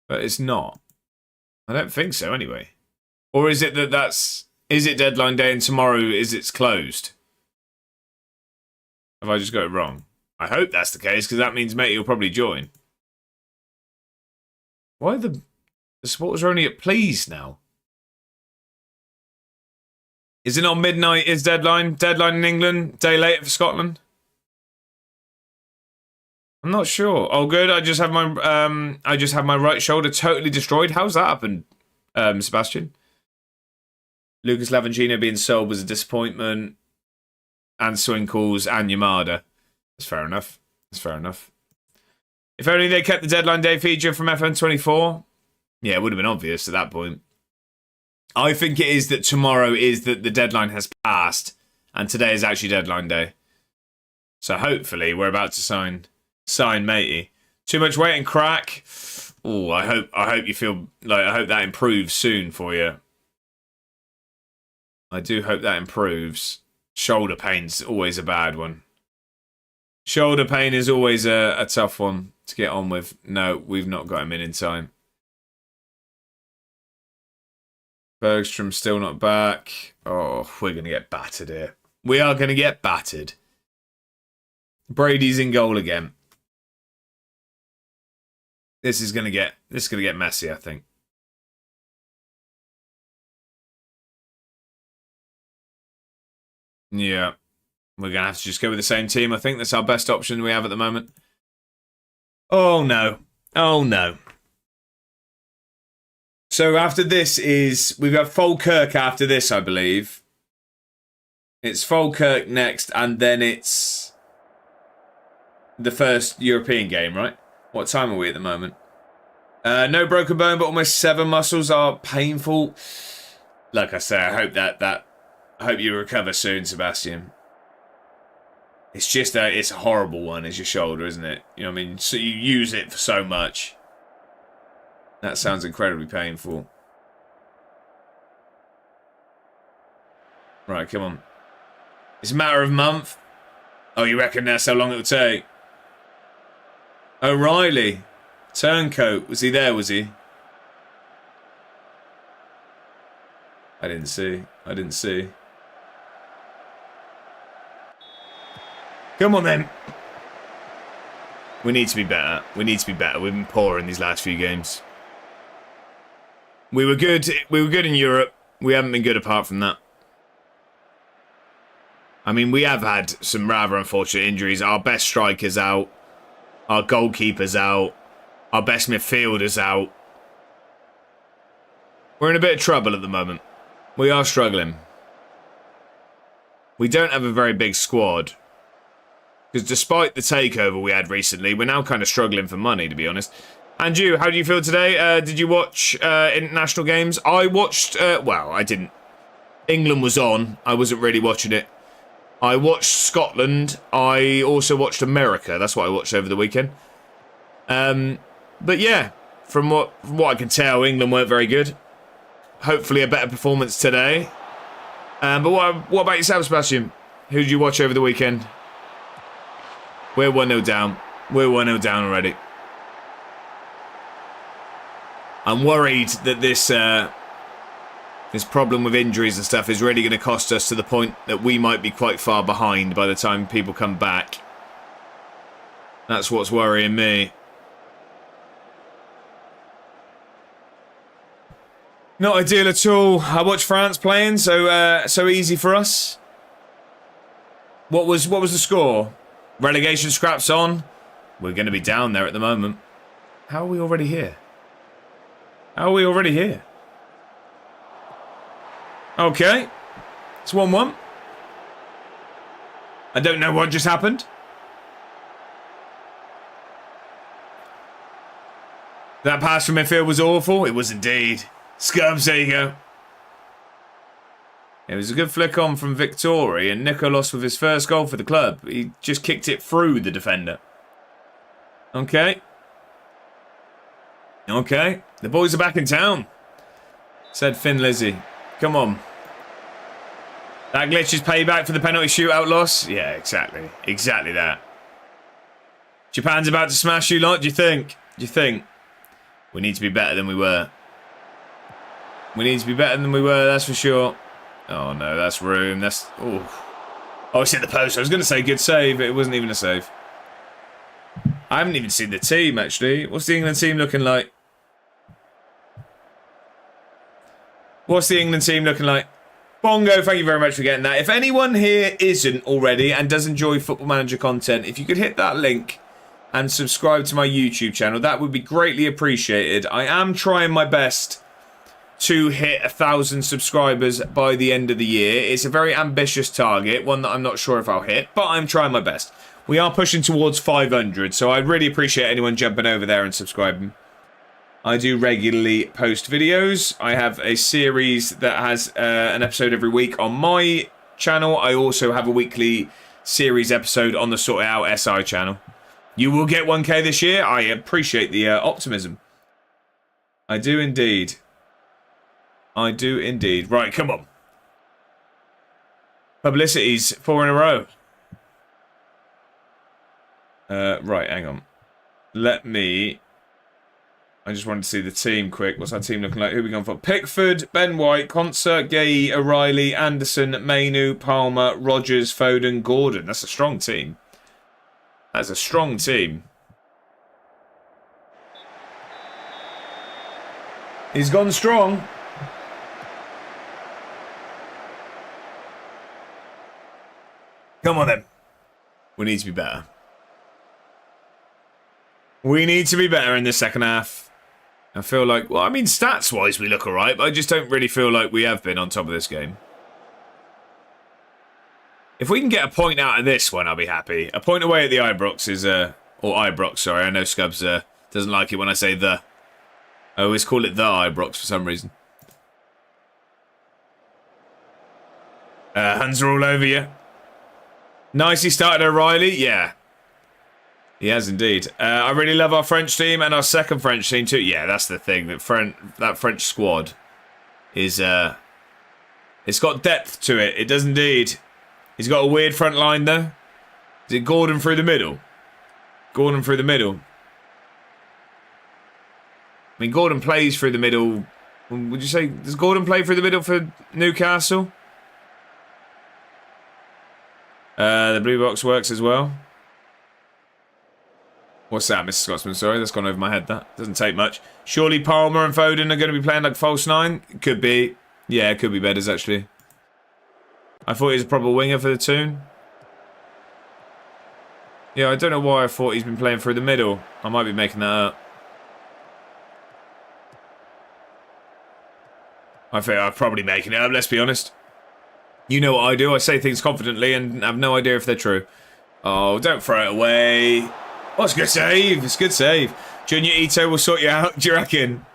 But it's not. I don't think so, anyway. Or is it that that's... Is it deadline day and tomorrow it's closed? Have I just got it wrong? I hope that's the case, because that means, mate, you'll probably join. Why the supporters are only at please now? Is it not midnight is deadline? Deadline in England? Day later for Scotland? I'm not sure. Oh, good. I just have my right shoulder totally destroyed. How's that happened, Sebastian? Lucas Lavangino being sold was a disappointment. And Swinkles and Yamada. That's fair enough. That's fair enough. If only they kept the deadline day feature from FM24. Yeah, it would have been obvious at that point. I think it is that tomorrow is that the deadline has passed. And today is actually deadline day. So hopefully we're about to sign matey. Too much weight and crack. Oh, I hope you feel like I hope that improves soon for you. I do hope that improves. Shoulder pain's always a bad one. Shoulder pain is always a tough one to get on with. No, we've not got him in time. Bergstrom's still not back. Oh, we're going to get battered here. We are going to get battered. Brady's in goal again. This is going to get messy, I think. Yeah. We're going to have to just go with the same team. I think that's our best option we have at the moment. Oh, no. Oh, no. So after this we've got Falkirk after this, I believe. It's Falkirk next, and then it's the first European game, right? What time are we at the moment? No broken bone, but almost 7 muscles are painful. Like I say, I hope you recover soon, Sebastian. It's just it's a horrible one, is your shoulder, isn't it? You know what I mean? So you use it for so much. That sounds incredibly painful. Right, come on. It's a matter of a month. Oh, you reckon that's how long it will take? O'Reilly. Turncoat. Was he there, was he? I didn't see. Come on, then. We need to be better. We've been poor in these last few games. We were good in Europe. We haven't been good apart from that. I mean, we have had some rather unfortunate injuries. Our best striker's out. Our goalkeeper's out. Our best midfielder's out. We're in a bit of trouble at the moment. We are struggling. We don't have a very big squad. Because despite the takeover we had recently, we're now kind of struggling for money, to be honest. And you, how do you feel today? Did you watch international games? I watched, well, I didn't. England was on. I wasn't really watching it. I watched Scotland. I also watched America. That's what I watched over the weekend. But yeah, from what I can tell, England weren't very good. Hopefully a better performance today. But what about yourself, Sebastian? Who did you watch over the weekend? We're 1-0 down. We're 1-0 down already. I'm worried that this problem with injuries and stuff is really going to cost us to the point that we might be quite far behind by the time people come back. That's what's worrying me. Not ideal at all. I watched France playing, so easy for us. What was the score? Relegation scraps on. We're going to be down there at the moment. How are we already here? How are we already here? Okay. It's 1-1. I don't know what just happened. That pass from midfield was awful. It was indeed. Scubs, there you go. It was a good flick on from Victori, and Nicolas with his first goal for the club. He just kicked it through the defender. Okay. Okay. The boys are back in town, said Finn Lizzie. Come on. That glitch is payback for the penalty shootout loss? Yeah, exactly. Exactly that. Japan's about to smash you lot, do you think? Do you think? We need to be better than we were. We need to be better than we were, that's for sure. Oh no, that's room. That's... Oh, it's hit the post. I was going to say good save, but it wasn't even a save. I haven't even seen the team, actually. What's the England team looking like? What's the England team looking like? Bongo, thank you very much for getting that. If anyone here isn't already and does enjoy Football Manager content, if you could hit that link and subscribe to my YouTube channel, that would be greatly appreciated. I am trying my best to hit 1,000 subscribers by the end of the year. It's a very ambitious target, one that I'm not sure if I'll hit, but I'm trying my best. We are pushing towards 500, so I'd really appreciate anyone jumping over there and subscribing. I do regularly post videos. I have a series that has an episode every week on my channel. I also have a weekly series episode on the Sort It Out SI channel. You will get 1K this year. I appreciate the optimism. I do indeed. I do indeed. Right, come on. Publicities 4 in a row. Right, hang on. Let me... I just wanted to see the team quick. What's our team looking like? Who are we going for? Pickford, Ben White, Concert, Gay, O'Reilly, Anderson, Mainu, Palmer, Rogers, Foden, Gordon. That's a strong team. That's a strong team. He's gone strong. Come on then. We need to be better. We need to be better in the second half. I feel like, well, I mean, stats-wise we look alright, but I just don't really feel like we have been on top of this game. If we can get a point out of this one, I'll be happy. A point away at the Ibrox is, or Ibrox, sorry. I know Scubs doesn't like it when I say the. I always call it the Ibrox for some reason. Hands are all over you. Nice, he started O'Reilly, yeah. He has indeed. I really love our French team and our second French team too. Yeah, that's the thing. That French squad is... it's got depth to it. It does indeed. He's got a weird front line though. Is it Gordon through the middle? Gordon through the middle. I mean, Gordon plays through the middle. Would you say... Does Gordon play through the middle for Newcastle? The blue box works as well. What's that, Mr. Scotsman? Sorry, that's gone over my head, that. Doesn't take much. Surely Palmer and Foden are going to be playing like false nine? Could be. Yeah, it could be better, actually. I thought he was a proper winger for the tune. Yeah, I don't know why I thought he's been playing through the middle. I might be making that up. I think I'm probably making it up, let's be honest. You know what I do. I say things confidently and have no idea if they're true. Oh, don't throw it away. Oh, it's a good save. It's a good save. Junior Ito will sort you out, do you reckon?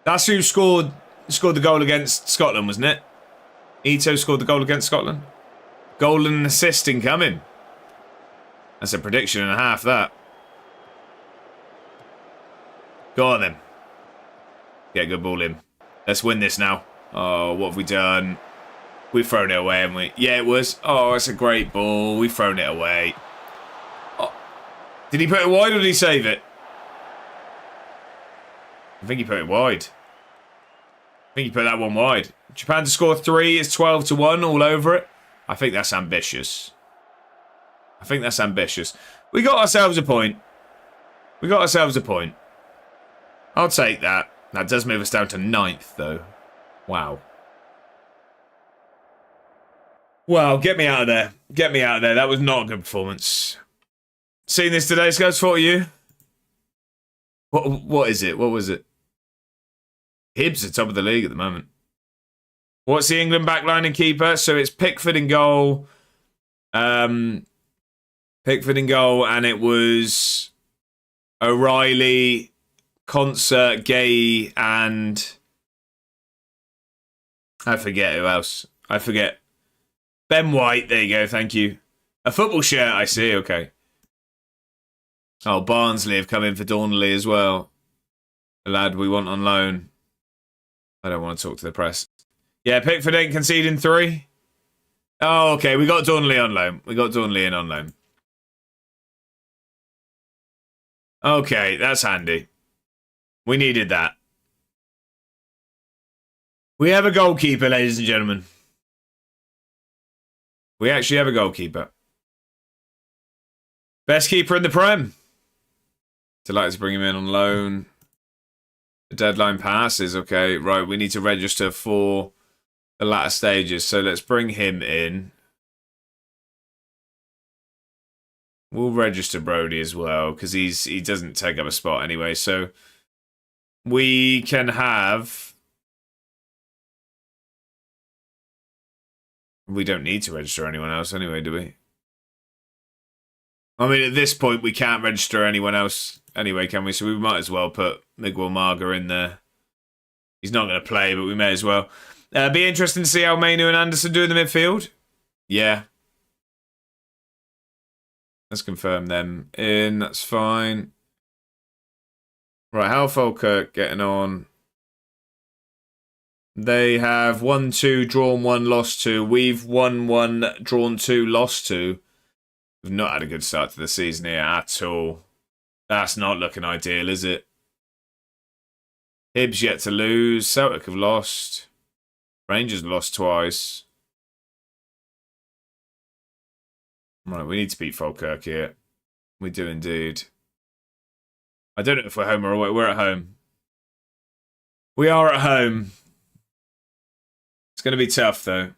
That's who scored the goal against Scotland, wasn't it? Ito scored the goal against Scotland. Goal and assist incoming. That's a prediction and a half, that. Go on, then. Get a good ball in. Let's win this now. Oh, what have we done? We've thrown it away, haven't we? Yeah, it was. Oh, it's a great ball. We've thrown it away. Did he put it wide or did he save it? I think he put it wide. I think he put that one wide. Japan to score 3 is 12-1 all over it. I think that's ambitious. I think that's ambitious. We got ourselves a point. We got ourselves a point. I'll take that. That does move us down to 9th though. Wow. Well, get me out of there. Get me out of there. That was not a good performance. Seen this today, Scouts? What are you? What is it? What was it? Hibs are top of the league at the moment. What's the England backline and keeper? So it's Pickford in goal. Pickford in goal, and it was O'Reilly, Concert, Gay, and I forget who else. I forget. Ben White. There you go. Thank you. A football shirt. I see. Okay. Oh, Barnsley have come in for Donnelly as well. The lad we want on loan. I don't want to talk to the press. Yeah, Pickford ain't conceding 3. Oh, okay. We got Donnelly on loan. We got Donnelly in on loan. Okay, that's handy. We needed that. We have a goalkeeper, ladies and gentlemen. We actually have a goalkeeper. Best keeper in the Prem. Delighted to bring him in on loan. The deadline passes. Okay, right. We need to register for the latter stages. So let's bring him in. We'll register Brody as well because he doesn't take up a spot anyway. So we can have. We don't need to register anyone else anyway, do we? I mean, at this point, we can't register anyone else anyway, can we? So we might as well put Miguel Marga in there. He's not going to play, but we may as well. Be interesting to see how Mainu and Anderson do in the midfield. Yeah. Let's confirm them in. That's fine. Right, how Falkirk getting on? They have 1-2, drawn 1, lost 2. We've won 1, drawn 2, lost 2. We've not had a good start to the season here at all. That's not looking ideal, is it? Hibs yet to lose. Celtic have lost. Rangers have lost twice. Right, we need to beat Falkirk here. We do indeed. I don't know if we're home or away. We're at home. We are at home. It's going to be tough, though.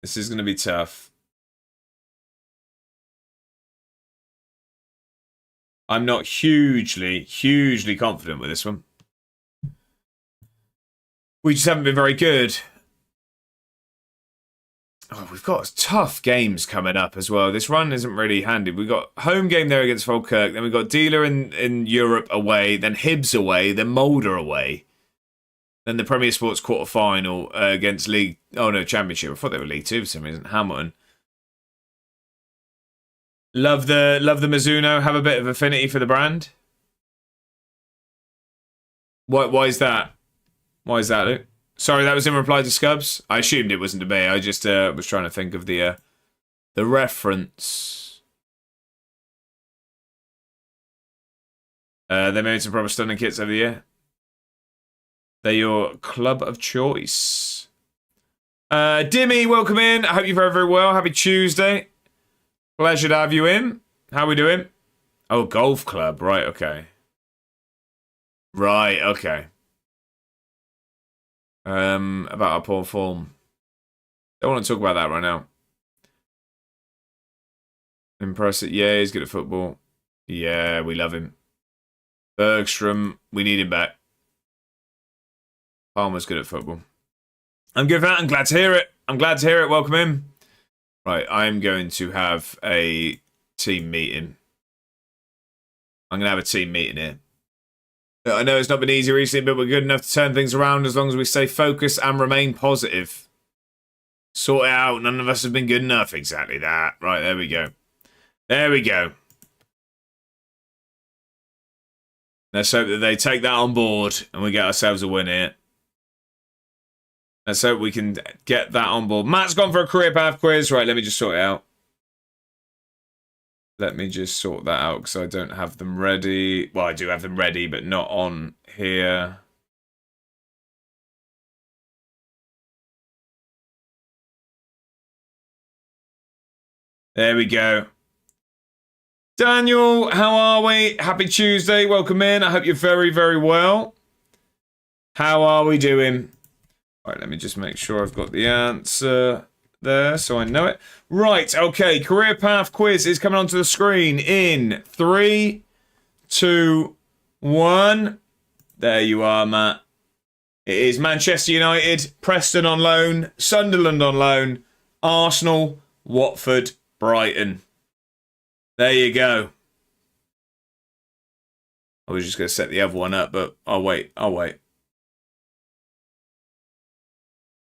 This is going to be tough. I'm not hugely confident with this one. We just haven't been very good. Oh, we've got tough games coming up as well. This run isn't really handy. We've got home game there against Falkirk. Then we've got Dealer in Europe away. Then Hibs away. Then Moulder away. Then the Premier Sports quarter-final against League... Oh, no, Championship. I thought they were League 2 for some reason. Hamilton. Love the Mizuno. Have a bit of affinity for the brand. Why is that? Why is that, Luke? Sorry, that was in reply to Scubs. I assumed it wasn't to me. I just was trying to think of the reference. They made some proper stunning kits over the year. They're your club of choice. Dimmy, welcome in. I hope you're very, very well. Happy Tuesday. Pleasure to have you in. How we doing? Oh, golf club. Right, okay. Right, okay. About our poor form. Don't want to talk about that right now. Impressive. Yeah, he's good at football. Yeah, we love him. Bergstrom, we need him back. Palmer's good at football. I'm good for that. I'm glad to hear it. I'm glad to hear it. Welcome in. Right, I'm going to have a team meeting. I'm going to have a team meeting here. I know it's not been easy recently, but we're good enough to turn things around as long as we stay focused and remain positive. Sort it out. None of us have been good enough. Exactly that. Right, there we go. There we go. Let's hope that they take that on board and we get ourselves a win here. Let's hope we can get that on board. Matt's gone for a career path quiz. Right, let me just sort it out. Let me just sort that out because I don't have them ready. Well, I do have them ready, but not on here. There we go. Daniel, how are we? Happy Tuesday. Welcome in. I hope you're very, very well. How are we doing? All right, let me just make sure I've got the answer there so I know it. Right, okay. Career path quiz is coming onto the screen in 3, 2, 1. There you are, Matt. It is Manchester United, Preston on loan, Sunderland on loan, Arsenal, Watford, Brighton. There you go. I was just going to set the other one up, but I'll wait.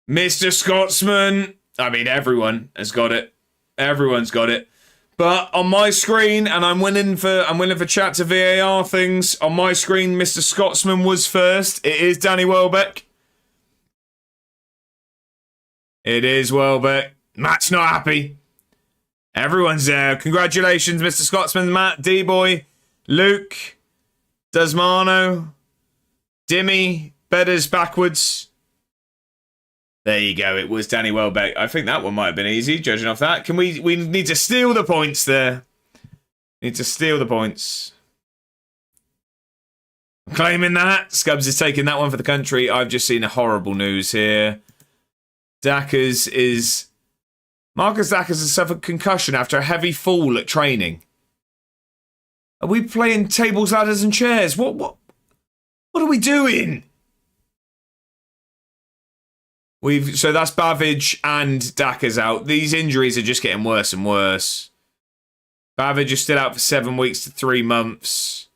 Mr. Scotsman. I mean, everyone has got it. Everyone's got it. But on my screen, and I'm willing for chat to VAR things. On my screen, Mr. Scotsman was first. It is Danny Welbeck. It is Welbeck. Matt's not happy. Everyone's there. Congratulations, Mr. Scotsman, Matt, D-Boy, Luke, Desmano, Dimmy, Bedders backwards. There you go. It was Danny Welbeck. I think that one might have been easy, judging off that. We need to steal the points there. Need to steal the points. Claiming that. Scubs is taking that one for the country. I've just seen a horrible news here. Marcus Dackers has suffered concussion after a heavy fall at training. Are we playing tables, ladders and chairs? What are we doing? So that's Babbage and Dackers out. These injuries are just getting worse and worse. Babbage is still out for 7 weeks to 3 months.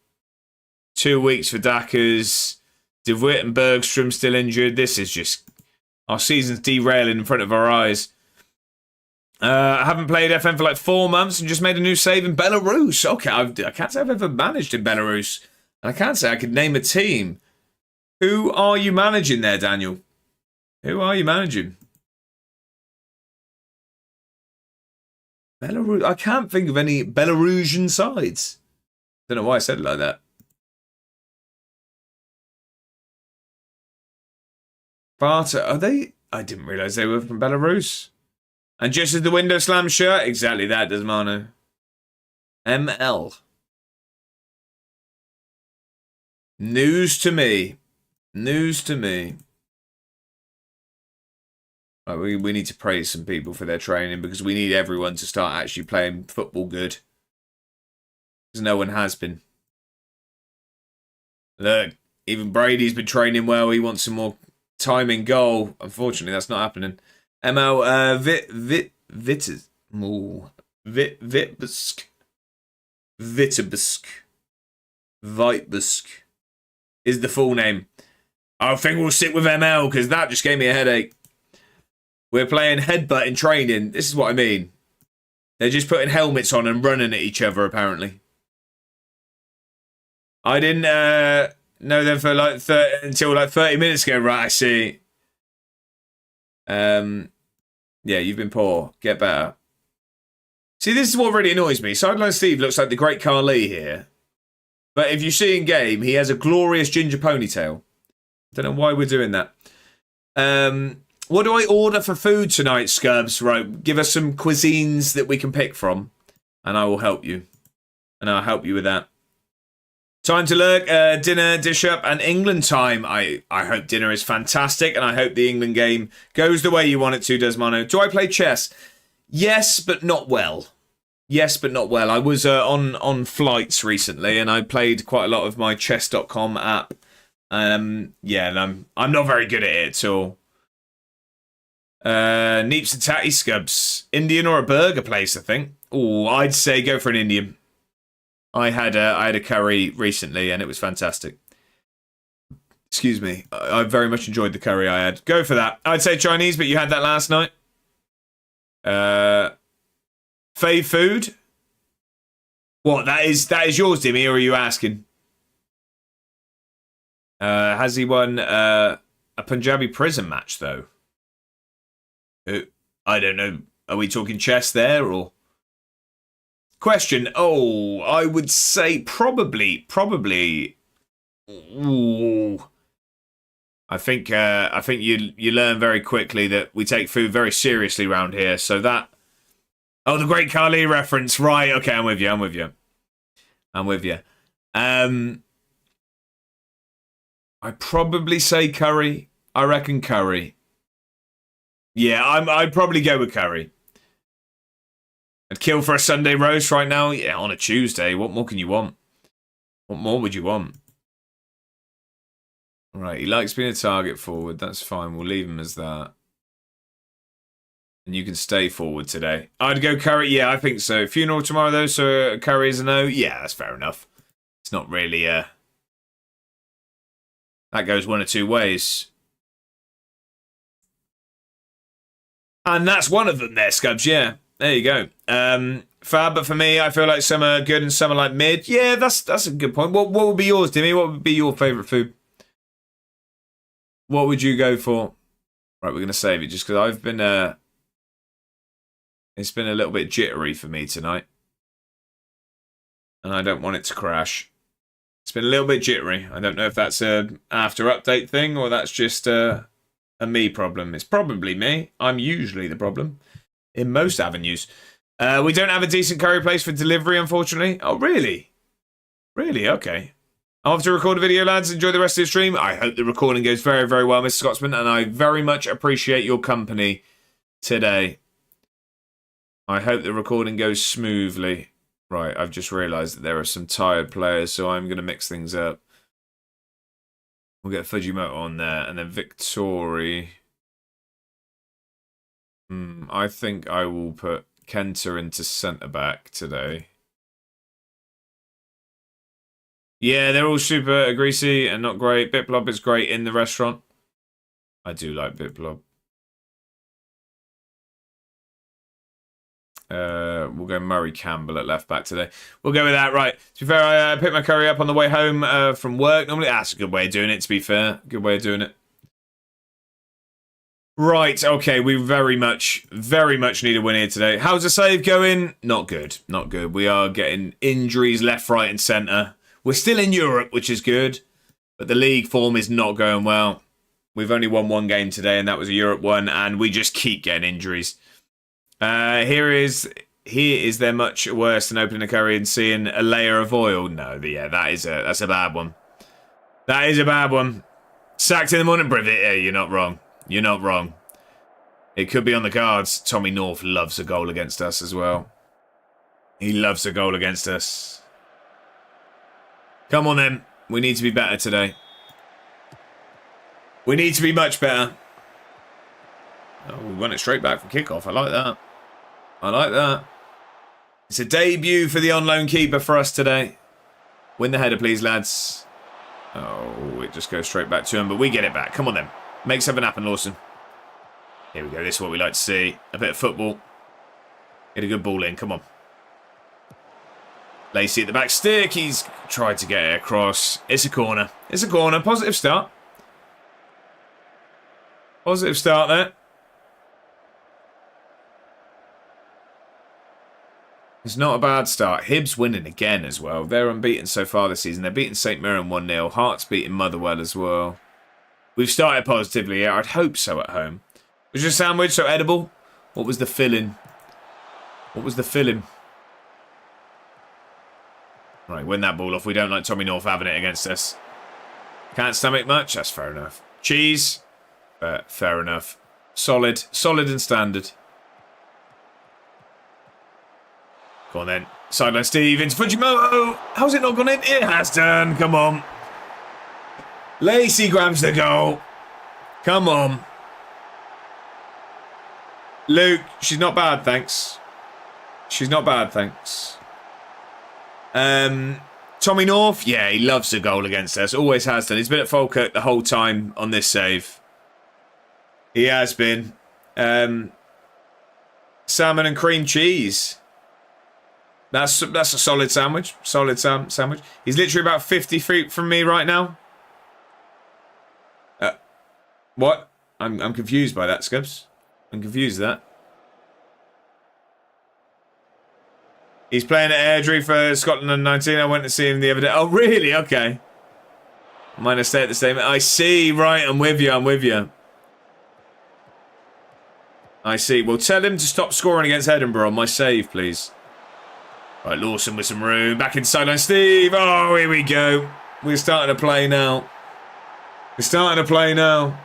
2 weeks for Dackers. De Witt and Bergstrom still injured. This is just... Our season's derailing in front of our eyes. I haven't played FM for like 4 months and just made a new save in Belarus. Okay, I can't say I've ever managed in Belarus. And I can't say I could name a team. Who are you managing there, Daniel? Who are you managing? Belarus. I can't think of any Belarusian sides. Don't know why I said it like that. Barter, are they? I didn't realise they were from Belarus. And just as the window slam shut, exactly that, Desmano. ML. News to me. News to me. We need to praise some people for their training because we need everyone to start actually playing football good. Because no one has been. Look, even Brady's been training well. He wants some more time in goal. Unfortunately, that's not happening. ML, Vitebsk is the full name. I think we'll stick with ML because that just gave me a headache. We're playing headbutt in training. This is what I mean. They're just putting helmets on and running at each other, apparently. I didn't know them for like until like 30 minutes ago. Right, I see. Yeah, you've been poor. Get better. See, this is what really annoys me. Sideline Steve looks like the great Carly here. But if you see in game, he has a glorious ginger ponytail. Don't know why we're doing that. What do I order for food tonight, Scubs? Right, give us some cuisines that we can pick from, and I will help you. And I'll help you with that. Time to lurk, dinner, dish up, and England time. I hope dinner is fantastic, and I hope the England game goes the way you want it to, Desmano. Do I play chess? Yes, but not well. Yes, but not well. I was on flights recently, and I played quite a lot of my chess.com app. Yeah, and I'm not very good at it at all. Neeps and Tatty Scubs. Indian or a burger place, I think. Oh, I'd say go for an Indian. I had a curry recently, and it was fantastic. Excuse me. I very much enjoyed the curry I had. Go for that. I'd say Chinese, but you had that last night. Fave food? What, that is yours, Dimmy, or are you asking? Has he won a Punjabi prison match, though? I don't know. Are we talking chess there, or? Question. Oh, I would say probably. Ooh. I think you learn very quickly that we take food very seriously around here. So that. Oh, the Great Khali reference. Right. Okay, I'm with you. I'd probably say curry. I reckon curry. Yeah, I'd probably go with curry. I'd kill for a Sunday roast right now. Yeah, on a Tuesday. What more can you want? What more would you want? Right, he likes being a target forward. That's fine. We'll leave him as that. And you can stay forward today. I'd go curry. Yeah, I think so. Funeral tomorrow, though, so curry is a no. Yeah, that's fair enough. It's not really that goes one or two ways. And that's one of them there, Scubs. Yeah, there you go. Fab, but for me, I feel like some are good and some are like mid. Yeah, that's a good point. What would be yours, Dimmy? What would be your favourite food? What would you go for? Right, we're going to save it just because I've been... it's been a little bit jittery for me tonight. And I don't want it to crash. It's been a little bit jittery. I don't know if that's a after update thing or that's just a me problem. It's probably me. I'm usually the problem in most avenues. We don't have a decent curry place for delivery, unfortunately. Oh, really? Really? Okay. I'll have to record a video, lads. Enjoy the rest of the stream. I hope the recording goes very, very well, Mr. Scotsman, and I very much appreciate your company today. I hope the recording goes smoothly. Right, I've just realised that there are some tired players, so I'm going to mix things up. We'll get Fujimoto on there, and then Victory. I think I will put Kenta into centre-back today. Yeah, they're all super greasy and not great. Bitblob is great in the restaurant. I do like Bitblob. We'll go Murray Campbell at left back today. We'll go with that. Right. To be fair, I picked my curry up on the way home from work. Normally, that's a good way of doing it, to be fair. Good way of doing it. Right. Okay. We very much need a win here today. How's the save going? Not good. Not good. We are getting injuries left, right, and centre. We're still in Europe, which is good. But the league form is not going well. We've only won one game today, and that was a Europe one. And we just keep getting injuries. Here is there much worse than opening a curry and seeing a layer of oil? No, yeah, that's a bad one. That is a bad one. Sacked in the morning, Privet. Yeah, you're not wrong. You're not wrong. It could be on the cards. Tommy North loves a goal against us as well. He loves a goal against us. Come on then. We need to be better today. We need to be much better. Oh, we won it straight back from kickoff. I like that. I like that. It's a debut for the on-loan keeper for us today. Win the header, please, lads. Oh, it just goes straight back to him, but we get it back. Come on, then. Make something happen, Lawson. Here we go. This is what we like to see. A bit of football. Get a good ball in. Come on. Lacey at the back stick. He's tried to get it across. It's a corner. It's a corner. Positive start. Positive start there. It's not a bad start. Hibs winning again as well. They're unbeaten so far this season. They're beating St Mirren 1-0. Hearts beating Motherwell as well. We've started positively. Yeah, I'd hope so at home. Was your sandwich so edible? What was the filling? What was the filling? Right, win that ball off. We don't like Tommy North having it against us. Can't stomach much? That's fair enough. Cheese? Fair enough. Solid. Solid and standard. Go on then. Sideline Steve into Fujimoto. How's it not gone in? It has done. Come on. Lacey grabs the goal. Come on. Luke, she's not bad, thanks. She's not bad, thanks. Tommy North, yeah, he loves a goal against us. Always has done. He's been at Falkirk the whole time on this save. He has been. Salmon and cream cheese. That's a solid sandwich. Solid sandwich. He's literally about 50 feet from me right now. What? I'm confused by that, Scubs. I'm confused with that. He's playing at Airdrie for Scotland under 19. I went to see him the other day. Oh, really? Okay. I might have stayed at the same. I see. Right, I'm with you. I'm with you. I see. Well, tell him to stop scoring against Edinburgh on my save, please. Right, Lawson with some room. Back inside line, Steve. Oh, here we go. We're starting to play now. We're starting to play now.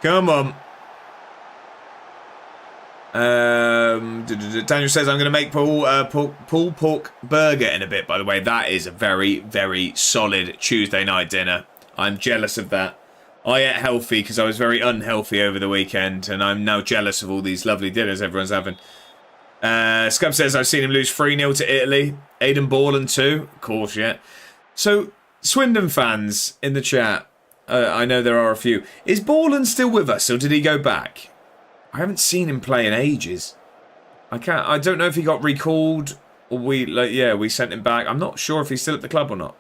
Come on. Daniel says, I'm going to make pulled pork burger in a bit, by the way. That is a very, very solid Tuesday night dinner. I'm jealous of that. I ate healthy because I was very unhealthy over the weekend, and I'm now jealous of all these lovely dinners everyone's having. Scub says, I've seen him lose 3-0 to Italy. Aidan Borland too. Of course, yeah. So, Swindon fans in the chat, I know there are a few. Is Borland still with us, or did he go back? I haven't seen him play in ages. I don't know if he got recalled or we sent him back. I'm not sure if he's still at the club or not.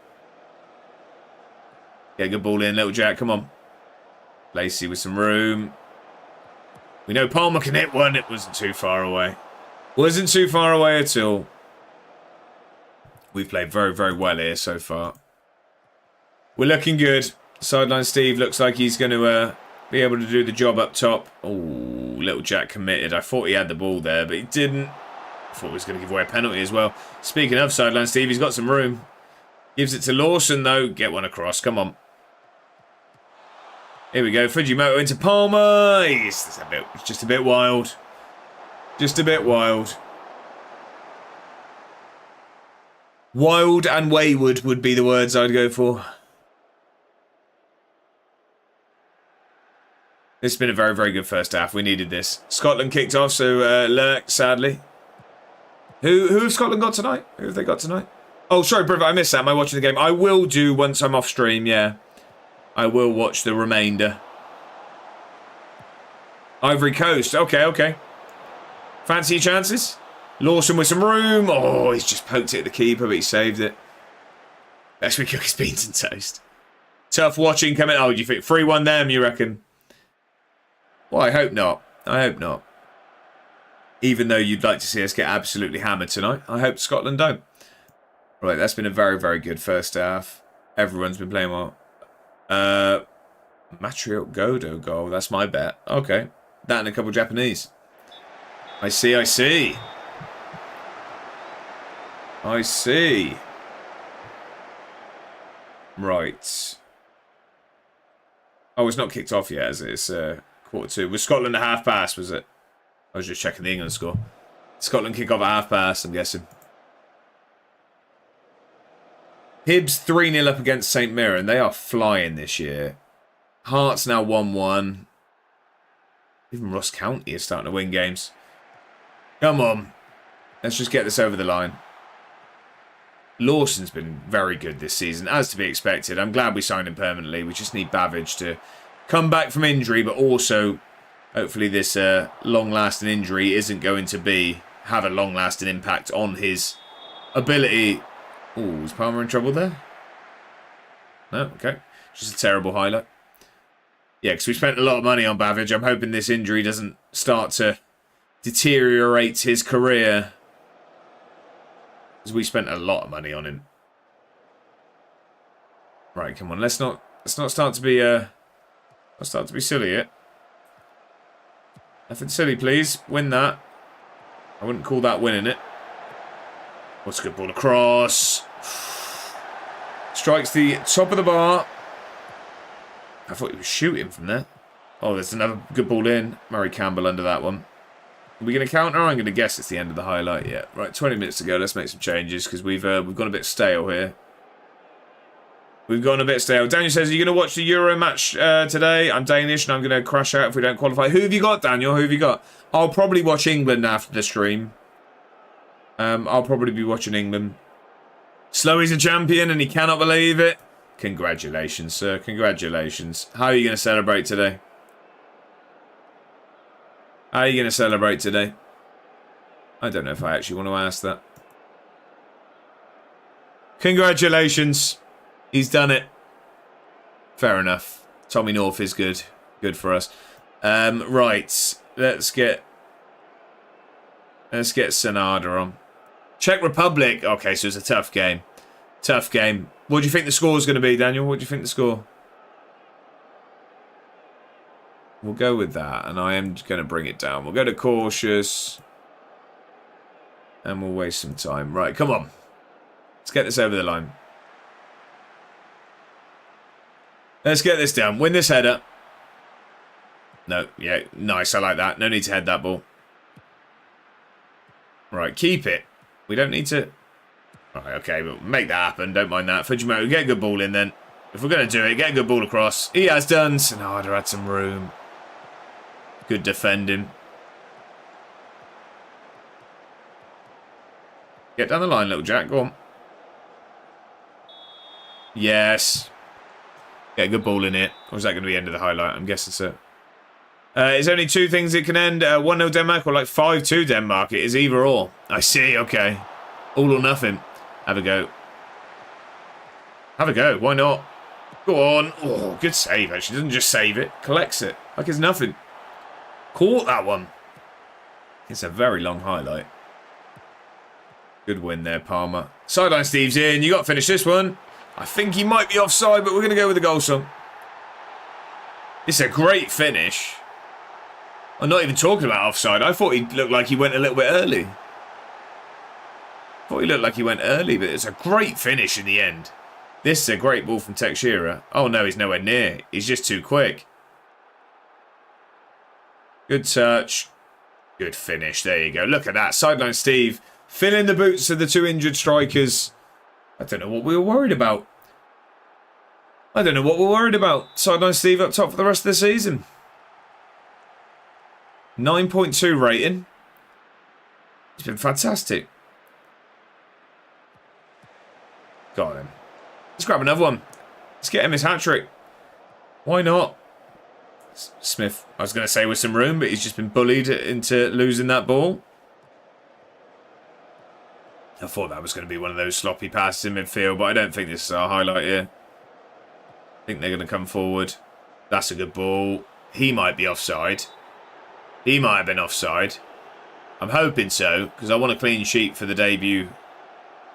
Yeah, good ball in, little Jack. Come on. Lacey with some room. We know Palmer can hit one. It wasn't too far away. Wasn't too far away at all. We've played very, very well here so far. We're looking good. Sideline Steve looks like he's going to be able to do the job up top. Oh, little Jack committed. I thought he had the ball there, but he didn't. I thought he was going to give away a penalty as well. Speaking of sideline Steve, he's got some room. Gives it to Lawson, though. Get one across. Come on. Here we go. Fujimoto into Palmer. It's just a bit wild. Just a bit wild. Wild and wayward would be the words I'd go for. It's been a very, very good first half. We needed this. Scotland kicked off, so Lurk, sadly. Who have Scotland got tonight? Who have they got tonight? Oh, sorry, brother, I missed that. Am I watching the game? I will do once I'm off stream, yeah. I will watch the remainder. Ivory Coast. Okay, okay. Fancy chances? Lawson with some room. Oh, he's just poked it at the keeper, but he saved it. Best we cook his beans and toast. Tough watching coming. Oh, do you think 3-1 them, you reckon? Well, I hope not. I hope not. Even though you'd like to see us get absolutely hammered tonight, I hope Scotland don't. Right, that's been a very, very good first half. Everyone's been playing well. Matriot Godo goal. That's my bet. Okay. That and a couple Japanese. I see, I see. I see. Right. Oh, it's not kicked off yet, is it? It's quarter 2. Was Scotland a half pass, was it? I was just checking the England score. Scotland kick off a half pass, I'm guessing. Hibs 3-0 up against St Mirren. They are flying this year. Hearts now 1-1. Even Ross County is starting to win games. Come on. Let's just get this over the line. Lawson's been very good this season, as to be expected. I'm glad we signed him permanently. We just need Babbage to come back from injury, but also, hopefully this long-lasting injury isn't going to have a long-lasting impact on his ability. Oh, is Palmer in trouble there? No? Okay. Just a terrible highlight. Yeah, because we spent a lot of money on Babbage. I'm hoping this injury doesn't start to deteriorate his career. Because we spent a lot of money on him. Right, come on. Let's not start to be silly yet. Nothing silly, please. Win that. I wouldn't call that winning it. What's a good ball across? Strikes the top of the bar. I thought he was shooting from there. Oh, there's another good ball in. Murray Campbell under that one. Are we going to counter? I'm going to guess it's the end of the highlight. Yeah, right. 20 minutes to go. Let's make some changes because we've gone a bit stale here. We've gone a bit stale. Daniel says, are you going to watch the Euro match today? I'm Danish and I'm going to crash out if we don't qualify. Who have you got, Daniel? Who have you got? I'll probably watch England after the stream. I'll probably be watching England. Slowey's a champion and he cannot believe it. Congratulations, sir. Congratulations. How are you going to celebrate today? How are you going to celebrate today? I don't know if I actually want to ask that. Congratulations. He's done it. Fair enough. Tommy North is good. Good for us. Right. Let's get Sonada on. Czech Republic. Okay, so it's a tough game. Tough game. What do you think the score is going to be, Daniel? What do you think the score? We'll go with that, and I am going to bring it down. We'll go to cautious, and we'll waste some time. Right, come on. Let's get this over the line. Let's get this down. Win this header. No, yeah, nice. I like that. No need to head that ball. Right, keep it. We don't need to... Right, okay, we'll make that happen. Don't mind that. Fujimoto, get a good ball in then. If we're going to do it, get a good ball across. He has done. So, no, I'd have had some room. Good defending. Get down the line, little Jack. Go on. Yes. Get a good ball in it. Or is that going to be the end of the highlight? I'm guessing so. There's only two things it can end. 1-0 Denmark or like 5-2 Denmark. It is either or. I see. Okay. All or nothing. Have a go. Have a go. Why not? Go on. Oh, good save, actually. Doesn't just save it. Collects it. Like it's nothing. Caught that one. It's a very long highlight. Good win there, Palmer. Sideline Steve's in. You got to finish this one. I think he might be offside, but we're going to go with the goal song. It's a great finish. I'm not even talking about offside. I thought he looked like he went a little bit early. But it's a great finish in the end. This is a great ball from Teixeira. Oh no, he's nowhere near. He's just too quick. Good touch. Good finish. There you go. Look at that. Sideline Steve filling the boots of the two injured strikers. I don't know what we were worried about. Sideline Steve up top for the rest of the season. 9.2 rating. It's been fantastic. Got him. Let's grab another one. Let's get him his hat-trick. Why not? Smith, I was going to say with some room, but he's just been bullied into losing that ball. I thought that was going to be one of those sloppy passes in midfield, but I don't think this is our highlight here. I think they're going to come forward. That's a good ball. He might be offside. He might have been offside. I'm hoping so, because I want a clean sheet for the debut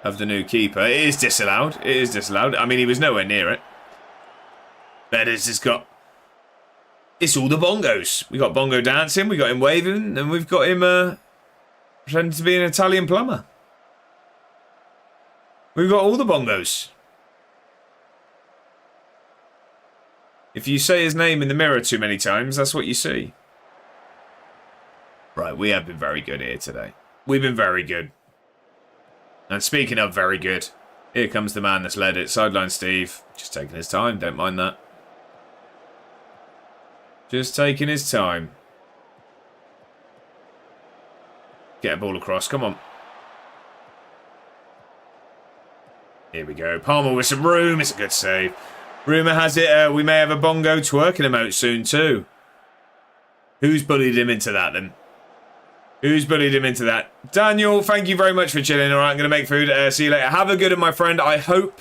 of the new keeper. It is disallowed. I mean, he was nowhere near it. Bedders has got... It's all the bongos. We got bongo dancing, we got him waving, and we've got him pretending to be an Italian plumber. We've got all the bongos. If you say his name in the mirror too many times, that's what you see. Right, we have been very good here today. We've been very good. And speaking of very good, here comes the man that's led it. Sideline Steve. Just taking his time, don't mind that. Just taking his time. Get a ball across, come on. Here we go. Palmer with some room. It's a good save. Rumour has it we may have a bongo twerking emote soon too. Who's bullied him into that then? Who's bullied him into that? Daniel, thank you very much for chilling. All right, I'm going to make food. See you later. Have a good one, my friend. I hope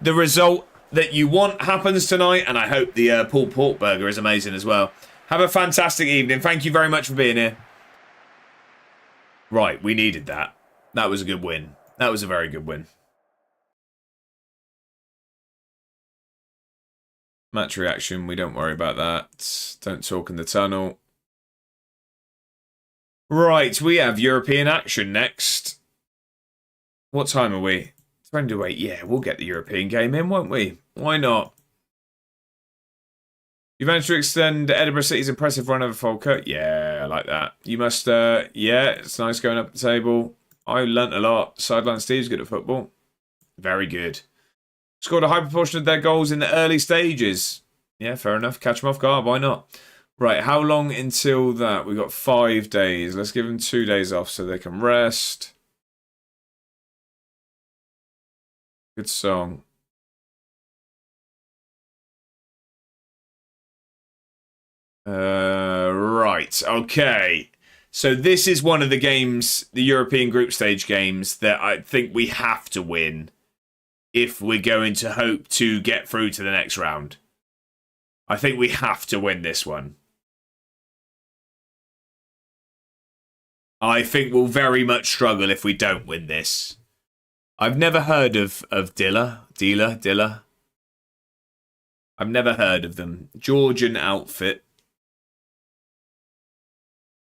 the result that you want happens tonight, and I hope the pulled pork burger is amazing as well. Have a fantastic evening. Thank you very much for being here. Right, we needed that. That was a good win. That was a very good win. Match reaction, we don't worry about that. Don't talk in the tunnel. Right, we have European action next. What time are we? 20 to 8. Yeah, we'll get the European game in, won't we? Why not? You managed to extend Edinburgh City's impressive run over Falkirk? Yeah, I like that. You must, yeah, it's nice going up the table. I learnt a lot. Sideline Steve's good at football. Very good. Scored a high proportion of their goals in the early stages. Yeah, fair enough. Catch them off guard, why not? Right, how long until that? We've got 5 days. Let's give them 2 days off so they can rest. Good song. Right, okay. So this is one of the games, the European group stage games, that I think we have to win if we're going to hope to get through to the next round. I think we have to win this one. I think we'll very much struggle if we don't win this. I've never heard of Dilla. I've never heard of them. Georgian outfit.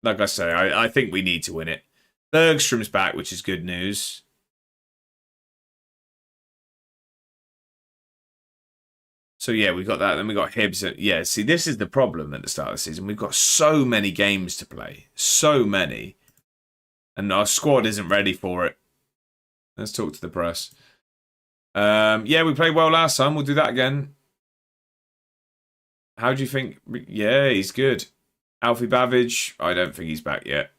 Like I say, I think we need to win it. Bergstrom's back, which is good news. So, yeah, we got that. Then we got Hibs. Yeah, see, this is the problem at the start of the season. We've got so many games to play. So many. And our squad isn't ready for it. Let's talk to the press. Yeah, we played well last time. We'll do that again. How do you think? Yeah, he's good. Alfie Babbage, I don't think he's back yet.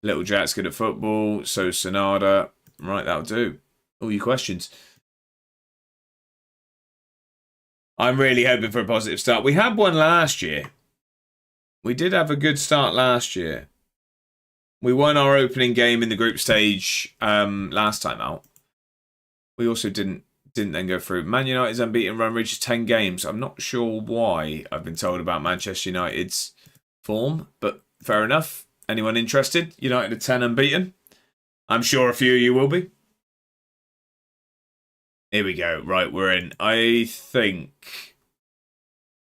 Little Jack's good at football. So Sonada. Right, that'll do. All your questions. I'm really hoping for a positive start. We had one last year. We did have a good start last year. We won our opening game in the group stage last time out. We also didn't then go through. Man United's unbeaten run reaches 10 games. I'm not sure why I've been told about Manchester United's form, but fair enough. Anyone interested? United are 10 unbeaten. I'm sure a few of you will be. Here we go. Right, we're in. I think...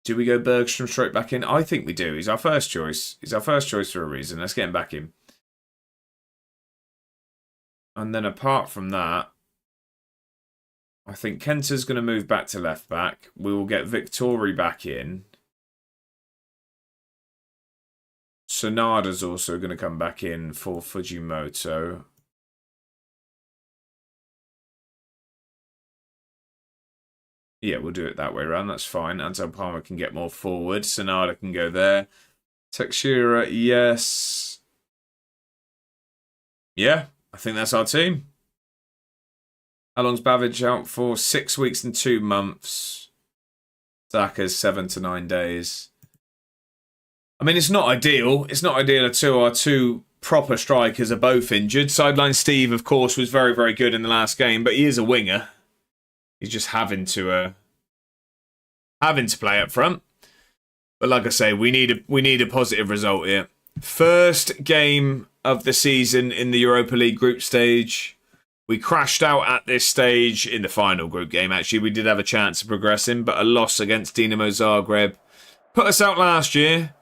Do we go Bergstrom straight back in? I think we do. He's our first choice. He's our first choice for a reason. Let's get him back in. And then apart from that, I think Kenta's going to move back to left back. We will get Victori back in. Sonada's also going to come back in for Fujimoto. Yeah, we'll do it that way around. That's fine. Anton Palmer can get more forward. Sonada can go there. Teixeira, yes. Yeah, I think that's our team. How long's Babbage out for? 6 weeks and 2 months. Zaka's 7 to 9 days. I mean, it's not ideal. It's not ideal at all. Our two proper strikers are both injured. Sideline Steve, of course, was very, very good in the last game, but he is a winger. He's just having to play up front. But like I say, we need a positive result here. First game of the season in the Europa League group stage. We crashed out at this stage in the final group game. Actually, we did have a chance of progressing, but a loss against Dinamo Zagreb put us out last year.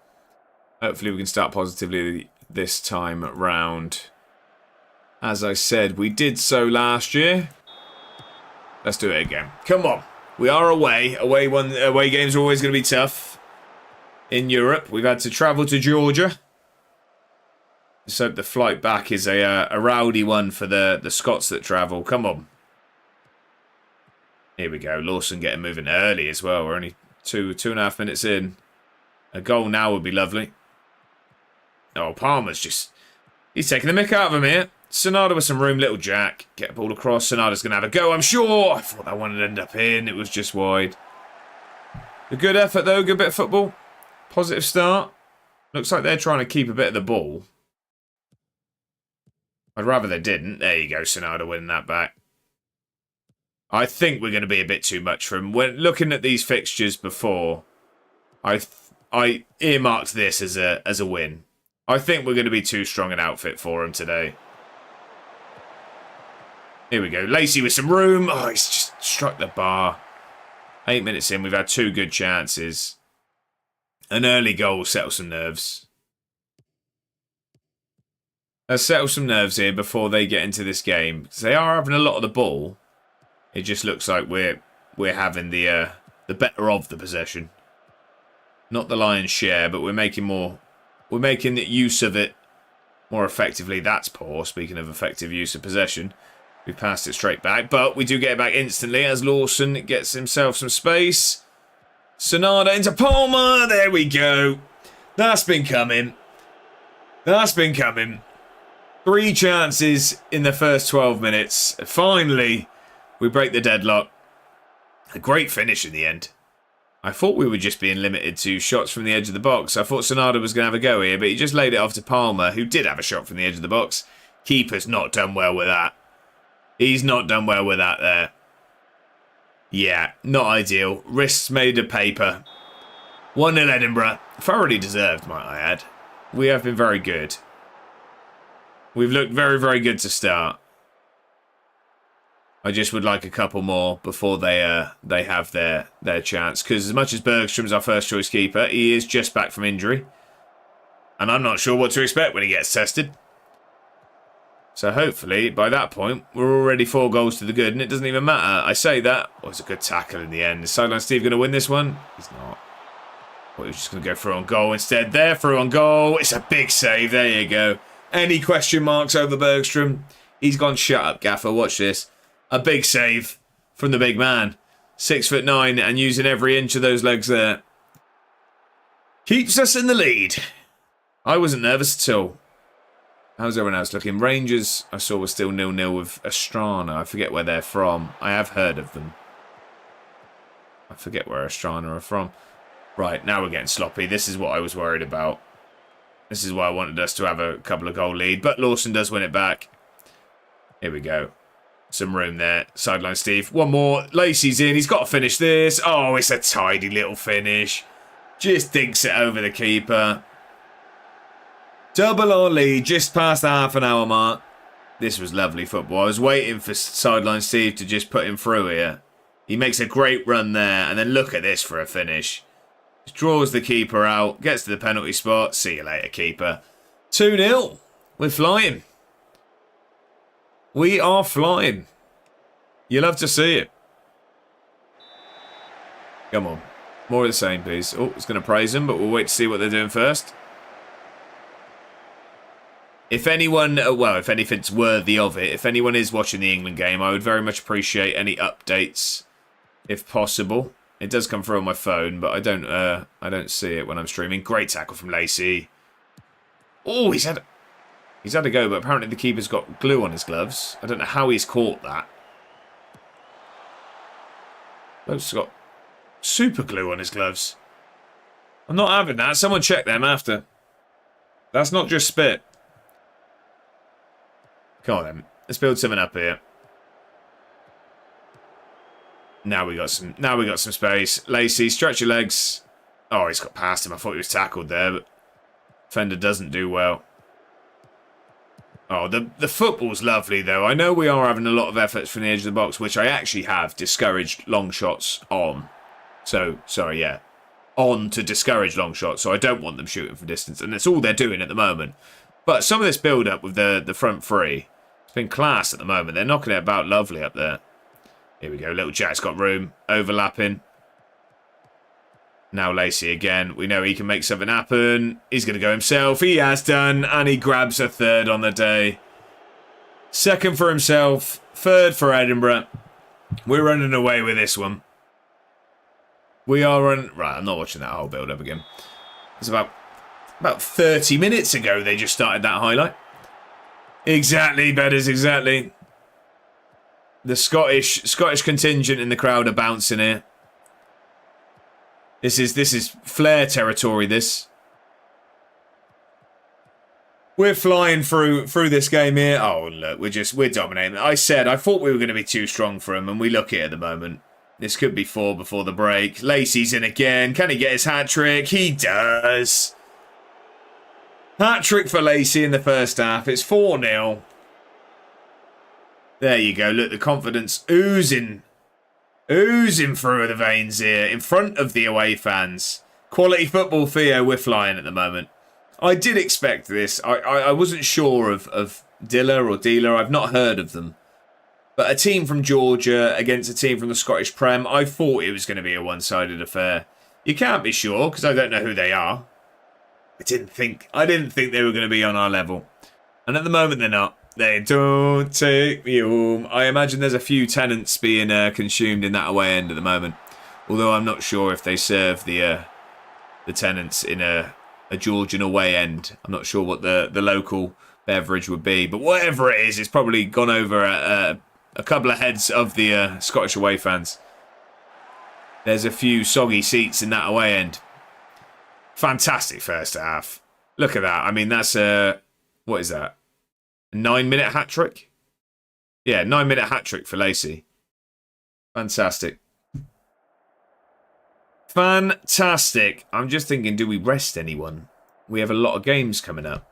Hopefully we can start positively this time round. As I said, we did so last year. Let's do it again. Come on. We are away. Away games are always going to be tough. In Europe, we've had to travel to Georgia. Let's hope the flight back is a rowdy one for the Scots that travel. Come on. Here we go. Lawson getting moving early as well. We're only two and a half minutes in. A goal now would be lovely. Oh, Palmer's just... He's taking the mick out of him here. Sonada with some room. Little Jack. Get a ball across. Sonada's going to have a go, I'm sure. I thought that one would end up in. It was just wide. A good effort, though. Good bit of football. Positive start. Looks like they're trying to keep a bit of the ball. I'd rather they didn't. There you go. Sonada winning that back. I think we're going to be a bit too much for him. When looking at these fixtures before, I earmarked this as a win. I think we're going to be too strong an outfit for him today. Here we go. Lacey with some room. Oh, he's just struck the bar. 8 minutes in, we've had 2 good chances. An early goal will settle some nerves. Let's settle some nerves here before they get into this game. Because they are having a lot of the ball. It just looks like we're having the better of the possession. Not the lion's share, but we're making use of it more effectively. That's poor, speaking of effective use of possession. We passed it straight back, but we do get it back instantly as Lawson gets himself some space. Sonada into Palmer. There we go. That's been coming. That's been coming. 3 chances in the first 12 minutes. Finally, we break the deadlock. A great finish in the end. I thought we were just being limited to shots from the edge of the box. I thought Sonada was going to have a go here, but he just laid it off to Palmer, who did have a shot from the edge of the box. Keeper's not done well with that. He's not done well with that there. Yeah, not ideal. Wrists made of paper. 1-0 Edinburgh. Thoroughly deserved, might I add. We have been very good. We've looked very, very good to start. I just would like a couple more before they have their chance. Because as much as Bergstrom's our first choice keeper, he is just back from injury. And I'm not sure what to expect when he gets tested. So hopefully, by that point, we're already 4 goals to the good, and it doesn't even matter. I say that. Oh, it's a good tackle in the end. Is Sideline Steve going to win this one? He's not. Well, he's just going to go through on goal instead. There, through on goal. It's a big save. There you go. Any question marks over Bergstrom? He's gone, shut up, Gaffer. Watch this. A big save from the big man. 6'9" and using every inch of those legs there. Keeps us in the lead. I wasn't nervous at all. How's everyone else looking? Rangers, I saw, were still 0-0 with Astrana. I forget where they're from. I have heard of them. I forget where Astrana are from. Right, now we're getting sloppy. This is what I was worried about. This is why I wanted us to have a couple of goal lead. But Lawson does win it back. Here we go. Some room there. Sideline Steve. One more. Lacey's in. He's got to finish this. Oh, it's a tidy little finish. Just dinks it over the keeper. Double our lead. Just past the half-an-hour mark. This was lovely football. I was waiting for Sideline Steve to just put him through here. He makes a great run there. And then look at this for a finish. Just draws the keeper out. Gets to the penalty spot. See you later, keeper. 2-0. We're flying. We are flying. You love to see it. Come on. More of the same, please. Oh, it's going to praise them, but we'll wait to see what they're doing first. If anyone, well, if anything's worthy of it, if anyone is watching the England game, I would very much appreciate any updates, if possible. It does come through on my phone, but I don't see it when I'm streaming. Great tackle from Lacey. Oh, he's had a go, but apparently the keeper's got glue on his gloves. I don't know how he's caught that. He's got super glue on his gloves. I'm not having that. Someone check them after. That's not just spit. Come on then. Let's build something up here. Now we got some space. Lacey, stretch your legs. Oh, he's got past him. I thought he was tackled there, but defender doesn't do well. Oh, the football's lovely, though. I know we are having a lot of efforts from the edge of the box, which I actually have discouraged long shots on. So, sorry, yeah. On to discourage long shots, so I don't want them shooting from distance. And that's all they're doing at the moment. But some of this build-up with the front three, it's been class at the moment. They're knocking it about lovely up there. Here we go. Little Jack's got room. Overlapping. Now Lacey again. We know he can make something happen. He's going to go himself. He has done. And he grabs a third on the day. Second for himself. Third for Edinburgh. We're running away with this one. We are running... Right, I'm not watching that whole build-up again. It's about 30 minutes ago they just started that highlight. Exactly, Bedders, exactly. The Scottish contingent in the crowd are bouncing here. This is Flair territory, this. We're flying through this game here. Oh, look, we're dominating. I thought we were going to be too strong for them, and we look it at the moment. This could be 4 before the break. Lacey's in again. Can he get his hat-trick? He does. Hat-trick for Lacey in the first half. It's 4-0. There you go. Look, the confidence oozing through the veins here in front of the away fans. Quality football, Theo. We're flying at the moment. I did expect this. I wasn't sure of Dilla or Dealer. I've not heard of them. But a team from Georgia against a team from the Scottish Prem, I thought it was going to be a one-sided affair. You can't be sure because I don't know who they are. I didn't think they were going to be on our level. And at the moment they're not. They don't take me home. I imagine there's a few tenants being consumed in that away end at the moment. Although I'm not sure if they serve the tenants in a Georgian away end. I'm not sure what the local beverage would be. But whatever it is, it's probably gone over a couple of heads of the Scottish away fans. There's a few soggy seats in that away end. Fantastic first half. Look at that. I mean, that's what is that? A 9-minute hat-trick? Yeah, 9-minute hat-trick for Lacey. Fantastic. Fantastic. I'm just thinking, do we rest anyone? We have a lot of games coming up.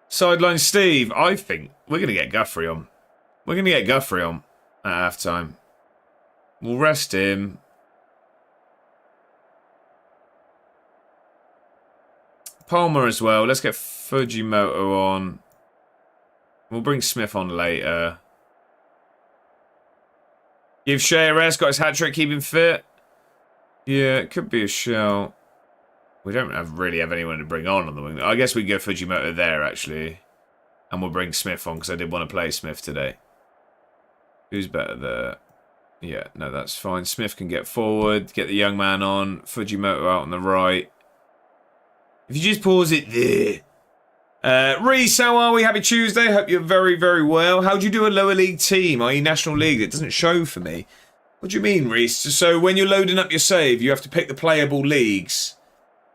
Sideline Steve. I think we're going to get Guthrie on. We're going to get Guthrie on at half-time. We'll rest him. Palmer as well. Let's get Fujimoto on. We'll bring Smith on later. Give Shea a rest. Got his hat-trick, keep him fit. Yeah, it could be a shout. We don't really have anyone to bring on the wing. I guess we go Fujimoto there, actually. And we'll bring Smith on, because I did want to play Smith today. Who's better there? Yeah, no, that's fine. Smith can get forward, get the young man on. Fujimoto out on the right. If you just pause it there. Reese, how are we? Happy Tuesday. Hope you're very, very well. How do you do a lower league team, i.e. National League? It doesn't show for me. What do you mean, Reese? So when you're loading up your save, you have to pick the playable leagues.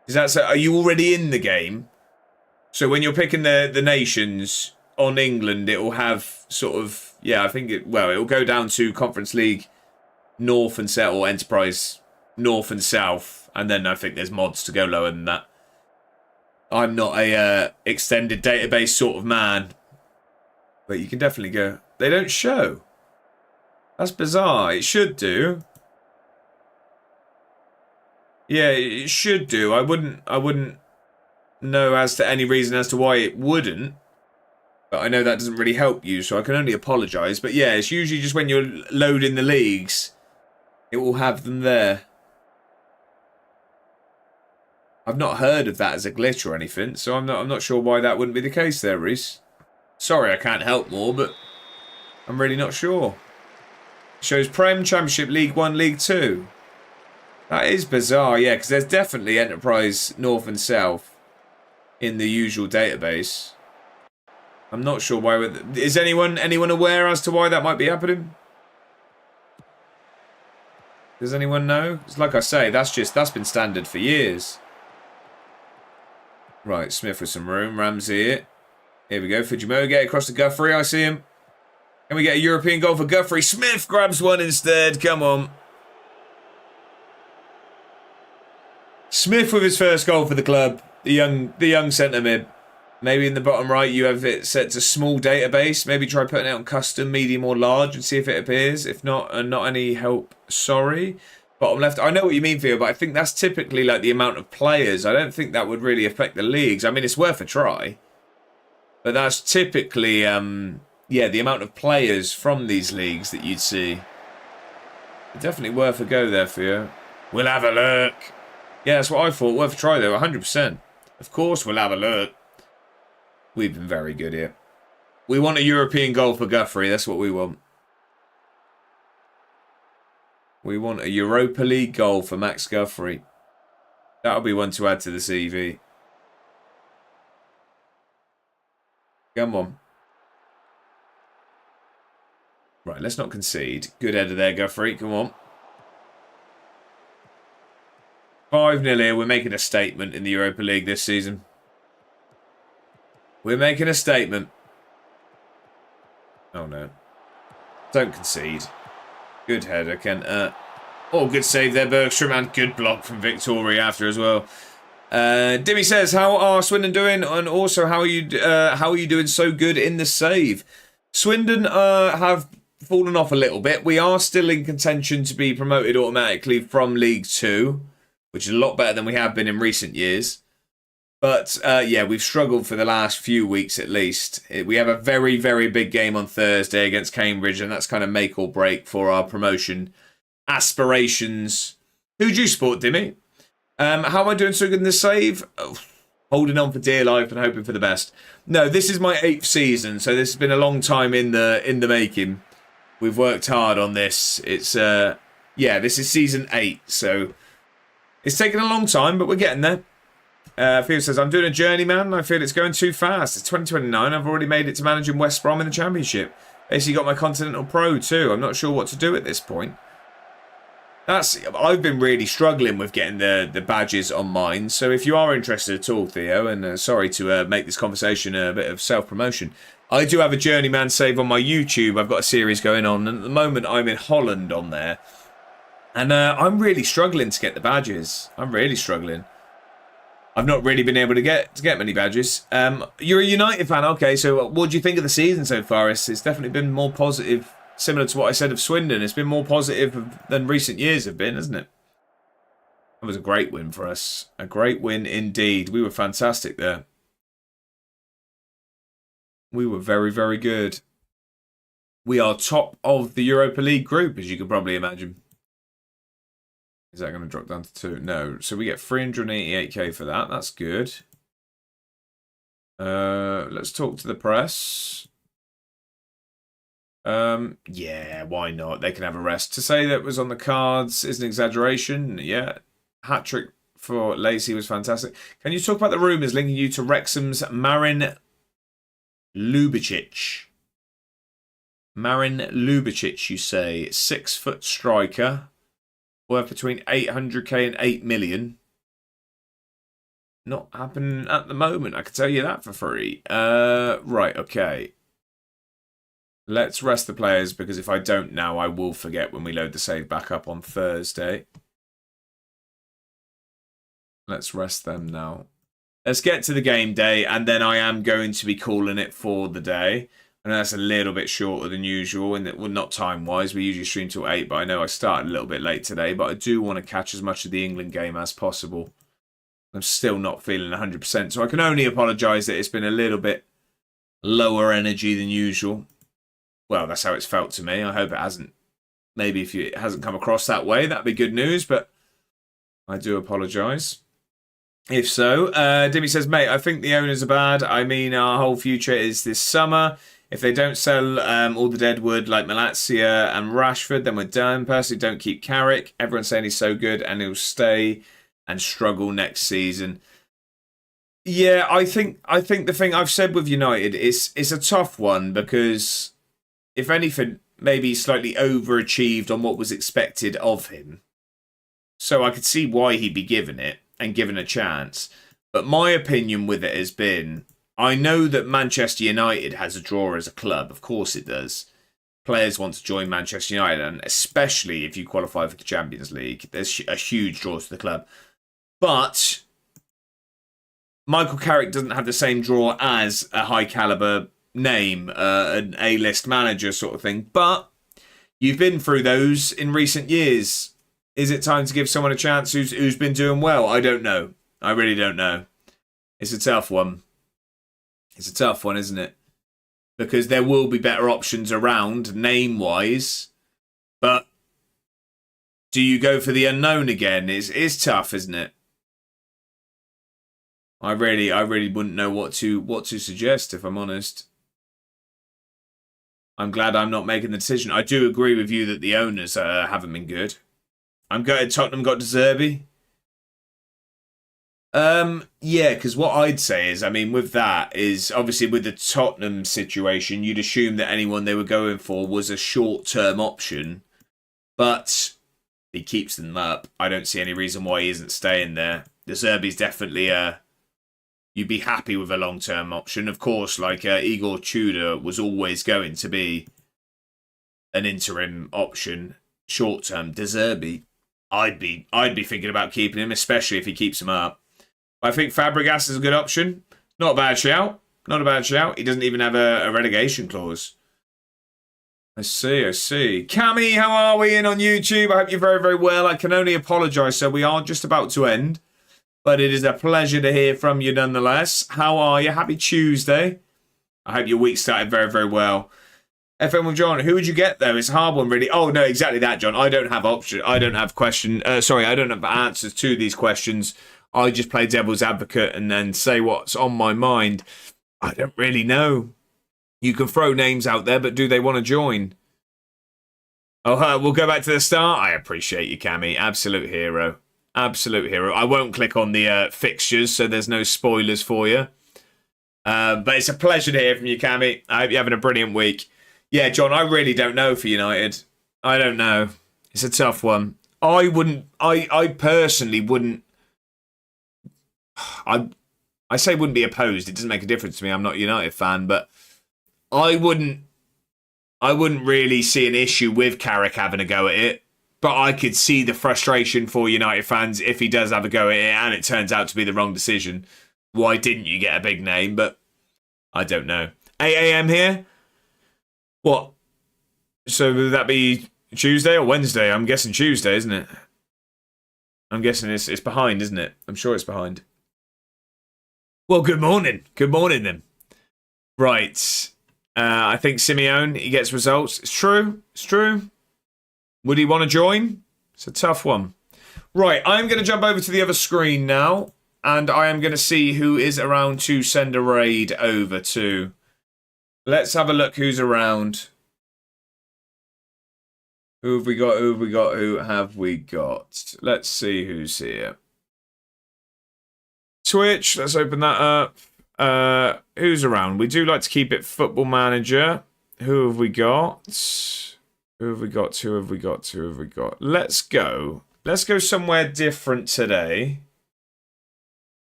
Is that so? Are you already in the game? So when you're picking the nations on England, it will have sort of, yeah, I think it will go down to Conference League North and South, or Enterprise North and South, and then I think there's mods to go lower than that. I'm not a extended database sort of man, but you can definitely go. They don't show. That's bizarre. It should do. Yeah, it should do. I wouldn't know as to any reason as to why it wouldn't. But I know that doesn't really help you, so I can only apologise. But yeah, it's usually just when you're loading the leagues, it will have them there. I've not heard of that as a glitch or anything, so I'm not sure why that wouldn't be the case there, Reese. Sorry, I can't help more, but I'm really not sure. It shows Prem, Championship, League 1, League 2. That is bizarre, yeah, because there's definitely Enterprise North and South in the usual database. I'm not sure why. Is anyone aware as to why that might be happening? Does anyone know? It's like I say, that's been standard for years. Right, Smith with some room. Ramsey it. Here we go. Fujimoto get across to Guthrie. I see him. Can we get a European goal for Guthrie? Smith grabs one instead. Come on. Smith with his first goal for the club. The young centre mid. Maybe in the bottom right you have it set to small database. Maybe try putting it on custom, medium or large and see if it appears. If not, and not any help, sorry. Bottom left, I know what you mean, Theo, but I think that's typically like the amount of players. I don't think that would really affect the leagues. I mean, it's worth a try. But that's typically, yeah, the amount of players from these leagues that you'd see. Definitely worth a go there, Theo. We'll have a look. Yeah, that's what I thought. Worth a try, though, 100%. Of course, we'll have a look. We've been very good here. We want a European goal for Guthrie. That's what we want. We want a Europa League goal for Max Guthrie. That'll be one to add to the CV. Come on. Right, let's not concede. Good header there, Guthrie. Come on. 5-0 here. We're making a statement in the Europa League this season. We're making a statement. Oh, no. Don't concede. Good header, Kent. Oh, good save there, Bergstrom, and good block from Victoria after as well. Dimmy says, how are Swindon doing? And also, how are you doing so good in the save? Swindon have fallen off a little bit. We are still in contention to be promoted automatically from League 2, which is a lot better than we have been in recent years. But, yeah, we've struggled for the last few weeks at least. We have a very, very big game on Thursday against Cambridge, and that's kind of make or break for our promotion aspirations. Who do you support, Dimmy? How am I doing so good in this save? Oh, holding on for dear life and hoping for the best. No, this is my 8th season, so this has been a long time in the making. We've worked hard on this. It's, yeah, this is season 8, so it's taken a long time, but we're getting there. Theo says, I'm doing a journeyman. I feel it's going too fast. It's 2029. I've already made it to managing West Brom in the Championship. Basically got my Continental Pro too. I'm not sure what to do at this point. I've been really struggling with getting the badges on mine. So if you are interested at all, Theo, and sorry to make this conversation a bit of self-promotion, I do have a journeyman save on my YouTube. I've got a series going on. And at the moment, I'm in Holland on there. And I'm really struggling to get the badges. I'm really struggling. I've not really been able to get many badges. You're a United fan, okay? So what do you think of the season so far? It's definitely been more positive, similar to what I said of Swindon. It's been more positive than recent years have been, hasn't it? That was a great win for us. A great win indeed. We were fantastic there. We were very, very good. We are top of the Europa League group, as you can probably imagine. Is that going to drop down to 2? No. So we get 388k for that. That's good. Let's talk to the press. Yeah, why not? They can have a rest. To say that was on the cards is an exaggeration. Yeah. Hat-trick for Lacey was fantastic. Can you talk about the rumours linking you to Wrexham's Marin Lubicic? Marin Lubicic, you say. 6-foot striker. Worth between 800k and 8 million. Not happening at the moment. I can tell you that for free. Right, okay. Let's rest the players, because if I don't now, I will forget when we load the save back up on Thursday. Let's rest them now. Let's get to the game day, and then I am going to be calling it for the day. I know that's a little bit shorter than usual, and well, not time-wise. We usually stream till 8, but I know I started a little bit late today. But I do want to catch as much of the England game as possible. I'm still not feeling 100%, so I can only apologise that it's been a little bit lower energy than usual. Well, that's how it's felt to me. I hope it hasn't. Maybe if it hasn't come across that way, that'd be good news, but I do apologise. If so, Dimmy says, mate, I think the owners are bad. I mean, our whole future is this summer. If they don't sell all the deadwood like Malacia and Rashford, then we're done. Personally, don't keep Carrick. Everyone's saying he's so good and he'll stay and struggle next season. Yeah, I think the thing I've said with United is it's a tough one, because if anything, maybe slightly overachieved on what was expected of him. So I could see why he'd be given it and given a chance. But my opinion with it has been, I know that Manchester United has a draw as a club. Of course it does. Players want to join Manchester United, and especially if you qualify for the Champions League, there's a huge draw to the club. But Michael Carrick doesn't have the same draw as a high caliber name, an A-list manager sort of thing. But you've been through those in recent years. Is it time to give someone a chance who's been doing well? I don't know. I really don't know. It's a tough one. It's a tough one, isn't it? Because there will be better options around, name-wise. But do you go for the unknown again? It's tough, isn't it? I really wouldn't know what to suggest, if I'm honest. I'm glad I'm not making the decision. I do agree with you that the owners haven't been good. I'm gutted Tottenham got De Zerbi. Yeah, because what I'd say is, I mean, with that is, obviously with the Tottenham situation, you'd assume that anyone they were going for was a short-term option. But he keeps them up. I don't see any reason why he isn't staying there. De Zerbi's definitely you'd be happy with a long-term option. Of course, like Igor Tudor was always going to be an interim option. Short-term, De Zerbi, I'd be thinking about keeping him, especially if he keeps him up. I think Fabregas is a good option. Not a bad shout. Not a bad shout. He doesn't even have a relegation clause. I see. Cammy, how are we in on YouTube? I hope you're very, very well. I can only apologise, so we are just about to end. But it is a pleasure to hear from you nonetheless. How are you? Happy Tuesday. I hope your week started very, very well. FM with John, who would you get though? It's a hard one, really. Oh, no, exactly that, John. I don't have option. I don't have I don't have answers to these questions. I just play devil's advocate and then say what's on my mind. I don't really know. You can throw names out there, but do they want to join? Oh, we'll go back to the start. I appreciate you, Cammy. Absolute hero. Absolute hero. I won't click on the fixtures, so there's no spoilers for you. But it's a pleasure to hear from you, Cammy. I hope you're having a brilliant week. Yeah, John, I really don't know for United. I don't know. It's a tough one. I personally wouldn't. I say wouldn't be opposed. It doesn't make a difference to me. I'm not a United fan, but I wouldn't really see an issue with Carrick having a go at it. But I could see the frustration for United fans if he does have a go at it and it turns out to be the wrong decision. Why didn't you get a big name? But I don't know. 8 a.m. here? What? So would that be Tuesday or Wednesday? I'm guessing Tuesday, isn't it? I'm guessing it's behind, isn't it? I'm sure it's behind. Well, good morning. Good morning, then. Right. I think Simeone, he gets results. It's true. It's true. Would he want to join? It's a tough one. Right, I'm going to jump over to the other screen now, and I am going to see who is around to send a raid over to. Let's have a look who's around. Who have we got? Who have we got? Who have we got? Let's see who's here. Twitch, let's open that up. Who's around? We do like to keep it Football Manager. Who have we got? Who have we got? Who have we got? Who have we got? Let's go. Let's go somewhere different today.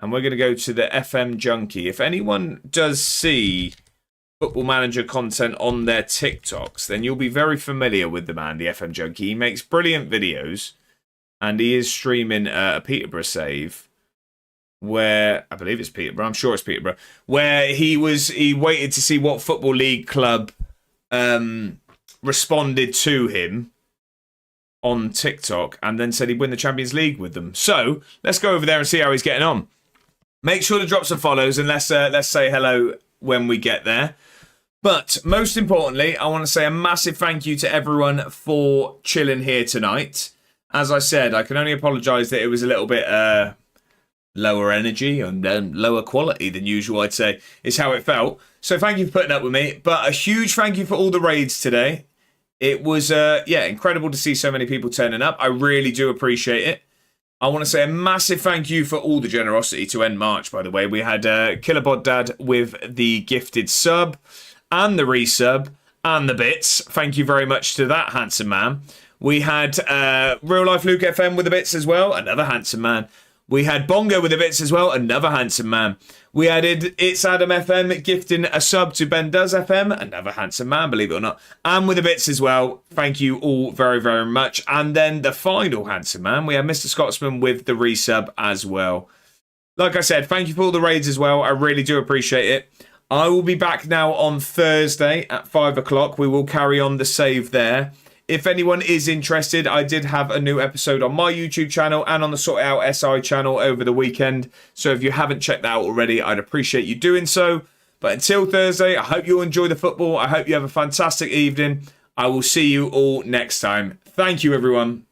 And we're going to go to the FM Junkie. If anyone does see Football Manager content on their TikToks, then you'll be very familiar with the man, the FM Junkie. He makes brilliant videos. And he is streaming a Peterborough save. Where, I believe it's Peterborough. I'm sure it's Peterborough. Where he waited to see what Football League club responded to him on TikTok and then said he'd win the Champions League with them. So let's go over there and see how he's getting on. Make sure to drop some follows and let's say hello when we get there. But most importantly, I want to say a massive thank you to everyone for chilling here tonight. As I said, I can only apologise that it was a little bit lower energy and lower quality than usual, I'd say, is how it felt. So thank you for putting up with me. But a huge thank you for all the raids today. It was, incredible to see so many people turning up. I really do appreciate it. I want to say a massive thank you for all the generosity to end March, by the way. We had Killerbot Dad with the gifted sub and the resub and the bits. Thank you very much to that handsome man. We had Real Life Luke FM with the bits as well. Another handsome man. We had Bongo with the bits as well. Another handsome man. We added It's Adam FM gifting a sub to Ben Does FM. Another handsome man, believe it or not. And with the bits as well. Thank you all very, very much. And then the final handsome man, we have Mr. Scotsman with the resub as well. Like I said, thank you for all the raids as well. I really do appreciate it. I will be back now on Thursday at 5 o'clock. We will carry on the save there. If anyone is interested, I did have a new episode on my YouTube channel and on the Sort It Out SI channel over the weekend. So if you haven't checked that out already, I'd appreciate you doing so. But until Thursday, I hope you enjoy the football. I hope you have a fantastic evening. I will see you all next time. Thank you, everyone.